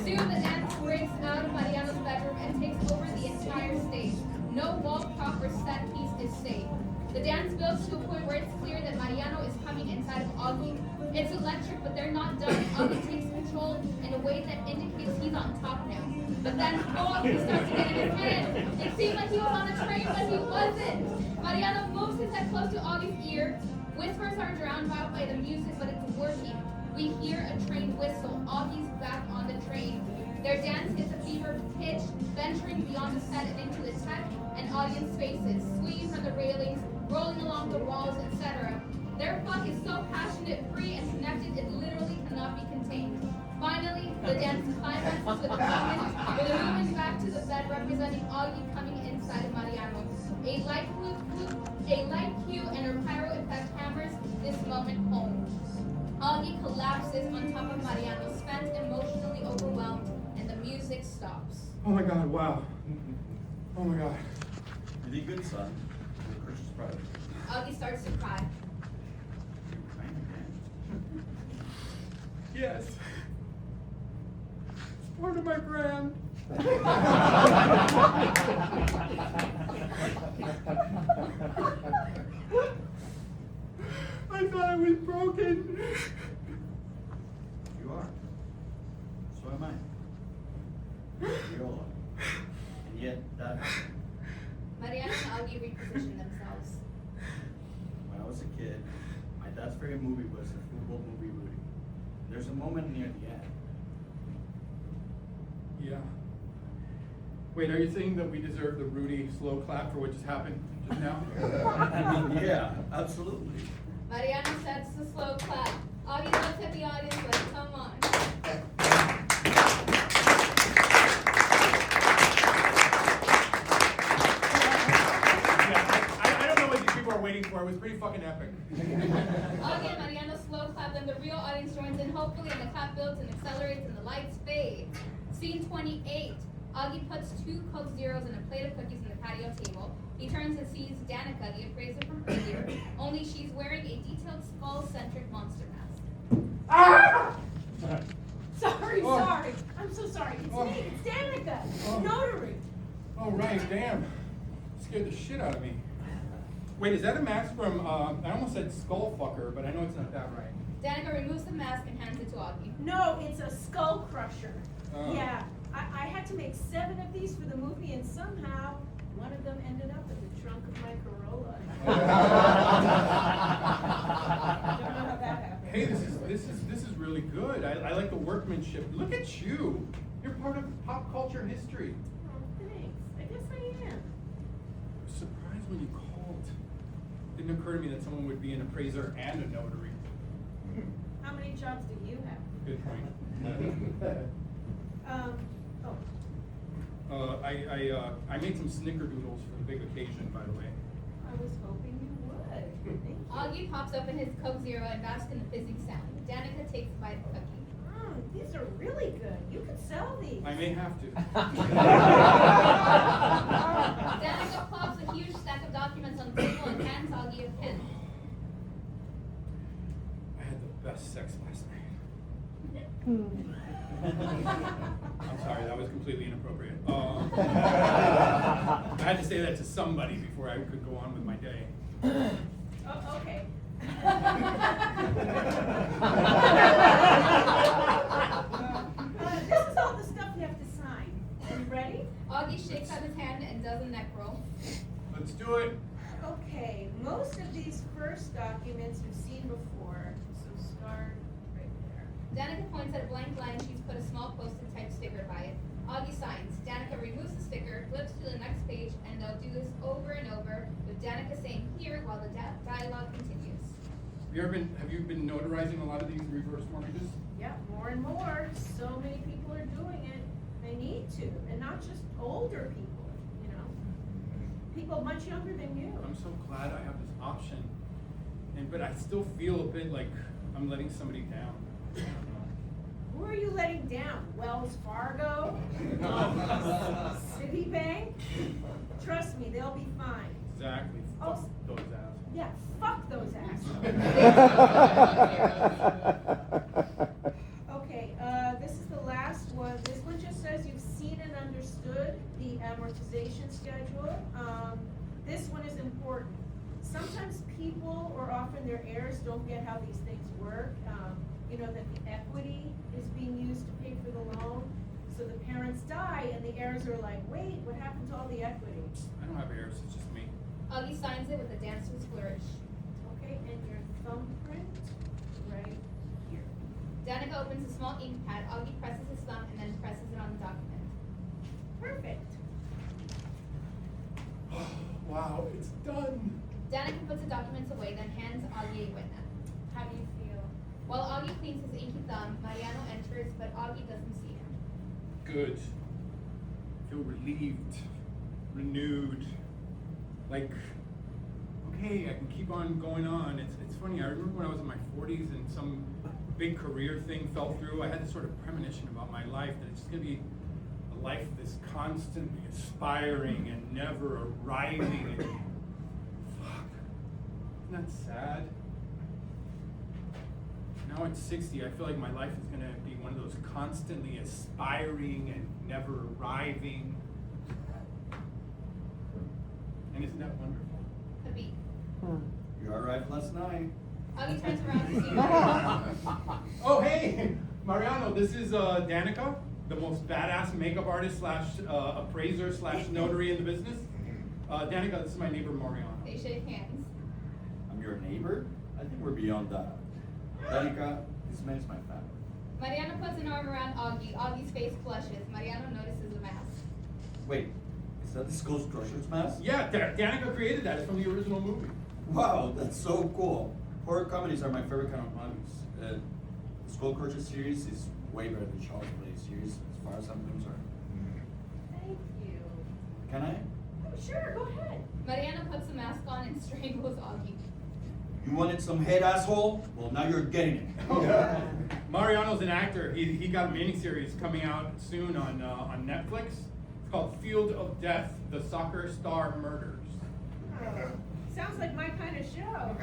Soon the dance breaks out of Mariano's bedroom and takes over the entire stage. No wall prop or set piece is safe. The dance builds to a point where it's clear that Mariano is coming inside of Augie. It's electric, but they're not done. Augie takes control in a way that indicates he's on top now. But then Augie starts to get in his head. It seemed like he was on a train, but he wasn't. Mariano moves his head close to Augie's ear. Whispers are drowned out by the music, but it's working. We hear a train whistle. Augie's back on the train. Their dance hits a fever pitch, venturing beyond the set and into the tech and audience spaces, swinging from the railings, rolling along the walls, etc. Their fuck is so passionate, free, and connected it literally cannot be contained. Finally, the dance climaxes with a movement back to the bed representing Augie coming inside of Mariano. A light cue and a pyro effect hammers this moment home. Augie Augie collapses on top of Mariano, spent, emotionally overwhelmed, and the music stops. Oh my God, wow. Oh my God. You did good, son. Your coach is proud of you. Augie starts to cry. You're crying again. Yes. It's part of my brand. I thought I was broken. You are. So am I. We all are. And yet, that Mariano and Augie reposition themselves. when I was a kid, my dad's favorite movie was the football movie Rudy. There's a moment near the end. Yeah. Wait, are you saying that we deserve the Rudy slow clap for what just happened just now? Yeah, absolutely. Mariano sets the slow clap. Augie looks at the audience like, come on. I don't know what these people are waiting for. It was pretty fucking epic. Augie and Mariano slow clap, then the real audience joins in, hopefully, and the clap builds and accelerates and the lights fade. Scene 28. Augie puts 2 Coke Zeros and a plate of cookies on the patio table. He turns and sees Danica, the appraiser from earlier, only she's wearing a detailed skull-centric monster mask. Sorry, Oh. sorry. I'm so sorry. It's Oh. me. It's Danica, Oh. notary. Oh, right, damn. Scared the shit out of me. Wait, is that a mask from, I almost said Skullfucker, but I know it's not that right. Danica removes the mask and hands it to Augie. No, it's a skull crusher. Oh. Yeah, I had to make 7 of these for the movie, and somehow one of them ended up in the trunk of my Corolla. Don't know how that happened. Hey, this is really good. I like the workmanship. Look at you. You're part of pop culture history. Oh, thanks. I guess I am. I was surprised when you called. Didn't occur to me that someone would be an appraiser and a notary. How many jobs do you have? Good point. Oh, I made some snickerdoodles for the big occasion, by the way. I was hoping you would. Thank you. Augie pops open his Coke Zero and basks in the fizzing sound. Danica takes a bite of cookie. These are really good. You could sell these. I may have to. Danica plops a huge stack of documents on the table and hands Augie a pen. I had the best sex last night. I'm sorry, that was completely inappropriate. I had to say that to somebody before I could go on with my day. Oh, okay. This is all the stuff you have to sign. Are you ready? Augie shakes out his hand and does a neck roll. Let's do it. Okay, most of these first documents you've seen before, so start right there. Danica points at a blank line. She's put a small posted type sticker by it. Augie signs. Danica removes the sticker, flips to the next page, and they'll do this over and over, with Danica saying here while the dialogue continues. Have you been notarizing a lot of these reverse mortgages? Yeah, more and more. So many people are doing it. They need to, and not just older people, you know. People much younger than you. I'm so glad I have this option. But I still feel a bit like I'm letting somebody down. I don't know. Who are you letting down? Wells Fargo? Citibank? Trust me, they'll be fine. Exactly. Oh. Fuck those assholes. Yeah, fuck those assholes. Okay, this is the last one. This one just says you've seen and understood the amortization schedule. This one is important. Sometimes people, or often their heirs, don't get how these things work. You know, that the equity is being used to pay for the loan. So the parents die and the heirs are like, wait, what happened to all the equity? I don't have heirs, it's just me. Augie signs it with a dancer's flourish. Okay, and your thumbprint right here. Danica opens a small ink pad. Augie presses his thumb and then presses it on the document. Perfect. Wow, it's done. Danica puts the documents away, then hands Augie a witness. How do you feel? While Augie cleans his inky thumb, Mariano enters, but Augie doesn't see him. Good. I feel relieved, renewed. Like, okay, I can keep on going on. It's funny, I remember when I was in my 40s and some big career thing fell through, I had this sort of premonition about my life that it's just gonna be a life that's constantly aspiring and never arriving. And fuck, isn't that sad? Now at 60, I feel like my life is gonna be one of those constantly aspiring and never arriving. And isn't that wonderful? The beat. You arrived last night. Augie turns around to see Mariano. Oh, hey, Mariano, this is Danica, the most badass makeup artist slash appraiser slash notary in the business. Danica, this is my neighbor Mariano. They shake hands. I'm your neighbor? I think we're beyond that. Danica, this man is my family. Mariano puts an arm around Augie. Augie's face flushes. Mariano notices the mask. Wait, is that the Skull Crusher's mask? Yeah, Danica created that. It's from the original movie. Wow, that's so cool. Horror comedies are my favorite kind of movies. The Skull Crusher series is way better than Child's Play series as far as I'm concerned. Thank you. Can I? Oh, sure, go ahead. Mariano puts the mask on and strangles Augie. You wanted some head, asshole? Well, now you're getting it. Mariano's an actor. He got a miniseries coming out soon on Netflix. It's called Field of Death: The Soccer Star Murders. Oh, sounds like my kind of show.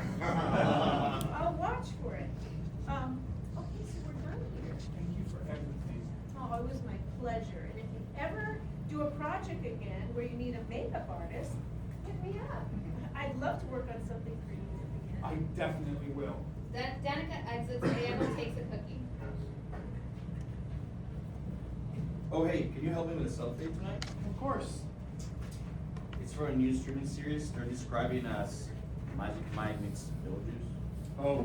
I'll watch for it. Okay, so we're done here. Thank you for everything. Oh, it was my pleasure. And if you ever do a project again where you need a makeup artist, hit me up. I'd love to work on something for you again. I definitely will. Danica exits. Mariano takes a cookie. Oh, hey, can you help me with a self-tape tonight? Of course. It's for a new streaming series they're describing as Magic Mike meets Beetlejuice. Oh,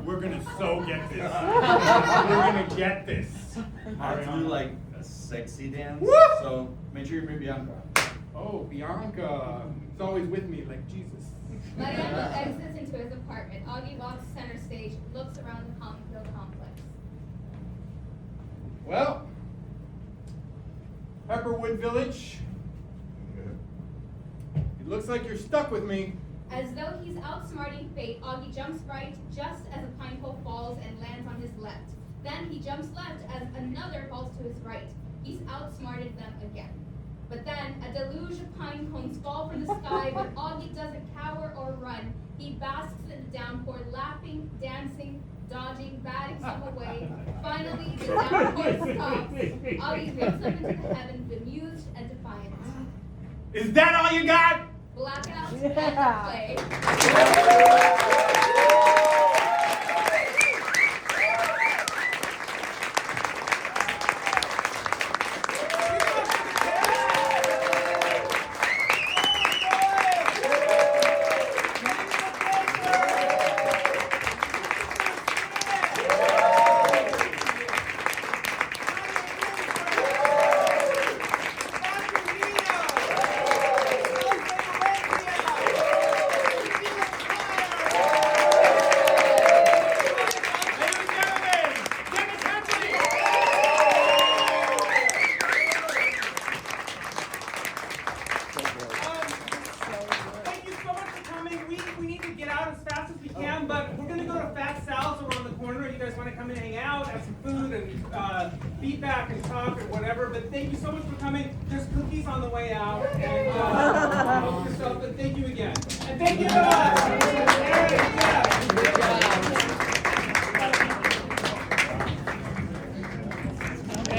we're gonna so get this. We're gonna get this. I have to do like a sexy dance, Woo! so make sure you bring Bianca. Oh, Bianca. It's always with me like Jesus. Mariano exits into his apartment. Augie walks center stage, looks around the complex. Well, Pepperwood Village. It looks like you're stuck with me. As though he's outsmarting fate, Augie jumps right just as a pine cone falls and lands on his left. Then he jumps left as another falls to his right. He's outsmarted them again. But then a deluge of pine cones fall from the sky, but Augie doesn't cower or run. He basks in the downpour, laughing, dancing, dodging, batting some away. Finally, the downpour stops. Augie looks up into the heavens, bemused and defiant. Is that all you got? Blackout and play. Thank you so much for coming. We need to get out as fast as we can, but we're gonna go to Fat Sal's over on the corner. You guys want to come and hang out, have some food, and feedback and talk or whatever. But thank you so much for coming. There's cookies on the way out, and but thank you again, and thank you.